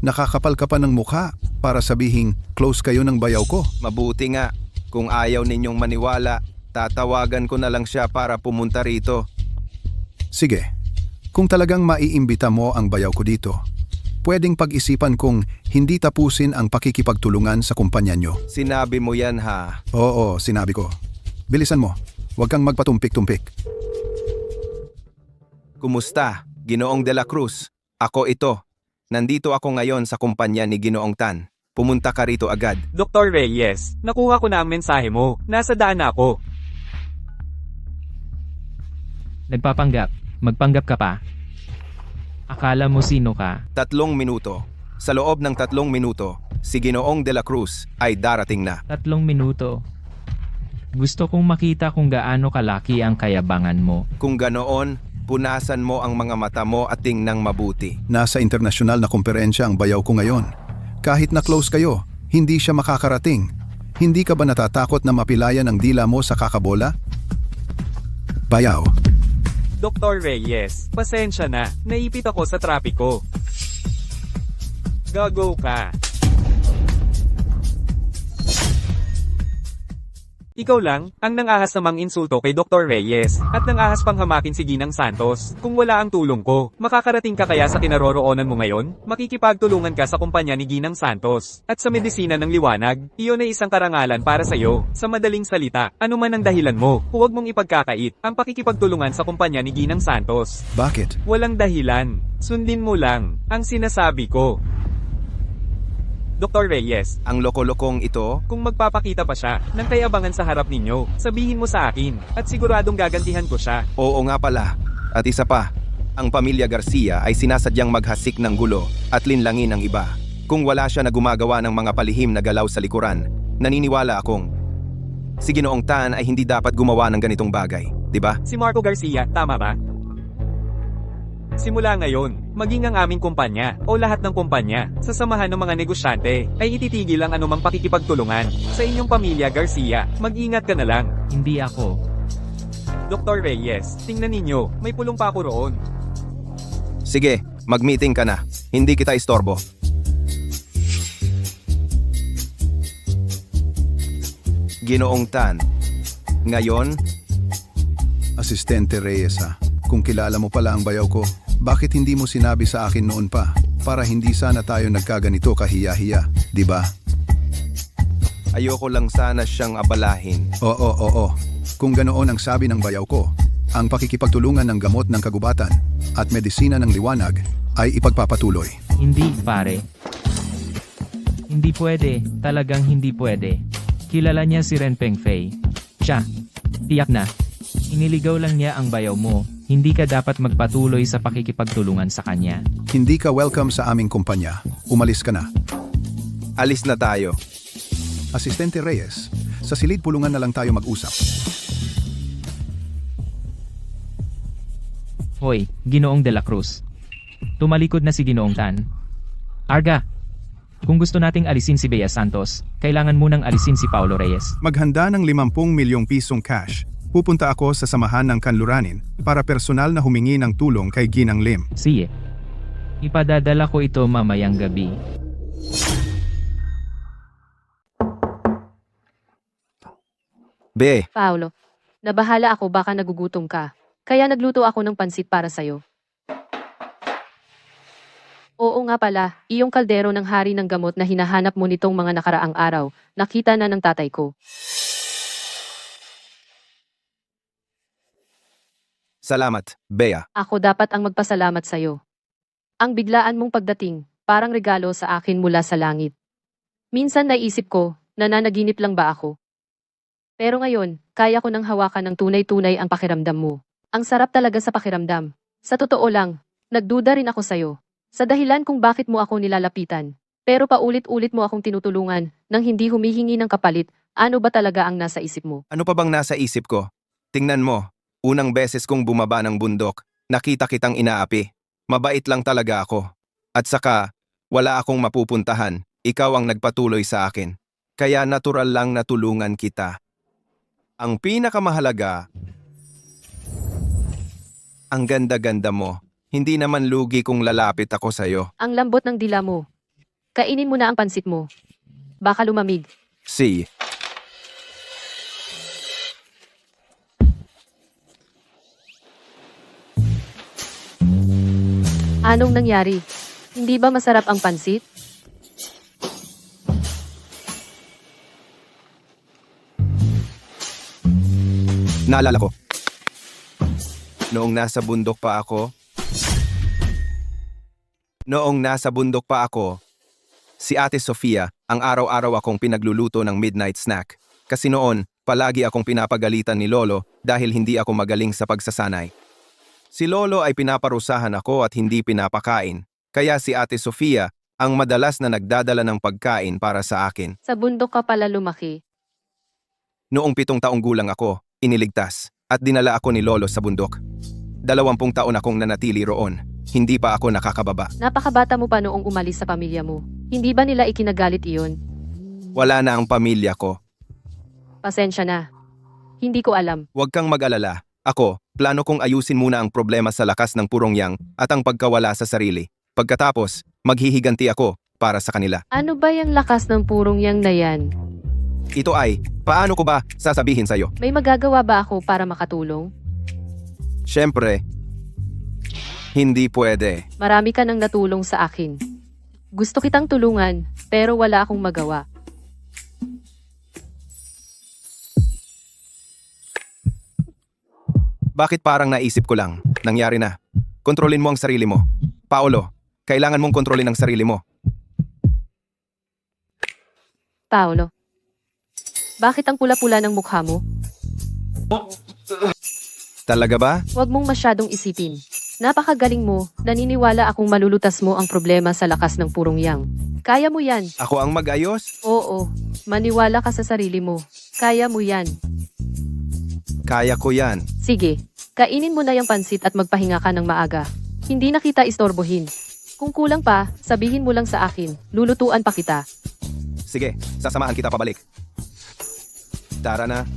Nakakapal ka pa ng mukha para sabihing close kayo ng bayaw ko. Mabuti nga. Kung ayaw ninyong maniwala, tatawagan ko na lang siya para pumunta rito. Sige, kung talagang maiimbita mo ang bayaw ko dito, pwedeng pag-isipan kong hindi tapusin ang pakikipagtulungan sa kumpanya nyo. Sinabi mo yan ha? Oo, sinabi ko. Bilisan mo, huwag kang magpatumpik-tumpik. Kumusta, Ginoong De La Cruz? Ako ito. Nandito ako ngayon sa kumpanya ni Ginoong Tan. Pumunta ka rito agad. Dr. Reyes, nakuha ko na ang mensahe mo. Nasa daan na ako. Nagpapanggap. Magpanggap ka pa. Akala mo sino ka? 3 minuto. Sa loob ng 3 minuto, si Ginoong De La Cruz ay darating na. 3 minuto. Gusto kong makita kung gaano kalaki ang kayabangan mo. Kung ganoon, punasan mo ang mga mata mo at tingnang mabuti. Nasa internasyonal na komperensya ang bayaw ko ngayon. Kahit na close kayo, hindi siya makakarating. Hindi ka ba natatakot na mapilayan ang dila mo sa kakabola? Bayaw. Dr. Reyes, pasensya na. Naipit ako sa trapiko. Gago ka. Ikaw lang, ang nangahas namang insulto kay Dr. Reyes, at nangahas pang hamakin si Ginang Santos. Kung wala ang tulong ko, makakarating ka kaya sa kinaroroonan mo ngayon? Makikipagtulungan ka sa kumpanya ni Ginang Santos. At sa medisina ng liwanag, iyon ay isang karangalan para sa'yo. Sa madaling salita, ano man ang dahilan mo, huwag mong ipagkakait ang pakikipagtulungan sa kumpanya ni Ginang Santos. Bakit? Walang dahilan. Sundin mo lang ang sinasabi ko. Dr. Reyes, Ang loko-lokong ito, kung magpapakita pa siya ng kayabangan sa harap ninyo, sabihin mo sa akin, at siguradong gagantihan ko siya. oo nga pala. At isa pa, ang pamilya Garcia ay sinasadyang maghasik ng gulo at linlangin ang iba. Kung wala siya na gumagawa ng mga palihim na galaw sa likuran, naniniwala akong si Ginoong Tan ay hindi dapat gumawa ng ganitong bagay, di ba? Si Marco Garcia, tama ba? Simula ngayon, maging ang aming kumpanya, o lahat ng kumpanya, sa samahan ng mga negosyante, ay ititigil ang anumang pakikipagtulungan. Sa inyong pamilya Garcia, mag-ingat ka na lang. Hindi ako. Dr. Reyes, tingnan ninyo, may pulong pa ako roon. Sige, mag-meeting ka na. Hindi kita istorbo. Ginoong Tan, ngayon, Asistente Reyes ha. Kung kilala mo pala ang bayaw ko, bakit hindi mo sinabi sa akin noon pa? Para hindi sana tayo nagkaganito kahiya-hiya, di ba? ayoko lang sana siyang abalahin. Oo. Kung ganoon ang sabi ng bayaw ko, ang pakikipagtulungan ng gamot ng kagubatan at medisina ng liwanag ay ipagpapatuloy. Hindi, pare. Hindi pwede. Talagang hindi pwede. Kilala niya si Ren Pengfei. Siya. Tiyak na. Iniligaw lang niya ang bayaw mo. Hindi ka dapat magpatuloy sa pakikipagtulungan sa kanya. Hindi ka welcome sa aming kumpanya. Umalis ka na. Alis na tayo. Asistente Reyes, sa silid pulungan na lang tayo mag-usap. Hoy, Ginoong De La Cruz. Tumalikod na si Ginoong Tan. Arga, kung gusto nating alisin si Bea Santos, kailangan munang alisin si Paulo Reyes. Maghanda ng 50 milyong pisong cash. Pupunta ako sa samahan ng kanluranin para personal na humingi ng tulong kay Ginang Lim. Sige. Ipadadala ko ito mamayang gabi. Be, Paolo, nabahala ako baka nagugutom ka. Kaya nagluto ako ng pansit para sa'yo. Oo nga pala, iyong kaldero ng hari ng gamot na hinahanap mo nitong mga nakaraang araw, nakita na ng tatay ko. salamat, Bea. Ako dapat ang magpasalamat sa'yo. Ang biglaan mong pagdating, parang regalo sa akin mula sa langit. Minsan naisip ko, nananaginip lang ba ako? Pero ngayon, kaya ko nang hawakan ng tunay-tunay ang pakiramdam mo. Ang sarap talaga sa pakiramdam. Sa totoo lang, nagduda rin ako sa'yo. Sa dahilan kung bakit mo ako nilalapitan. Pero paulit-ulit mo akong tinutulungan nang hindi humihingi ng kapalit, ano ba talaga ang nasa isip mo? Ano pa bang nasa isip ko? Tingnan mo, unang beses kong bumaba ng bundok, nakita kitang inaapi. Mabait lang talaga ako. At saka, wala akong mapupuntahan, ikaw ang nagpatuloy sa akin. Kaya natural lang na tulungan kita. Ang pinakamahalaga, ang ganda-ganda mo. Hindi naman lugi kung lalapit ako sa'yo. Ang lambot ng dila mo. Kainin mo na ang pansit mo. Baka lumamig. Si. Anong nangyari? Hindi ba masarap ang pansit? Naalala ko. Noong nasa bundok pa ako, si Ate Sofia, ang araw-araw akong pinagluluto ng midnight snack. Kasi noon, palagi akong pinapagalitan ni Lolo dahil hindi ako magaling sa pagsasanay. Si Lolo ay pinaparusahan ako at hindi pinapakain. Kaya si Ate Sofia ang madalas na nagdadala ng pagkain para sa akin. Sa bundok ka pala lumaki. Noong 7 taong gulang ako, iniligtas at dinala ako ni Lolo sa bundok. 20 taon akong nanatili roon. Hindi pa ako nakakababa. Napakabata mo pa noong umalis sa pamilya mo. Hindi ba nila ikinagalit iyon? Wala na ang pamilya ko. Pasensya na. Hindi ko alam. Huwag kang mag-alala. Ako, plano kong ayusin muna ang problema sa lakas ng purong yang at ang pagkawala sa sarili. Pagkatapos, maghihiganti ako para sa kanila. Ano ba yung lakas ng purong yang na yan? Ito ay, paano ko ba sasabihin sa'yo? May magagawa ba ako para makatulong? Siyempre, hindi pwede. Marami ka nang natulong sa akin. Gusto kitang tulungan, pero wala akong magawa. Bakit parang naisip ko lang? Nangyari na. Kontrolin mo ang sarili mo. Paolo, kailangan mong kontrolin ang sarili mo. Paolo, bakit ang pula-pula ng mukha mo? Talaga ba? Huwag mong masyadong isipin. Napakagaling mo, naniniwala akong malulutas mo ang problema sa lakas ng purong yang. Kaya mo yan. Ako ang mag-ayos? Oo, maniwala ka sa sarili mo. Kaya mo yan. Kaya ko yan. Sige, kainin mo na yung pansit at magpahinga ka ng maaga. Hindi na kita istorbohin. Kung kulang pa, sabihin mo lang sa akin. Lulutuan pa kita. Sige, sasamahan kita pabalik. Tara na.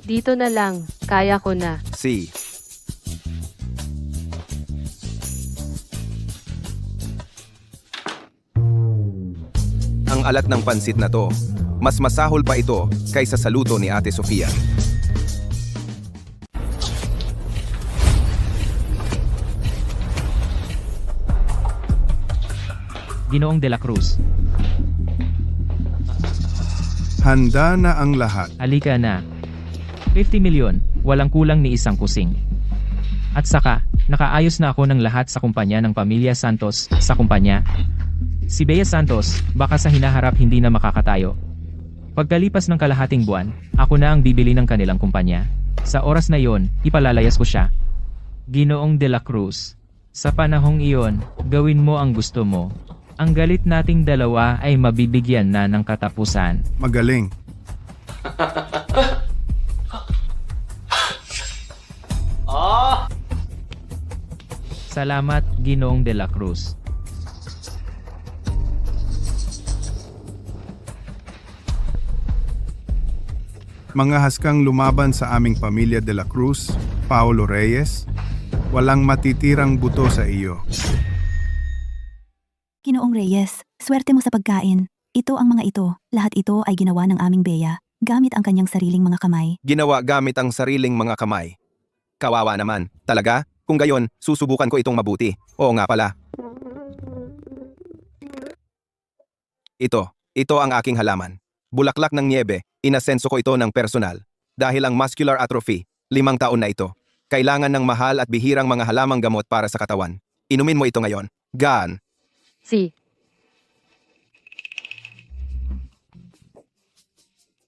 Dito na lang, kaya ko na. Si. Ang alat ng pansit na to, mas masahol pa ito kaysa sa luto ni Ate Sofia. Ginoong De La Cruz, Handa na ang lahat. halika na. 50 milyon, walang kulang ni isang kusing. At saka, nakaayos na ako ng lahat sa kumpanya ng pamilya Santos sa kumpanya. Si Bea Santos, baka sa hinaharap hindi na makakatayo. Pagkalipas ng kalahating buwan, ako na ang bibili ng kanilang kumpanya. Sa oras na iyon, ipalalayas ko siya. Ginoong De La Cruz, sa panahong iyon, gawin mo ang gusto mo. Ang galit nating dalawa ay mabibigyan na ng katapusan. Magaling. Salamat, Ginoong de la Cruz. Mga haskang lumaban sa aming pamilya de la Cruz, Paulo Reyes, walang matitirang buto sa iyo. Ginoong Reyes, swerte mo sa pagkain. Ito ang mga ito. Lahat ito ay ginawa ng aming Bea, gamit ang kanyang sariling mga kamay. Ginawa gamit ang sariling mga kamay. Kawawa naman. Talaga? Kung gayon, susubukan ko itong mabuti. Oo nga pala. Ito ang aking halaman. Bulaklak ng niebe, inasenso ko ito ng personal. Dahil ang muscular atrophy, 5 taon na ito. Kailangan ng mahal at bihirang mga halamang gamot para sa katawan. Inumin mo ito ngayon. Gaan. Si.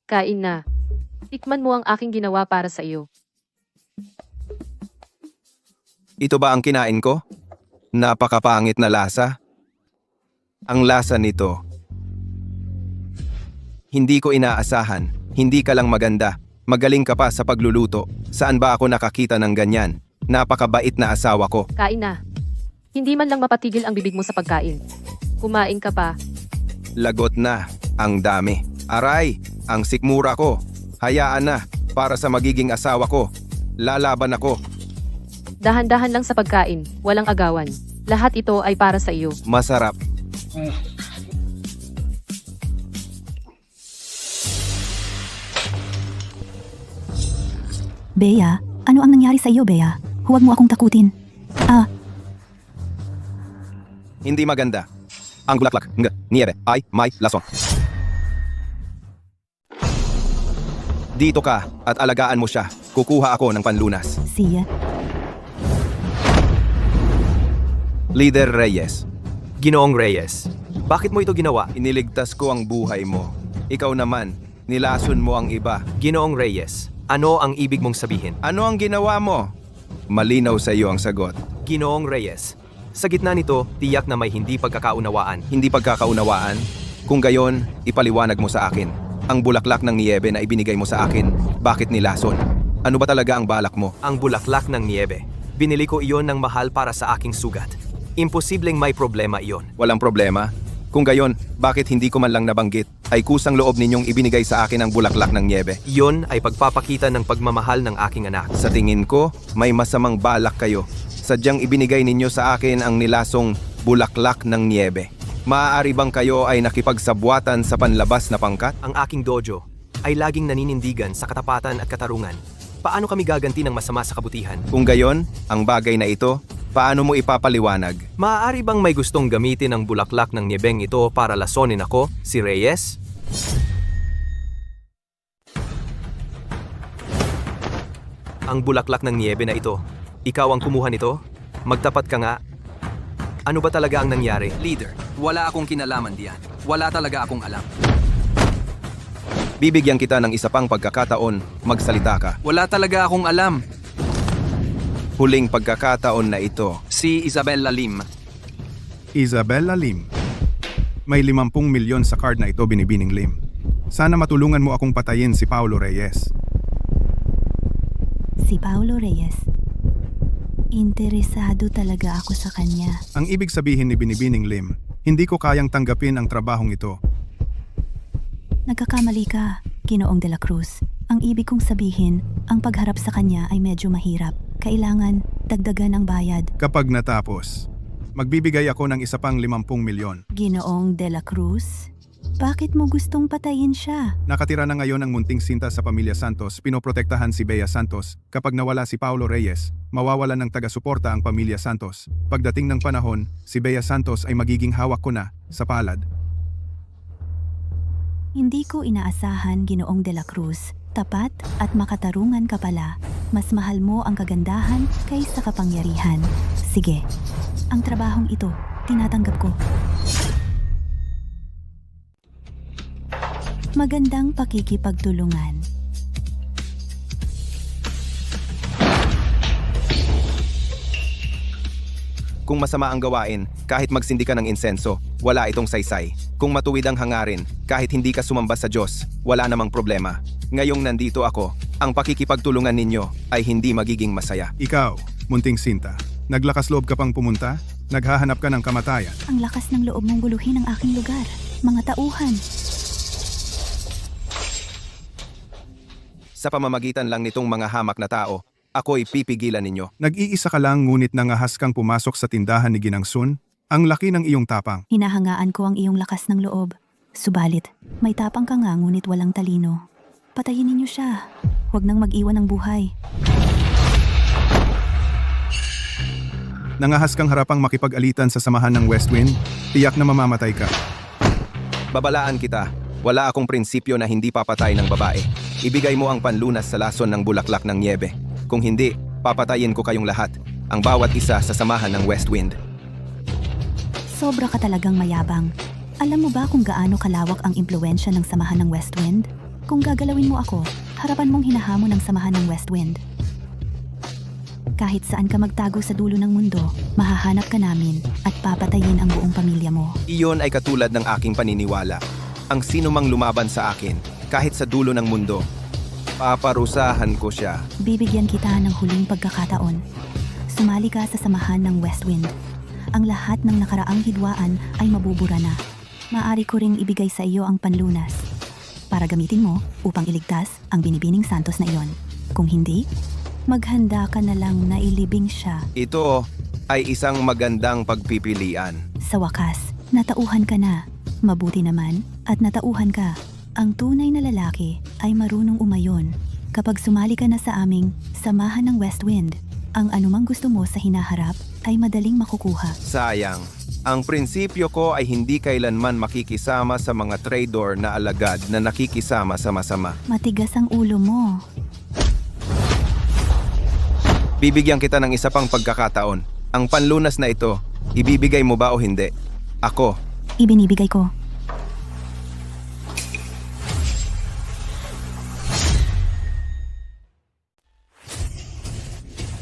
Kain na. Tikman mo ang aking ginawa para sa iyo. Ito ba ang kinain ko? Napakapangit na lasa. Ang lasa nito. Hindi ko inaasahan. Hindi ka lang maganda. Magaling ka pa sa pagluluto. Saan ba ako nakakita ng ganyan? Napakabait na asawa ko. Kain na. Hindi man lang mapatigil ang bibig mo sa pagkain. Kumain ka pa. Lagot na. Ang dami. Aray, ang sikmura ko. Hayaan na. Para sa magiging asawa ko. Lalaban ako. Dahan-dahan lang sa pagkain. Walang agawan. Lahat ito ay para sa iyo. Masarap. Bea, ano ang nangyari sa iyo, Bea? Huwag mo akong takutin. Hindi maganda. Ang bulaklak niebe ay may lason. Dito ka at alagaan mo siya. Kukuha ako ng panlunas. Siya, Leader Reyes, Ginoong Reyes, bakit mo ito ginawa? iniligtas ko ang buhay mo. Ikaw naman, nilason mo ang iba. Ginoong Reyes, ano ang ibig mong sabihin? Ano ang ginawa mo? Malinaw sa iyo ang sagot. Ginoong Reyes, sa gitna nito, tiyak na may hindi pagkakaunawaan. Hindi pagkakaunawaan? Kung gayon, ipaliwanag mo sa akin. Ang bulaklak ng niebe na ibinigay mo sa akin, bakit nilason? Ano ba talaga ang balak mo? Ang bulaklak ng niebe. Binili ko iyon ng mahal para sa aking sugat. Imposibleng may problema iyon. Walang problema? Kung gayon, bakit hindi ko man lang nabanggit? Ay kusang loob ninyong ibinigay sa akin ang bulaklak ng niebe. Iyon ay pagpapakita ng pagmamahal ng aking anak. Sa tingin ko, may masamang balak kayo. Sadyang ibinigay ninyo sa akin ang nilasong bulaklak ng niebe. Maaari bang kayo ay nakipagsabwatan sa panlabas na pangkat? Ang aking dojo ay laging naninindigan sa katapatan at katarungan. Paano kami gaganti ng masama sa kabutihan? Kung gayon, ang bagay na ito, paano mo ipapaliwanag? Maaari bang may gustong gamitin ang bulaklak ng niebeng ito para lasonin ako, si Reyes? Ang bulaklak ng niebe na ito, ikaw ang kumuha nito? Magtapat ka nga. Ano ba talaga ang nangyari? Leader, wala akong kinalaman diyan. Wala talaga akong alam. Bibigyan kita ng isa pang pagkakataon, magsalita ka. Wala talaga akong alam. Huling pagkakataon na ito. Si Isabella Lim. Isabella Lim. May 50 milyon sa card na ito, Binibining Lim. Sana matulungan mo akong patayin si Paulo Reyes. si Paulo Reyes. Interesado talaga ako sa kanya. Ang ibig sabihin ni Binibining Lim, hindi ko kayang tanggapin ang trabahong ito. Nagkakamali ka, Ginoong de la Cruz. Ang ibig kong sabihin, ang pagharap sa kanya ay medyo mahirap. Kailangan dagdagan ang bayad. Kapag natapos, magbibigay ako ng isa pang 50 milyon. Ginoong de la Cruz, bakit mo gustong patayin siya? Nakatira na ngayon ang munting sinta sa pamilya Santos, pinoprotektahan si Bea Santos. Kapag nawala si Paulo Reyes, mawawalan ng taga-suporta ang pamilya Santos. Pagdating ng panahon, si Bea Santos ay magiging hawak ko na sa palad. Hindi ko inaasahan, Ginoong de la Cruz. Tapat at makatarungan ka pala. Mas mahal mo ang kagandahan kaysa kapangyarihan. Sige, ang trabahong ito, tinatanggap ko. Magandang pakikipagtulungan. Kung masama ang gawain, kahit magsindi ka ng insenso, wala itong saysay. Kung matuwid ang hangarin, kahit hindi ka sumamba sa Diyos, wala namang problema. Ngayong nandito ako, ang pakikipagtulungan ninyo ay hindi magiging masaya. Ikaw, munting sinta, Naglakas loob ka pang pumunta? Naghahanap ka ng kamatayan? Ang lakas ng loob mong guluhin ang aking lugar. Mga tauhan. Sa pamamagitan lang nitong mga hamak na tao, ako'y pipigilan ninyo. Nag-iisa ka lang ngunit nangahas kang pumasok sa tindahan ni Ginang Sun? Ang laki ng iyong tapang. Hinahangaan ko ang iyong lakas ng loob. Subalit, may tapang ka nga ngunit walang talino. Patayin ninyo siya. Huwag nang mag-iwan ng buhay. Nangahas kang harapang makipag-alitan sa samahan ng West Wind? Tiyak na mamamatay ka. Babalaan kita. Wala akong prinsipyo na hindi papatay ng babae. Ibigay mo ang panlunas sa lason ng bulaklak ng niebe. Kung hindi, papatayin ko kayong lahat. Ang bawat isa sa samahan ng West Wind. Sobra ka talagang mayabang. Alam mo ba kung gaano kalawak ang impluensya ng samahan ng West Wind? Kung gagalawin mo ako, harapan mong hinahamon ng samahan ng West Wind. Kahit saan ka magtago sa dulo ng mundo, mahahanap ka namin at papatayin ang buong pamilya mo. Iyon ay katulad ng aking paniniwala. Ang sino mang lumaban sa akin, kahit sa dulo ng mundo, paparusahan ko siya. Bibigyan kita ng huling pagkakataon. Sumali ka sa samahan ng West Wind. Ang lahat ng nakaraang hidwaan ay mabubura na. Maaari ko ring ibigay sa iyo ang panlunas para gamitin mo upang iligtas ang binibining santos na iyon. Kung hindi, maghanda ka na lang na ilibing siya. Ito ay isang magandang pagpipilian. Sa wakas, natauhan ka na. Mabuti naman at natauhan ka. Ang tunay na lalaki ay marunong umayon. Kapag sumali ka na sa aming samahan ng West Wind, ang anumang gusto mo sa hinaharap ay madaling makukuha. Sayang. Ang prinsipyo ko ay hindi kailanman makikisama sa mga traitor na alagad na nakikisama sa masama. Matigas ang ulo mo. Bibigyan kita ng isa pang pagkakataon. Ang panlunas na ito, ibibigay mo ba o hindi? Ako. Ibinibigay ko.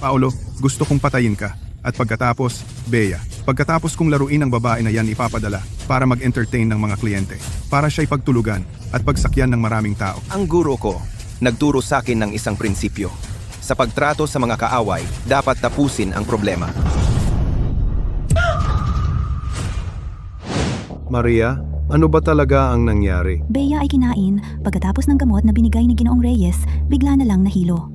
Paolo, gusto kong patayin ka. At pagkatapos, Bea, pagkatapos kong laruin ang babae na yan ipapadala para mag-entertain ng mga kliyente, para siya'y pagtulugan at pagsakyan ng maraming tao. Ang guro ko, nagturo sa akin ng isang prinsipyo. Sa pagtrato sa mga kaaway, dapat tapusin ang problema. Maria, ano ba talaga ang nangyari? Bea ay kinain. Pagkatapos ng gamot na binigay ni Ginoong Reyes, bigla na lang nahilo.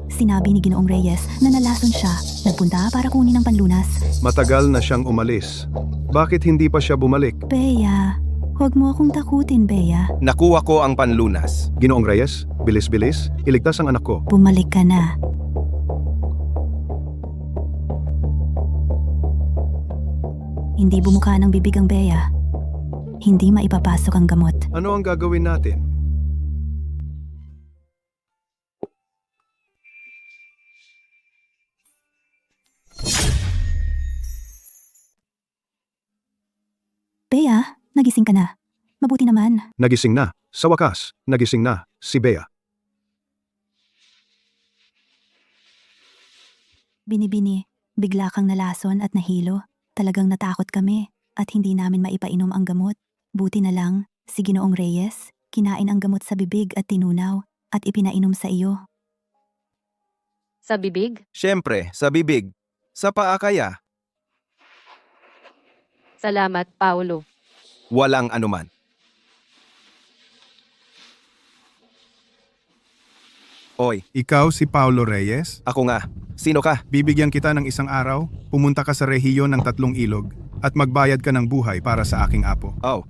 Sinabi ni Ginoong Reyes na nalason siya. Nagpunta para kunin ang panlunas. Matagal na siyang umalis. Bakit hindi pa siya bumalik? Bea, huwag mo akong takutin, Bea. Nakuha ko ang panlunas. Ginoong Reyes, bilis-bilis, iligtas ang anak ko. Bumalik ka na. Hindi bumuka ng bibig ang Bea. Hindi maipapasok ang gamot. Ano ang gagawin natin? Bea, nagising ka na. Mabuti naman. Nagising na. Sa wakas, nagising na. Si Bea. Binibini, bigla kang nalason at nahilo. Talagang natakot kami at hindi namin maipainom ang gamot. Buti na lang, si Ginoong Reyes, kinain ang gamot sa bibig at tinunaw at ipinainom sa iyo. Sa bibig? Siyempre, sa bibig. Sa paa kaya. Salamat, Paolo. Walang anuman. Oy, Ikaw si Paolo Reyes? ako nga. Sino ka? Bibigyan kita ng isang araw, pumunta ka sa rehiyon ng 3 ilog, at magbayad ka ng buhay para sa aking apo. Oh,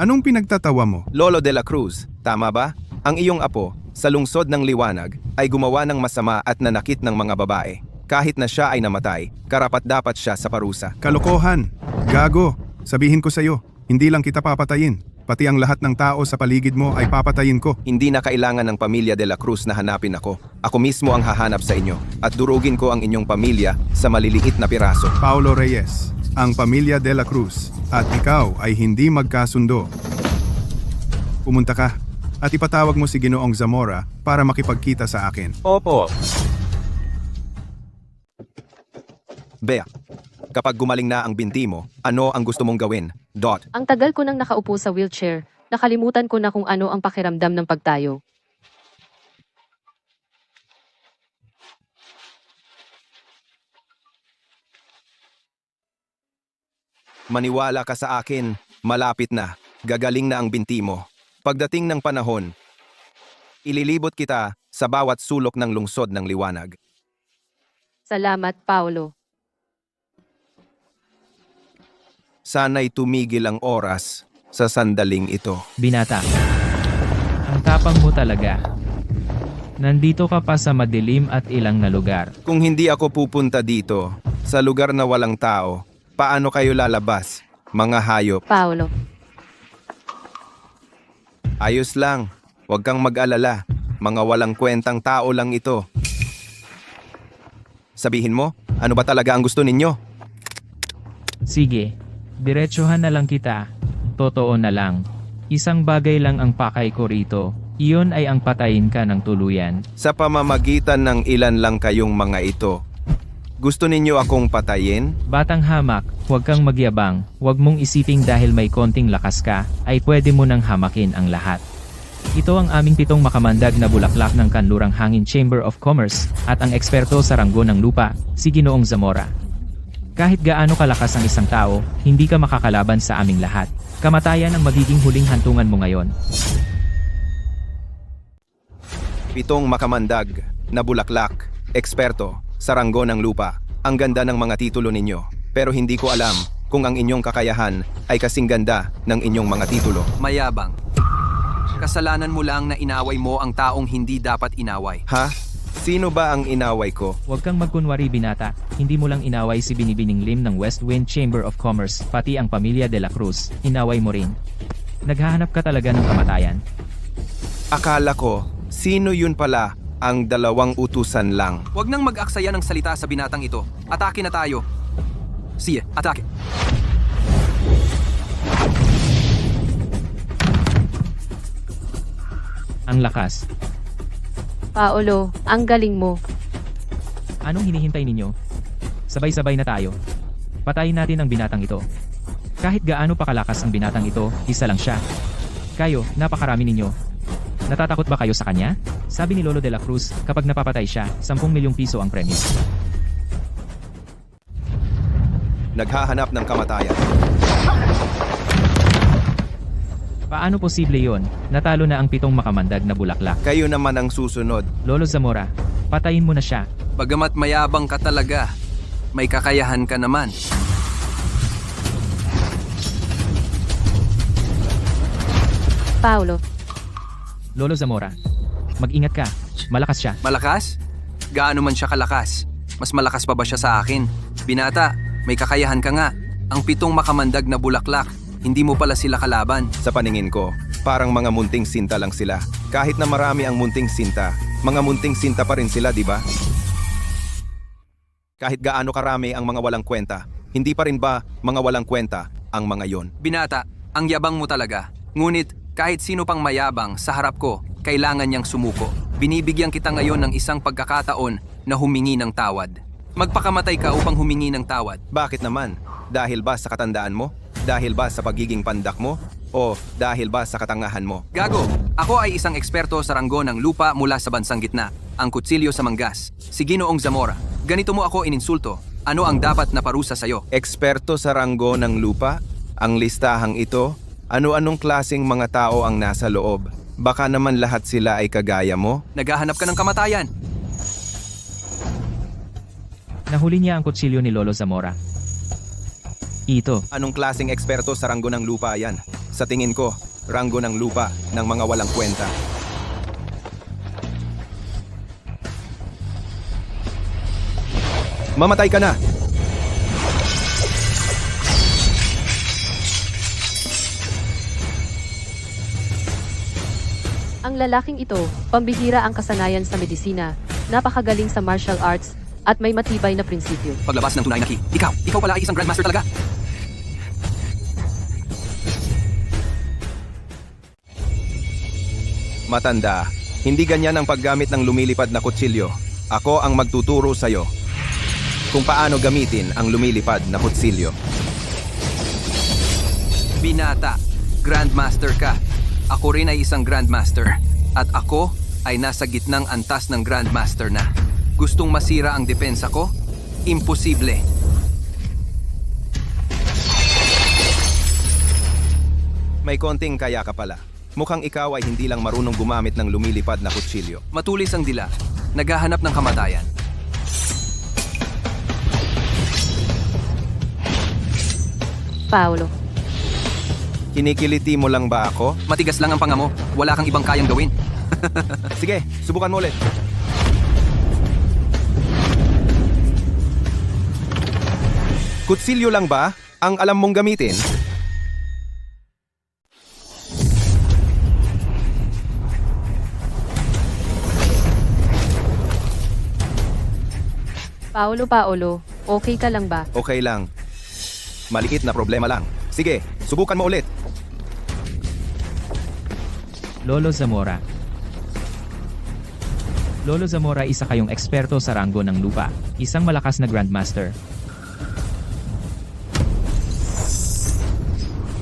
Anong pinagtatawa mo? Lolo de la Cruz, tama ba? Ang iyong apo, sa lungsod ng Liwanag, ay gumawa ng masama at nanakit ng mga babae. Kahit na siya ay namatay, karapat-dapat siya sa parusa. Kalokohan! Gago! Sabihin ko sa'yo, hindi lang kita papatayin. Pati ang lahat ng tao sa paligid mo ay papatayin ko. Hindi na kailangan ng pamilya de la Cruz na hanapin ako. Ako mismo ang hahanap sa inyo at durugin ko ang inyong pamilya sa maliliit na piraso. Paolo Reyes, ang pamilya de la Cruz, at ikaw ay hindi magkasundo. Pumunta ka at ipatawag mo si Ginoong Zamora para makipagkita sa akin. Opo. Bea, kapag gumaling na ang binti mo, ano ang gusto mong gawin? Dot. Ang tagal ko nang nakaupo sa wheelchair, nakalimutan ko na kung ano ang pakiramdam ng pagtayo. Maniwala ka sa akin, malapit na, gagaling na ang binti mo. Pagdating ng panahon, ililibot kita sa bawat sulok ng lungsod ng liwanag. Salamat, Paolo. Sana'y tumigil ang oras sa sandaling ito. Binata. Ang tapang mo talaga. Nandito ka pa sa madilim at ilang na lugar. Kung hindi ako pupunta dito, sa lugar na walang tao, paano kayo lalabas, mga hayop? Paolo. Ayos lang, huwag kang mag-alala. Mga walang kwentang tao lang ito. Sabihin mo, ano ba talaga ang gusto ninyo? Sige, diretsuhan na lang kita. Totoo na lang. Isang bagay lang ang pakay ko rito. Iyon ay ang patayin ka ng tuluyan. Sa pamamagitan ng ilan lang kayong mga ito. Gusto ninyo akong patayin? Batang hamak, huwag kang magyabang. Huwag mong isiping dahil may konting lakas ka, ay pwede mo nang hamakin ang lahat. Ito ang aming 7 makamandag na bulaklak ng Kanlurang Hangin Chamber of Commerce, at ang eksperto sa ranggo ng lupa, si Ginoong Zamora. Kahit gaano kalakas ang isang tao, hindi ka makakalaban sa aming lahat. Kamatayan ang magiging huling hantungan mo ngayon. 7 makamandag na bulaklak, eksperto, sa ranggo ng lupa. Ang ganda ng mga titulo ninyo, pero hindi ko alam kung ang inyong kakayahan ay kasing ganda ng inyong mga titulo. Mayabang. Kasalanan mo lang na inaway mo ang taong hindi dapat inaway. Ha? Sino ba ang inaway ko? Huwag kang magkunwari binata, hindi mo lang inaway si Binibining Lim ng West Wind Chamber of Commerce, pati ang pamilya de la Cruz, inaway mo rin. Naghahanap ka talaga ng kamatayan. Akala ko, sino yun pala ang 2 utusan lang. Huwag nang mag-aksaya ng salita sa binatang ito. Atake na tayo. Sige, atake. Ang lakas. Paolo, ang galing mo. Anong hinihintay ninyo? Sabay-sabay na tayo. Patayin natin ang binatang ito. Kahit gaano pa kalakas ang binatang ito, isa lang siya. Kayo, napakarami ninyo. Natatakot ba kayo sa kanya? Sabi ni Lolo de la Cruz, kapag napapatay siya, 10 milyong piso ang premyo. Naghahanap ng kamatayan. Paano posible yon? Natalo na ang 7 makamandag na bulaklak. Kayo naman ang susunod. Lolo Zamora, patayin mo na siya. Bagamat mayabang ka talaga, may kakayahan ka naman. Paolo. Lolo Zamora, mag-ingat ka. Malakas siya. Malakas? Gaano man siya kalakas? Mas malakas pa ba siya sa akin? Binata, may kakayahan ka nga. Ang 7 makamandag na bulaklak, hindi mo pala sila kalaban. Sa paningin ko, parang mga munting sinta lang sila. Kahit na marami ang munting sinta, mga munting sinta pa rin sila, di ba? Kahit gaano karami ang mga walang kwenta, hindi pa rin ba mga walang kwenta ang mga yon? Binata, ang yabang mo talaga. Ngunit, kahit sino pang mayabang sa harap ko, kailangan niyang sumuko. Binibigyan kita ngayon ng isang pagkakataon na humingi ng tawad. Magpakamatay ka upang humingi ng tawad. Bakit naman? Dahil ba sa katandaan mo? Dahil ba sa pagiging pandak mo? O dahil ba sa katangahan mo? Gago! Ako ay isang eksperto sa ranggo ng lupa mula sa bansang gitna, ang kutsilyo sa manggas. Si Ginoong Zamora, ganito mo ako ininsulto. Ano ang dapat na parusa sa'yo? Eksperto sa ranggo ng lupa? Ang listahang ito? Ano-anong klaseng mga tao ang nasa loob? Baka naman lahat sila ay kagaya mo? Naghahanap ka ng kamatayan. Nahuli niya ang kutsilyo ni Lolo Zamora. Ito. Anong klaseng eksperto sa ranggo ng lupa yan? Sa tingin ko, ranggo ng lupa ng mga walang kwenta. Mamatay ka na! Ang lalaking ito, pambihira ang kasanayan sa medisina, napakagaling sa martial arts, at may matibay na prinsipyo. Paglabas ng tunay na ki, ikaw pala ay isang grandmaster talaga. Matanda, hindi ganyan ang paggamit ng lumilipad na kutsilyo. Ako ang magtuturo sa'yo kung paano gamitin ang lumilipad na kutsilyo. Binata, grandmaster ka. Ako rin ay isang grandmaster. At ako ay nasa gitnang antas ng grandmaster na. Gustong masira ang depensa ko? Imposible. May konting kaya ka pala. Mukhang ikaw ay hindi lang marunong gumamit ng lumilipad na kutsilyo. Matulis ang dila. Naghahanap ng kamatayan. Paolo. Kinikiliti mo lang ba ako? Matigas lang ang panga mo. Wala kang ibang kayang gawin. Sige, subukan mo ulit. Kutsilyo lang ba ang alam mong gamitin? Paolo, okay ka lang ba? Okay lang. Maliit na problema lang. Sige, subukan mo ulit. Lolo Zamora. Lolo Zamora, isa kayong eksperto sa ranggo ng lupa. Isang malakas na Grandmaster.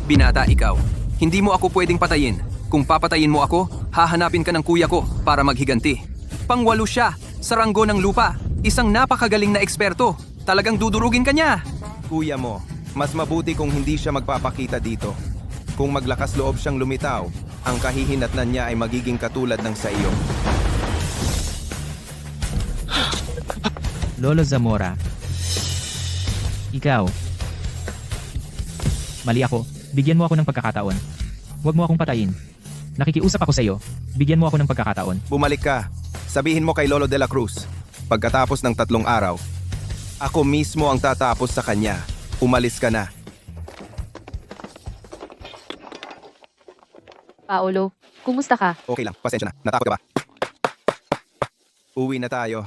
Binata, ikaw. Hindi mo ako pwedeng patayin. Kung papatayin mo ako, hahanapin ka ng kuya ko para maghiganti. Pangwalo siya sa ranggo ng lupa. Isang napakagaling na eksperto. Talagang dudurugin ka niya. Kuya mo, mas mabuti kung hindi siya magpapakita dito. Kung maglakas loob siyang lumitaw, ang kahihinatnan niya ay magiging katulad ng sa iyo. Lolo Zamora. Ikaw. Mali ako. Bigyan mo ako ng pagkakataon. Huwag mo akong patayin. Nakikiusap ako sa iyo. Bigyan mo ako ng pagkakataon. Bumalik ka. Sabihin mo kay Lolo de la Cruz. Pagkatapos ng 3 araw, ako mismo ang tatapos sa kanya. Umalis ka na. Paolo, kumusta ka? Okay lang, pasensya na. Natakot ka ba? Uwi na tayo.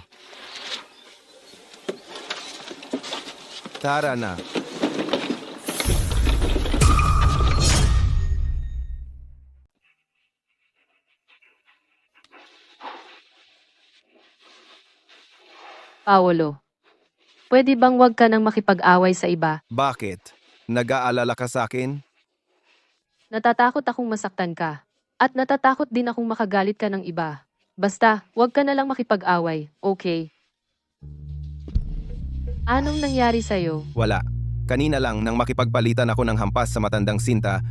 Tara na. Paolo, pwede bang wag ka nang makipag-away sa iba? Bakit? Nag-aalala ka sa akin? Natatakot akong masaktan ka. At natatakot din akong makagalit ka ng iba. Basta, wag ka na lang makipag-away, okay? Anong nangyari sa'yo? Wala. Kanina lang nang makipagpalitan ako ng hampas sa matandang sinta,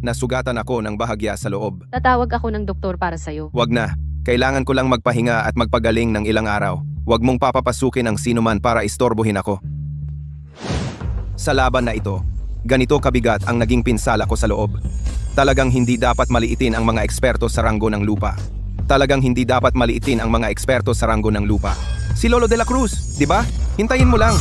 nasugatan ako ng bahagya sa loob. Tatawag ako ng doktor para sa'yo. Wag na. Kailangan ko lang magpahinga at magpagaling ng ilang araw. Wag mong papapasukin ang sinuman para istorbohin ako. Sa laban na ito, ganito kabigat ang naging pinsala ko sa loob. Talagang hindi dapat maliitin ang mga eksperto sa ranggo ng lupa. Si Lolo de la Cruz, di ba? Hintayin mo lang.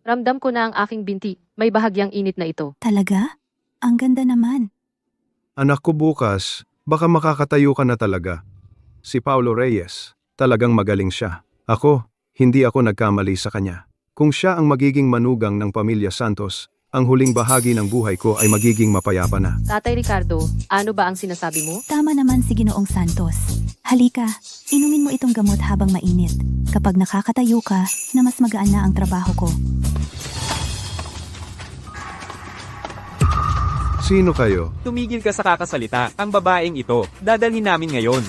Ramdam ko na ang aking binti. May bahagyang init na ito. Talaga? Ang ganda naman. Anak ko bukas, baka makakatayo ka na talaga. Si Paulo Reyes, talagang magaling siya. Ako, hindi ako nagkamali sa kanya. Kung siya ang magiging manugang ng pamilya Santos, ang huling bahagi ng buhay ko ay magiging mapayapa na. Tatay Ricardo, ano ba ang sinasabi mo? Tama naman si Ginoong Santos. Halika, inumin mo itong gamot habang mainit. Kapag nakakatayo ka, na mas magaan na ang trabaho ko. Sino kayo? Tumigil ka sa kakasalita. Ang babaeng ito. Dadalhin namin ngayon.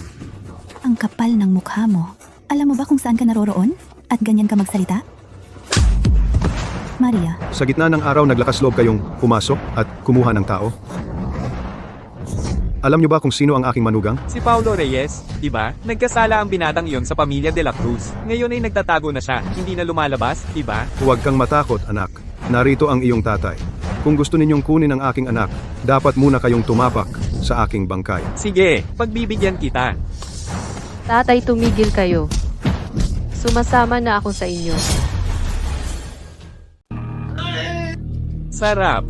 Ang kapal ng mukha mo. Alam mo ba kung saan ka naroroon? At ganyan ka magsalita? Maria, Sa gitna ng araw naglakas loob kayong pumasok at kumuha ng tao? Alam niyo ba kung sino ang aking manugang? Si Paulo Reyes, di ba? Nagkasala ang binatang iyon sa pamilya de la Cruz. Ngayon ay nagtatago na siya. Hindi na lumalabas, di ba? Huwag kang matakot, anak. Narito ang iyong tatay. Kung gusto ninyong kunin ang aking anak, dapat muna kayong tumapak sa aking bangkay. Sige, pagbibigyan kita. Tatay, tumigil kayo. Sumasama na ako sa inyo. Sarap.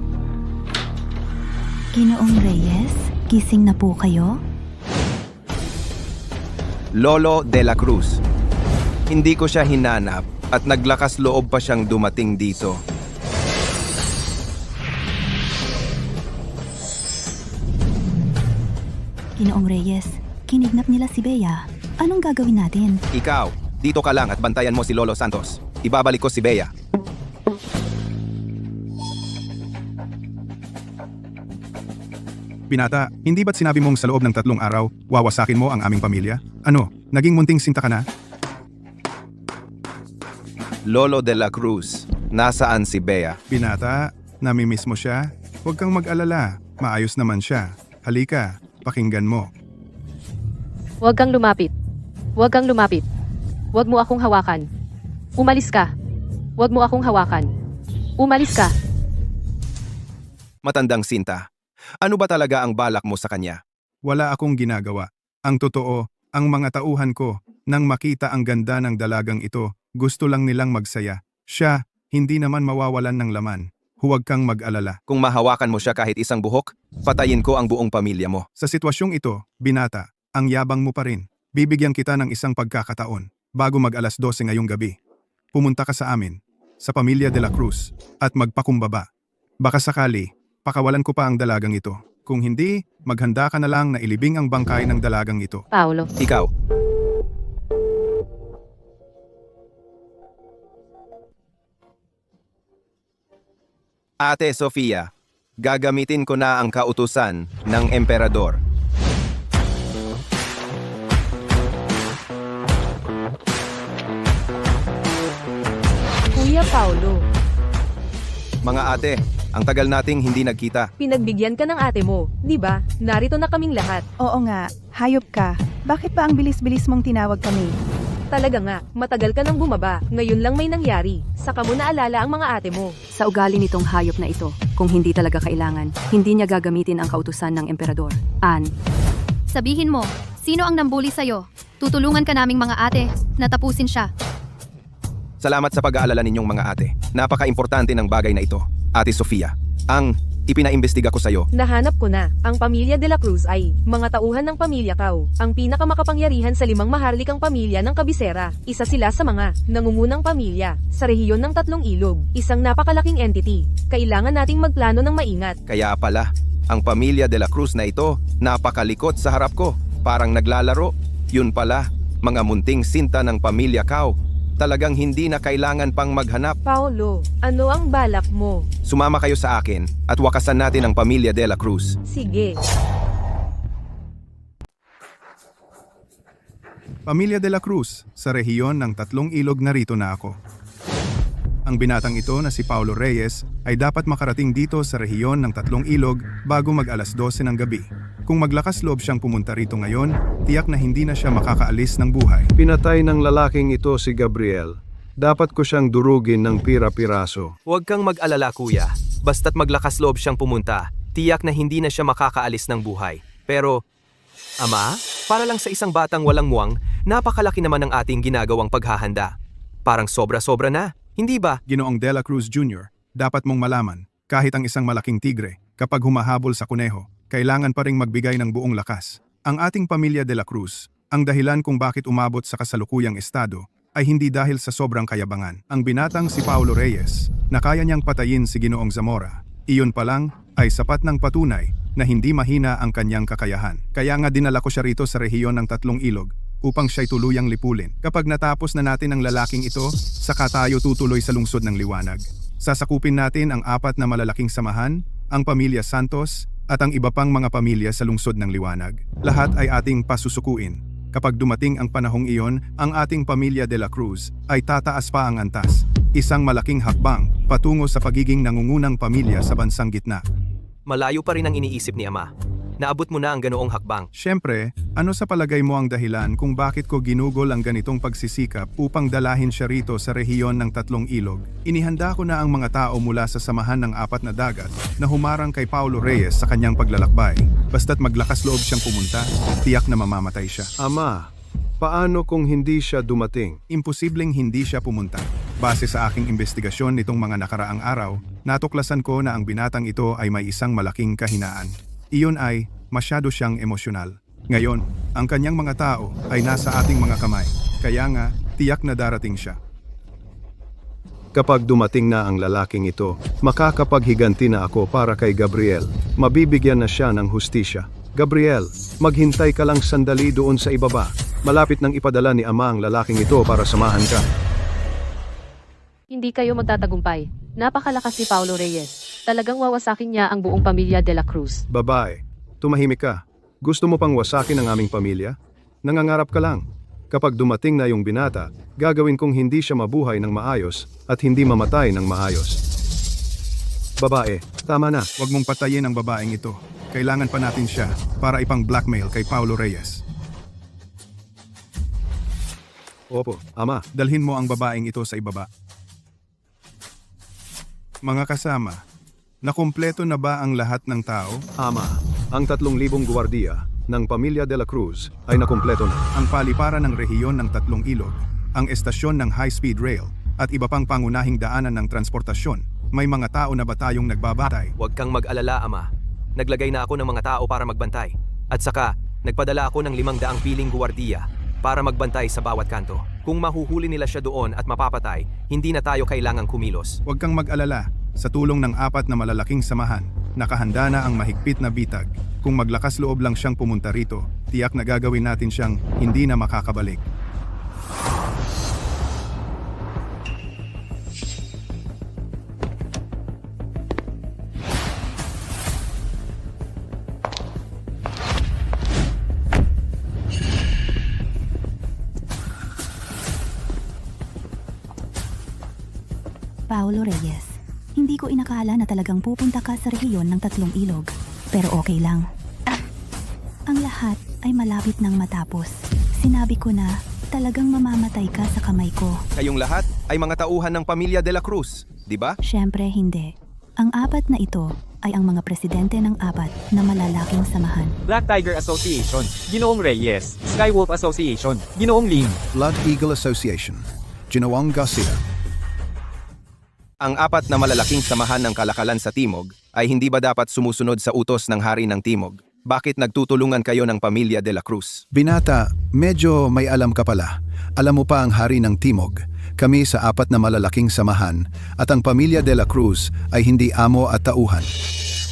Ginoong Reyes, gising na po kayo? Lolo de la Cruz. Hindi ko siya hinanap at naglakas loob pa siyang dumating dito. Ginoong Reyes, kinidnap nila si Bea. Anong gagawin natin? Ikaw, dito ka lang at bantayan mo si Lolo Santos. Ibabalik ko si Bea. Binata, hindi ba't sinabi mong sa loob ng 3 araw, wawasakin mo ang aming pamilya? Ano, naging munting sinta ka na? Lolo de la Cruz, nasaan si Bea? Binata, namimiss mo siya? Huwag kang mag-alala, maayos naman siya. Halika, pakinggan mo. Huwag kang lumapit. Huwag kang lumapit. Huwag mo akong hawakan. Umalis ka. Huwag mo akong hawakan. Umalis ka. Matandang Sinta, ano ba talaga ang balak mo sa kanya? Wala akong ginagawa. Ang totoo, ang mga tauhan ko, nang makita ang ganda ng dalagang ito, gusto lang nilang magsaya. Siya, hindi naman mawawalan ng laman. Huwag kang mag-alala. Kung mahawakan mo siya kahit isang buhok, patayin ko ang buong pamilya mo. Sa sitwasyong ito, binata, ang yabang mo pa rin. Bibigyan kita ng isang pagkakataon, bago mag-alas 12 ngayong gabi. Pumunta ka sa amin, sa pamilya de la Cruz, at magpakumbaba. Baka sakali, pakawalan ko pa ang dalagang ito. Kung hindi, maghanda ka na lang na ilibing ang bangkay ng dalagang ito. Paolo. Ikaw. Ate Sofia, gagamitin ko na ang kautusan ng emperador. Kuya Paolo, Mga ate, ang tagal nating hindi nagkita. pinagbigyan ka ng ate mo, di ba? Narito na kaming lahat. Oo nga, hayop ka. Bakit pa ang bilis-bilis mong tinawag kami? Talaga nga, matagal ka nang bumaba. Ngayon lang may nangyari. Saka mo naalala ang mga ate mo. Sa ugali nitong hayop na ito, kung hindi talaga kailangan, hindi niya gagamitin ang kautusan ng emperador. Ann, Sabihin mo, sino ang nambuli sa'yo? Tutulungan ka naming mga ate, natapusin siya. Salamat sa pag-aalala ninyong mga ate. Napaka-importante ng bagay na ito, Ate Sofia. Ang ipinaimbestiga ko sa'yo. Nahanap ko na. Ang pamilya de la Cruz ay mga tauhan ng pamilya Cao. Ang pinakamakapangyarihan sa 5 maharlikang pamilya ng Kabisera. Isa sila sa mga nangungunang pamilya sa rehiyon ng Tatlong Ilog. Isang napakalaking entity. Kailangan nating magplano ng maingat. Kaya pala, ang pamilya de la Cruz na ito, napakalikot sa harap ko. Parang naglalaro. Yun pala, mga munting sinta ng pamilya Cao. Talagang hindi na kailangan pang maghanap. Paolo, ano ang balak mo? Sumama kayo sa akin at wakasan natin ang pamilya de la Cruz. Sige. Pamilya de la Cruz, sa rehiyon ng Tatlong Ilog narito na ako. Ang binatang ito na si Paulo Reyes ay dapat makarating dito sa rehiyon ng Tatlong Ilog bago mag-alas 12 ng gabi. Kung maglakas loob siyang pumunta rito ngayon, tiyak na hindi na siya makakaalis ng buhay. Pinatay ng lalaking ito si Gabriel. Dapat ko siyang durugin ng pira-piraso. Huwag kang mag-alala kuya. Basta't maglakas loob siyang pumunta, tiyak na hindi na siya makakaalis ng buhay. Pero, Ama, para lang sa isang batang walang muwang, napakalaki naman ang ating ginagawang paghahanda. Parang sobra-sobra na, hindi ba? Ginoong De La Cruz Jr., dapat mong malaman, kahit ang isang malaking tigre, kapag humahabol sa kuneho, kailangan pa ring magbigay ng buong lakas. Ang ating pamilya de la Cruz, ang dahilan kung bakit umabot sa kasalukuyang estado, ay hindi dahil sa sobrang kayabangan. Ang binatang si Paulo Reyes, na kaya niyang patayin si Ginoong Zamora, iyon pa lang ay sapat ng patunay na hindi mahina ang kanyang kakayahan. Kaya nga dinala ko siya rito sa rehiyon ng Tatlong Ilog upang siya'y tuluyang lipulin. Kapag natapos na natin ang lalaking ito, saka tayo tutuloy sa lungsod ng Liwanag. Sasakupin natin ang 4 na malalaking samahan, ang pamilya Santos, at ang iba pang mga pamilya sa lungsod ng Liwanag. Lahat ay ating pasusukuin. Kapag dumating ang panahong iyon, ang ating pamilya de la Cruz ay tataas pa ang antas. Isang malaking hakbang patungo sa pagiging nangungunang pamilya sa bansang gitna. Malayo pa rin ang iniisip ni Ama. Naabot mo na ang ganoong hakbang. Siyempre, ano sa palagay mo ang dahilan kung bakit ko ginugol ang ganitong pagsisikap upang dalahin siya rito sa rehiyon ng Tatlong Ilog? Inihanda ko na ang mga tao mula sa samahan ng 4 na dagat na humarang kay Paulo Reyes sa kanyang paglalakbay. Basta't maglakas loob siyang pumunta, tiyak na mamamatay siya. Ama, paano kung hindi siya dumating? Imposibleng hindi siya pumunta. Base sa aking investigasyon nitong mga nakaraang araw, natuklasan ko na ang binatang ito ay may isang malaking kahinaan. Iyon ay masyado siyang emosyonal. Ngayon, ang kanyang mga tao ay nasa ating mga kamay. Kaya nga, tiyak na darating siya. Kapag dumating na ang lalaking ito, makakapaghiganti na ako para kay Gabriel. Mabibigyan na siya ng hustisya. Gabriel, maghintay ka lang sandali doon sa ibaba. Malapit nang ipadala ni Ama ang lalaking ito para samahan ka. Hindi kayo magtatagumpay. Napakalakas ni Paulo Reyes. Talagang wawasakin niya ang buong pamilya de la Cruz. Babae, tumahimik ka. Gusto mo pang wasakin ang aming pamilya? Nangangarap ka lang. Kapag dumating na yung binata, gagawin kong hindi siya mabuhay ng maayos at hindi mamatay ng maayos. Babae, tama na. Huwag mong patayin ang babaeng ito. Kailangan pa natin siya para ipang blackmail kay Paulo Reyes. Opo, Ama. Dalhin mo ang babaeng ito sa ibaba. Mga kasama, nakumpleto na ba ang lahat ng tao? Ama, ang 3,000 gwardiya ng Pamilya de la Cruz ay nakumpleto na. Ang paliparan ng rehiyon ng Tatlong Ilog, ang estasyon ng high-speed rail, at iba pang pangunahing daanan ng transportasyon. May mga tao na ba tayong nagbabatay? Huwag kang mag-alala, Ama. Naglagay na ako ng mga tao para magbantay. At saka, nagpadala ako ng 500 piling guwardiya para magbantay sa bawat kanto. Kung mahuhuli nila siya doon at mapapatay, hindi na tayo kailangang kumilos. Huwag kang mag-alala. Sa tulong ng 4 na malalaking samahan, nakahanda na ang mahigpit na bitag. Kung maglakas loob lang siyang pumunta rito, tiyak na gagawin natin siyang hindi na makakabalik. Paulo Reyes, hindi ko inakala na talagang pupunta ka sa rehiyon ng Tatlong Ilog. Pero okay lang. Ang lahat ay malapit nang matapos. Sinabi ko na talagang mamamatay ka sa kamay ko. Kayong lahat ay mga tauhan ng Pamilya de la Cruz, di ba? Siyempre hindi. Ang 4 na ito ay ang mga presidente ng 4 na malalaking samahan. Black Tiger Association, Ginoong Reyes. Skywolf Association, Ginoong Lim. Blood Eagle Association, Ginoong Garcia. Ang 4 na malalaking samahan ng kalakalan sa Timog ay hindi ba dapat sumusunod sa utos ng Hari ng Timog? Bakit nagtutulungan kayo ng Pamilya de la Cruz? Binata, medyo may alam ka pala. Alam mo pa ang Hari ng Timog. Kami sa 4 na malalaking samahan at ang Pamilya de la Cruz ay hindi amo at tauhan.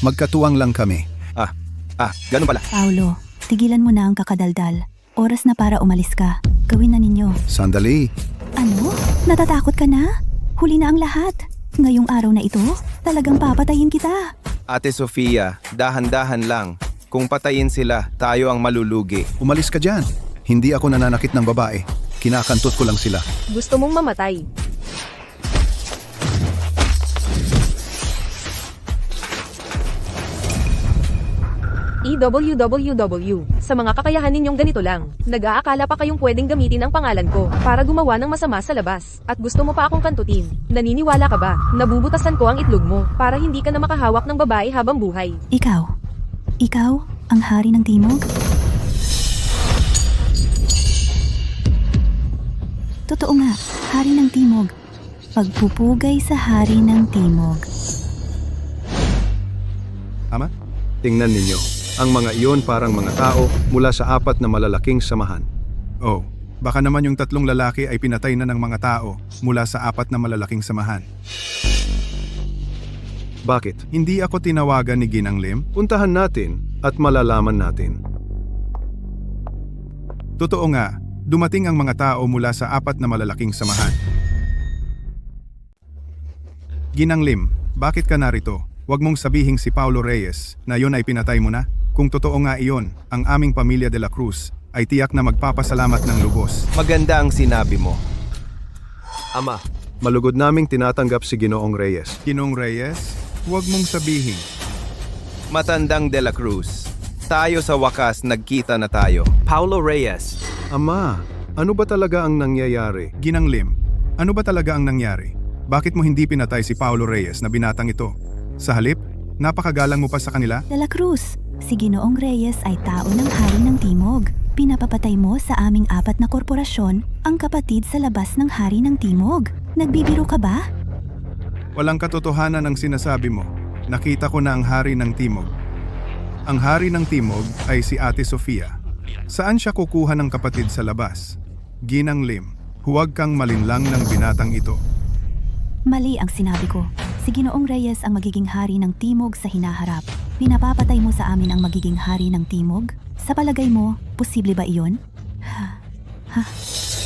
Magkatuwang lang kami. Ganun pala. Paulo, tigilan mo na ang kakadaldal. Oras na para umalis ka. Gawin na ninyo. Sandali. Ano? Natatakot ka na? Huli na ang lahat. Ngayong araw na ito, talagang papatayin kita. Ate Sofia, dahan-dahan lang. Kung patayin sila, tayo ang malulugi. Umalis ka dyan. Hindi ako nananakit ng babae. Kinakantot ko lang sila. Gusto mong mamatay. EWWW. Sa mga kakayahan ninyong ganito lang, nag-aakala pa kayong pwedeng gamitin ang pangalan ko para gumawa ng masama sa labas. At gusto mo pa akong kantutin. Naniniwala ka ba? Nabubutasan ko ang itlog mo para hindi ka na makahawak ng babae habang buhay. Ikaw ang Hari ng Timog? Totoo nga, Hari ng Timog. Pagpupugay sa Hari ng Timog. Ama? Tingnan ninyo. Ang mga iyon parang mga tao mula sa 4 na malalaking samahan. Oh, baka naman yung 3 lalaki ay pinatay na ng mga tao mula sa 4 na malalaking samahan. Bakit? Hindi ako tinawagan ni Ginang Lim? Puntahan natin at malalaman natin. Totoo nga, dumating ang mga tao mula sa 4 na malalaking samahan. Ginang Lim, bakit ka narito? Huwag mong sabihing si Paulo Reyes na yun ay pinatay mo na. Kung totoo nga iyon, ang aming Pamilya de la Cruz ay tiyak na magpapasalamat ng lubos. Maganda ang sinabi mo. Ama, Malugod naming tinatanggap si Ginoong Reyes. Ginoong Reyes, huwag mong sabihin. Matandang de la Cruz, tayo sa wakas nagkita na tayo. Paulo Reyes. Ama, ano ba talaga ang nangyayari? Ginang Lim, ano ba talaga ang nangyari? Bakit mo hindi pinatay si Paulo Reyes na binatang ito? Sa halip, napakagalang mo pa sa kanila? De la Cruz, si Ginoong Reyes ay tao ng Hari ng Timog. Pinapapatay mo sa aming 4 na korporasyon ang kapatid sa labas ng Hari ng Timog. Nagbibiro ka ba? Walang katotohanan ang sinasabi mo. Nakita ko na ang Hari ng Timog. Ang Hari ng Timog ay si Ate Sofia. Saan siya kukuha ng kapatid sa labas? Ginang Lim, huwag kang malinlang ng binatang ito. Mali ang sinabi ko. Si Ginoong Reyes ang magiging Hari ng Timog sa hinaharap. Pinapapatay mo sa amin ang magiging Hari ng Timog? Sa palagay mo, posible ba iyon?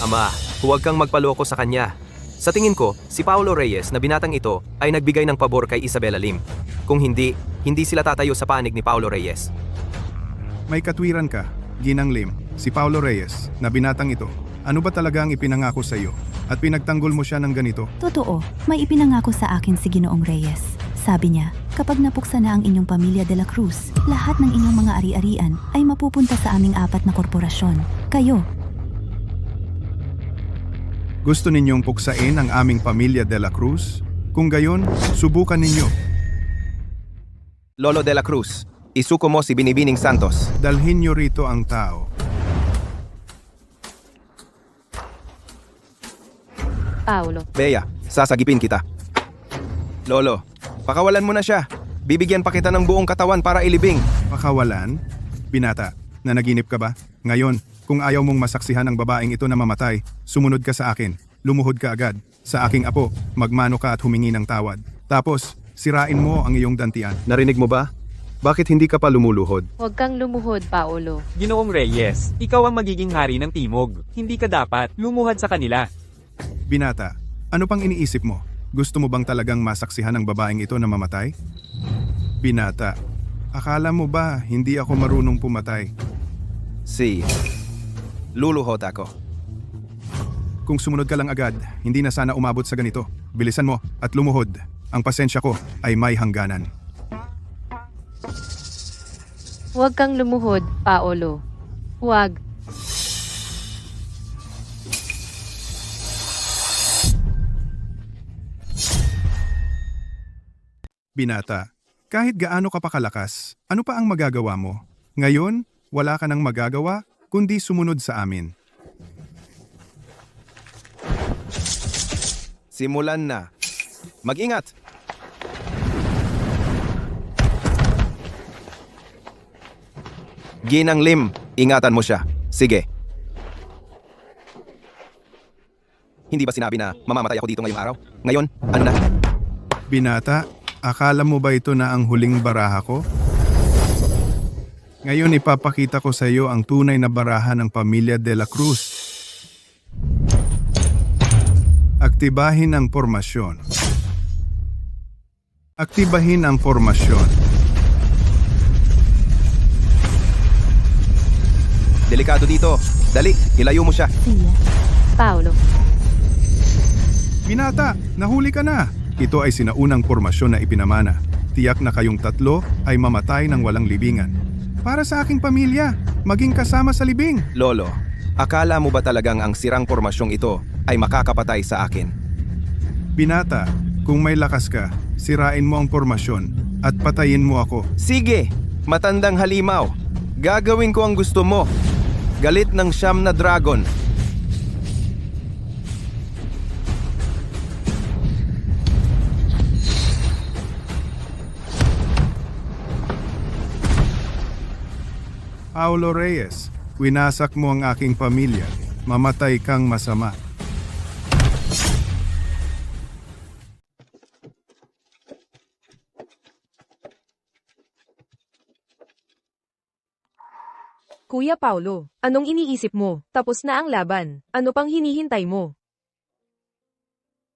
Ama, huwag kang magpaloko sa kanya. Sa tingin ko, si Paulo Reyes na binatang ito ay nagbigay ng pabor kay Isabela Lim. Kung hindi, hindi sila tatayo sa panig ni Paulo Reyes. May katwiran ka, Ginang Lim, si Paulo Reyes, na binatang ito, Ano ba talaga ang ipinangako sa iyo? At pinagtanggol mo siya ng ganito? Totoo, may ipinangako sa akin si Ginoong Reyes. Sabi niya, kapag napuksa na ang inyong pamilya de la Cruz, lahat ng inyong mga ari-arian ay mapupunta sa aming 4 na korporasyon. Kayo, Gusto ninyong puksain ang aming pamilya de la Cruz? Kung gayon, subukan ninyo. Lolo de la Cruz, isuko mo si Binibining Santos. Dalhin niyo rito ang tao. Paolo. Bea, sasagipin kita. Lolo, pakawalan mo na siya. Bibigyan pa kita ng buong katawan para ilibing. Pakawalan? Binata, nanaginip ka ba? Ngayon, kung ayaw mong masaksihan ang babaeng ito na mamatay, sumunod ka sa akin. Lumuhod ka agad. Sa aking apo, magmano ka at humingi ng tawad. Tapos, sirain mo ang iyong dantian. Narinig mo ba? Bakit hindi ka pa lumuluhod? Huwag kang lumuhod, Paolo. Ginoong Reyes, ikaw ang magiging hari ng Timog. Hindi ka dapat lumuhad sa kanila. Binata, ano pang iniisip mo? Gusto mo bang talagang masaksihan ang babaeng ito na mamatay? Binata, akala mo ba hindi ako marunong pumatay? Si, luluhod ako. Kung sumunod ka lang agad, hindi na sana umabot sa ganito. Bilisan mo at lumuhod. Ang pasensya ko ay may hangganan. Huwag kang lumuhod, Paolo. Huwag. Binata, kahit gaano ka pa kalakas, ano pa ang magagawa mo? Ngayon, wala ka nang magagawa kundi sumunod sa amin. Simulan na. Mag-ingat! Ginang Lim, ingatan mo siya. Sige. Hindi ba sinabi na mamamatay ako dito ngayong araw? Ngayon, ano na? Binata, akala mo ba ito na ang huling baraha ko? Ngayon ipapakita ko sa iyo ang tunay na baraha ng pamilya de la Cruz. Aktibahin ang formasyon. Aktibahin ang formasyon. Delikado dito. Dali, ilayo mo siya. Paolo. Binata, nahuli ka na. Ito ay sinaunang formasyon na ipinamana. Tiyak na kayong 3 ay mamatay ng walang libingan. Para sa aking pamilya, maging kasama sa libing. Lolo, akala mo ba talagang ang sirang pormasyong ito ay makakapatay sa akin? Binata, kung may lakas ka, sirain mo ang formasyon at patayin mo ako. Sige, matandang halimaw. Gagawin ko ang gusto mo. Galit ng siyam na dragon. Paulo Reyes, winasak mo ang aking pamilya. Mamatay kang masama. Kuya Paulo, anong iniisip mo? Tapos na ang laban. Ano pang hinihintay mo?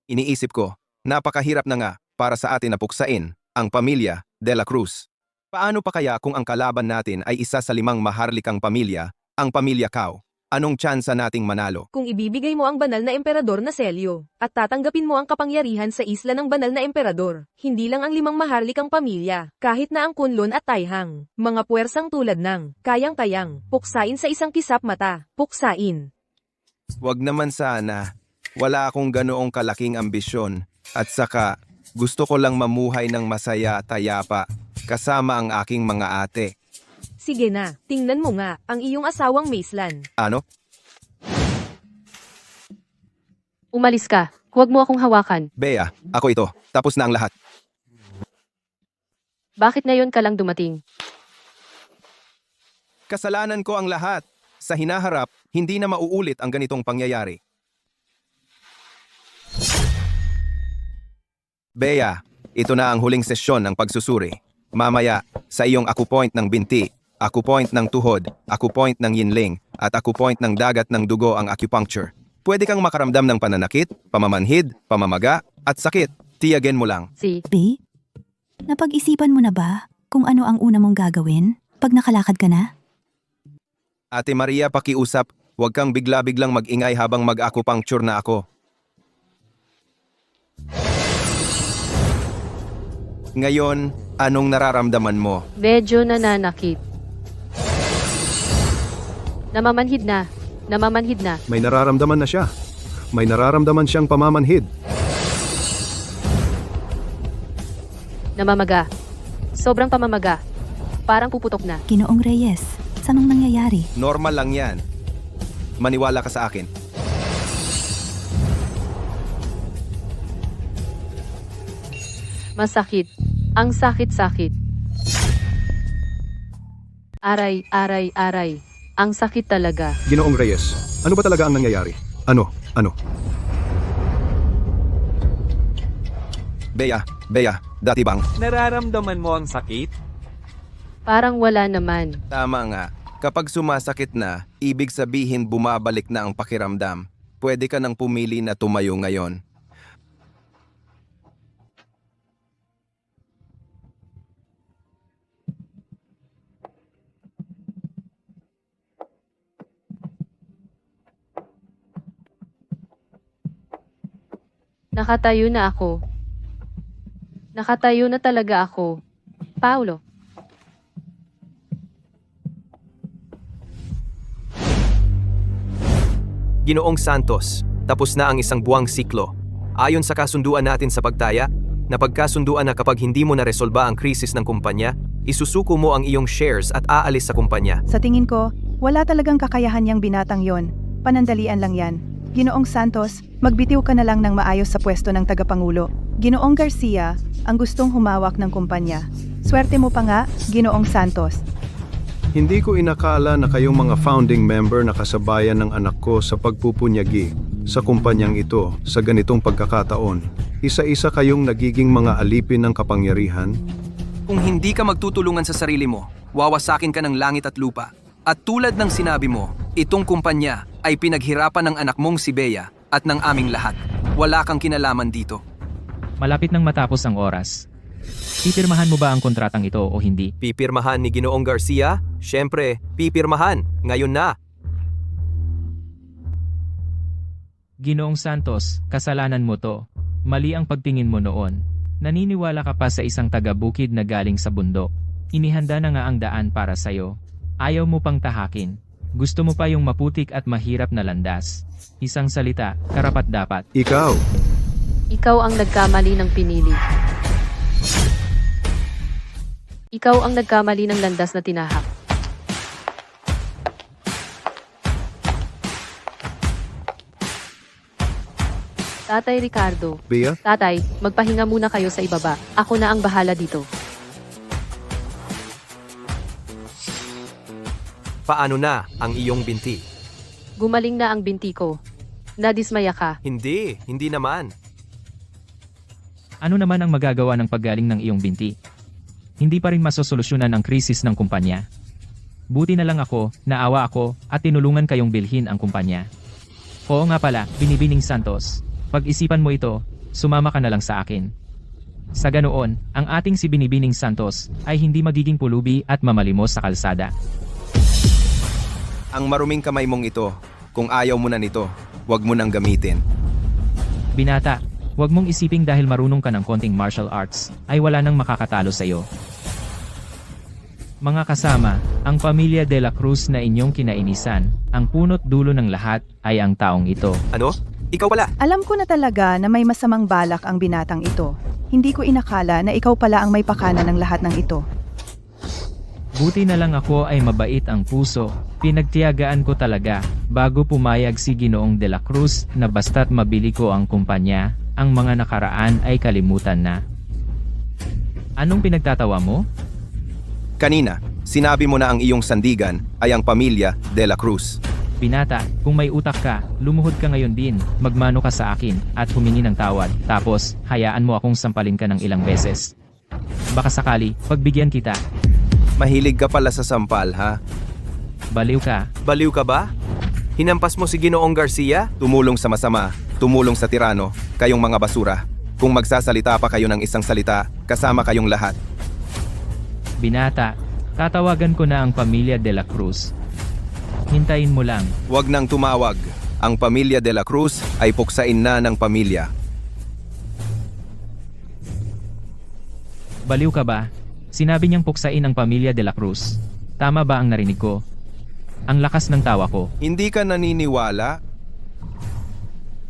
Iniisip ko, napakahirap na nga para sa atin na puksain ang pamilya de la Cruz. Paano pa kaya kung ang kalaban natin ay isa sa 5 maharlikang pamilya, ang pamilya Cao? Anong tsansa nating manalo? Kung ibibigay mo ang banal na emperador na Celio, at tatanggapin mo ang kapangyarihan sa isla ng banal na emperador, hindi lang ang 5 maharlikang pamilya, kahit na ang Kunlun at Taihang, mga puwersang tulad ng, kayang-kayang, puksain sa isang kisap mata, puksain. Wag naman sana. Wala akong ganoong kalaking ambisyon. At saka, gusto ko lang mamuhay ng masaya at tayapa, kasama ang aking mga ate. Sige na, tingnan mo nga, ang iyong asawang Maislan. Ano? Umalis ka. Huwag mo akong hawakan. Bea, ako ito. Tapos na ang lahat. Bakit ngayon ka lang dumating? Kasalanan ko ang lahat. Sa hinaharap, hindi na mauulit ang ganitong pangyayari. Bea, ito na ang huling sesyon ng pagsusuri. Mamaya, sa iyong akupoint ng binti, akupoint ng tuhod, akupoint ng yinling, at akupoint ng dagat ng dugo ang acupuncture. Pwede kang makaramdam ng pananakit, pamamanhid, pamamaga, at sakit. Tiyagen mo lang. B? Napag-isipan mo na ba kung ano ang una mong gagawin pag nakalakad ka na? Ate Maria, pakiusap, Huwag kang bigla-biglang mag-ingay habang mag-acupuncture na ako. Ngayon, anong nararamdaman mo? Medyo nananakit. Namamanhid na. Namamanhid na. May nararamdaman na siya. May nararamdaman siyang pamamanhid. Namamaga. Sobrang pamamaga. Parang puputok na. Ginoong Reyes, sanong nangyayari? Normal lang yan. Maniwala ka sa akin. Masakit. Ang sakit-sakit. Aray, aray, aray. Ang sakit talaga. Ginoong Reyes, ano ba talaga ang nangyayari? Ano? Bea, dati bang? Nararamdaman mo ang sakit? Parang wala naman. Tama nga. Kapag sumasakit na, ibig sabihin bumabalik na ang pakiramdam. Pwede ka nang pumili na tumayo ngayon. Nakatayo na ako. Nakatayo na talaga ako. Paulo. Ginoong Santos, tapos na ang isang buwang siklo. Ayon sa kasunduan natin sa pagtaya, napagkasunduan na kapag hindi mo naresolba ang krisis ng kumpanya, isusuko mo ang iyong shares at aalis sa kumpanya. Sa tingin ko, wala talagang kakayahan niyang binatang yon. Panandalian lang yan. Ginoong Santos, magbitiw ka na lang ng maayos sa pwesto ng tagapangulo. Ginoong Garcia, ang gustong humawak ng kumpanya. Swerte mo pa nga, Ginoong Santos. Hindi ko inakala na kayong mga founding member na kasabayan ng anak ko sa pagpupunyagi sa kumpanyang ito sa ganitong pagkakataon. Isa-isa kayong nagiging mga alipin ng kapangyarihan. Kung hindi ka magtutulungan sa sarili mo, wawasakin ka ng langit at lupa. At tulad ng sinabi mo, itong kumpanya ay pinaghirapan ng anak mong si Bea at ng aming lahat. Wala kang kinalaman dito. Malapit nang matapos ang oras. Pipirmahan mo ba ang kontratang ito o hindi? Pipirmahan ni Ginoong Garcia? Siyempre, pipirmahan. Ngayon na. Ginoong Santos, kasalanan mo to. Mali ang pagtingin mo noon. Naniniwala ka pa sa isang taga-bukid na galing sa bundok. Inihanda na nga ang daan para sa'yo. Ayaw mo pang tahakin. Gusto mo pa yung maputik at mahirap na landas. Isang salita, karapat-dapat. Ikaw! Ikaw ang nagkamali ng pinili. Ikaw ang nagkamali ng landas na tinahak. Tatay Ricardo. Bea? Tatay, magpahinga muna kayo sa ibaba. Ako na ang bahala dito. Paano na ang iyong binti? Gumaling na ang binti ko. Nadismaya ka. Hindi naman. Ano naman ang magagawa ng paggaling ng iyong binti? Hindi pa rin masosolusyonan ang krisis ng kumpanya. Buti na lang ako, naawa ako, at tinulungan kayong bilhin ang kumpanya. Oo nga pala, Binibining Santos. Pag-isipan mo ito, sumama ka na lang sa akin. Sa ganoon, ang ating si Binibining Santos ay hindi magiging pulubi at mamalimos sa kalsada. Ang maruming kamay mong ito, kung ayaw mo na nito, huwag mo nang gamitin. Binata, huwag mong isiping dahil marunong ka ng konting martial arts, ay wala nang makakatalo sa iyo. Mga kasama, ang pamilya de la Cruz na inyong kinainisan, ang punot dulo ng lahat ay ang taong ito. Ano? Ikaw pala? Alam ko na talaga na may masamang balak ang binatang ito. Hindi ko inakala na ikaw pala ang may pakana ng lahat ng ito. Buti na lang ako ay mabait ang puso, pinagtiyagaan ko talaga, bago pumayag si Ginoong de la Cruz na basta't mabili ko ang kumpanya, ang mga nakaraan ay kalimutan na. Anong pinagtatawa mo? Kanina, sinabi mo na ang iyong sandigan ay ang pamilya de la Cruz. Binata, kung may utak ka, lumuhod ka ngayon din, magmano ka sa akin, at humingi ng tawad, tapos, hayaan mo akong sampalin ka ng ilang beses. Baka sakali, pagbigyan kita. Mahilig ka pala sa sampal, ha? Baliw ka. Baliw ka ba? Hinampas mo si Ginoong Garcia? Tumulong sa masama, tumulong sa tirano, kayong mga basura. Kung magsasalita pa kayo ng isang salita, kasama kayong lahat. Binata, tatawagan ko na ang pamilya de la Cruz. Hintayin mo lang. Huwag nang tumawag. Ang pamilya de la Cruz ay puksain na ng pamilya. Baliw ka ba? Sinabi niyang puksain ang pamilya de la Cruz. Tama ba ang narinig ko? Ang lakas ng tawa ko. Hindi ka naniniwala?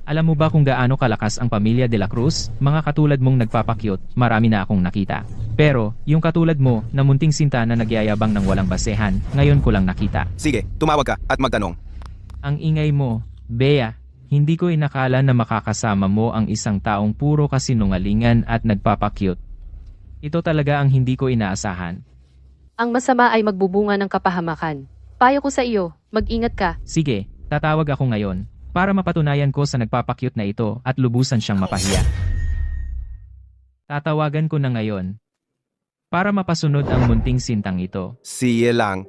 Alam mo ba kung gaano kalakas ang pamilya de la Cruz? Mga katulad mong nagpapakyut, marami na akong nakita. Pero, yung katulad mo, na munting sinta na nagyayabang ng walang basehan, ngayon ko lang nakita. Sige, tumawag ka at magtanong. Ang ingay mo, Bea, hindi ko inakala na makakasama mo ang isang taong puro kasinungalingan at nagpapakyut. Ito talaga ang hindi ko inaasahan. Ang masama ay magbubunga ng kapahamakan. Payo ko sa iyo, mag-ingat ka. Sige, tatawag ako ngayon, para mapatunayan ko sa nagpapakyut na ito at lubusan siyang mapahiya. Tatawagan ko na ngayon, para mapasunod ang munting sintang ito. Sige lang.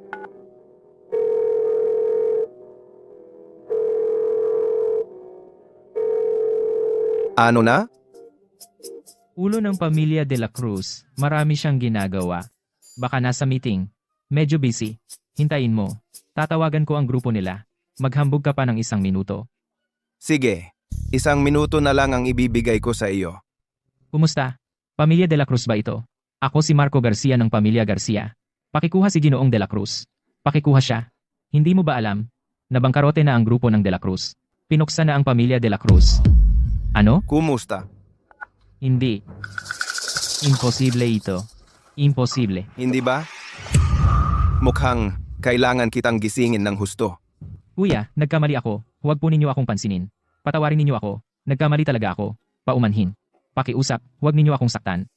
Ano na? Ulo ng pamilya de la Cruz, marami siyang ginagawa. Baka nasa meeting. Medyo busy. Hintayin mo. Tatawagan ko ang grupo nila. Maghambog ka pa ng 1 minuto. Sige, 1 minuto na lang ang ibibigay ko sa iyo. Kumusta? Pamilya de la Cruz ba ito? Ako si Marco Garcia ng pamilya Garcia. Pakikuha si Ginoong de la Cruz. Pakikuha siya. Hindi mo ba alam? Nabangkarote na ang grupo ng de la Cruz. Pinuksa na ang pamilya de la Cruz. Ano? Kumusta? Hindi. Imposible ito. Imposible. Hindi ba? Mukhang kailangan kitang gisingin ng husto. Kuya, nagkamali ako. Huwag po ninyo akong pansinin. Patawarin ninyo ako. Nagkamali talaga ako. Paumanhin. Pakiusap, huwag ninyo akong saktan.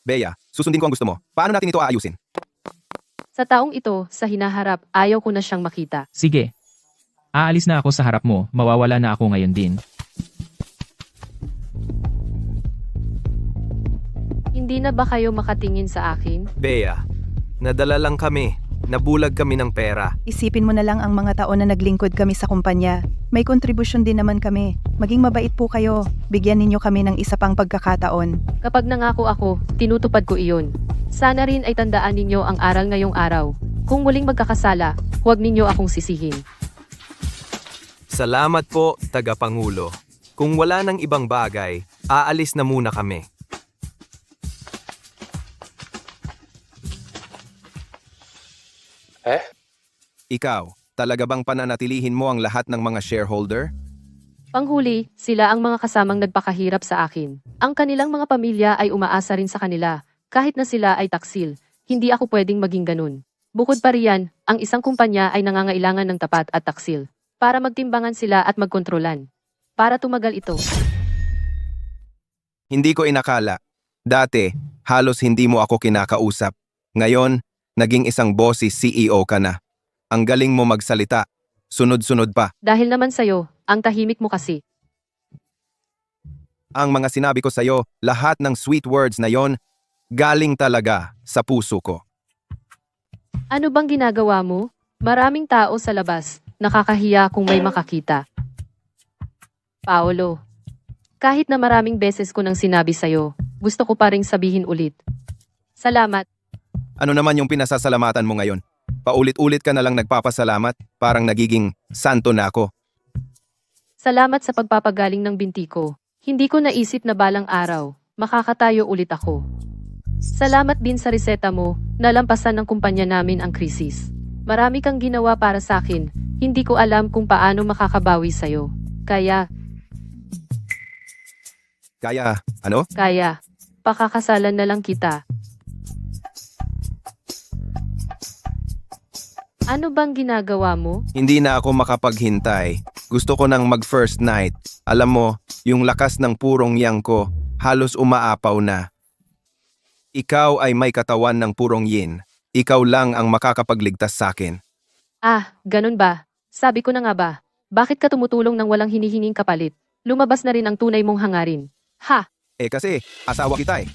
Bea, susundin ko ang gusto mo. Paano natin ito aayusin? Sa taong ito, sa hinaharap, ayaw ko na siyang makita. Sige. Aalis na ako sa harap mo. Mawawala na ako ngayon din. Hindi na ba kayo makatingin sa akin? Bea, nadala lang kami. Nabulag kami ng pera. Isipin mo na lang ang mga taon na naglingkod kami sa kumpanya. May kontribusyon din naman kami. Maging mabait po kayo. Bigyan ninyo kami ng isa pang pagkakataon. Kapag nangako ako, tinutupad ko iyon. Sana rin ay tandaan ninyo ang aral ngayong araw. Kung muling magkakasala, huwag ninyo akong sisihin. Salamat po, Tagapangulo. Kung wala ng ibang bagay, aalis na muna kami. Ikaw, talaga bang pananatilihin mo ang lahat ng mga shareholder? Panghuli, sila ang mga kasamang nagpakahirap sa akin. Ang kanilang mga pamilya ay umaasa rin sa kanila. Kahit na sila ay taksil, hindi ako pwedeng maging ganun. Bukod pa riyan, ang isang kumpanya ay nangangailangan ng tapat at taksil. Para magtimbangan sila at magkontrolan. Para tumagal ito. Hindi ko inakala. Dati, halos hindi mo ako kinakausap. Ngayon, naging isang bossy CEO ka na. Ang galing mo magsalita. Sunod-sunod pa. Dahil naman sa'yo, ang tahimik mo kasi. Ang mga sinabi ko sa'yo, lahat ng sweet words na yon, galing talaga sa puso ko. Ano bang ginagawa mo? Maraming tao sa labas. Nakakahiya kung may makakita. Paolo, kahit na maraming beses ko nang sinabi sa'yo, gusto ko pa ring sabihin ulit. Salamat. Ano naman yung pinasasalamatan mo ngayon? Paulit-ulit ka na lang nagpapasalamat, parang nagiging santo na ako. Salamat sa pagpapagaling ng binti ko. Hindi ko naisip na balang araw, makakatayo ulit ako. Salamat din sa reseta mo, nalampasan ng kumpanya namin ang krisis. Marami kang ginawa para sa akin, hindi ko alam kung paano makakabawi sa'yo. Kaya, ano? Kaya, pakakasalan na lang kita. Ano bang ginagawa mo? Hindi na ako makapaghintay. Gusto ko nang mag-first night. Alam mo, yung lakas ng purong yang ko, halos umaapaw na. Ikaw ay may katawan ng purong yin. Ikaw lang ang makakapagligtas sa akin. Ah, ganun ba? Sabi ko na nga ba, bakit ka tumutulong ng walang hinihinging kapalit? Lumabas na rin ang tunay mong hangarin. Ha! Kasi, asawa kita eh.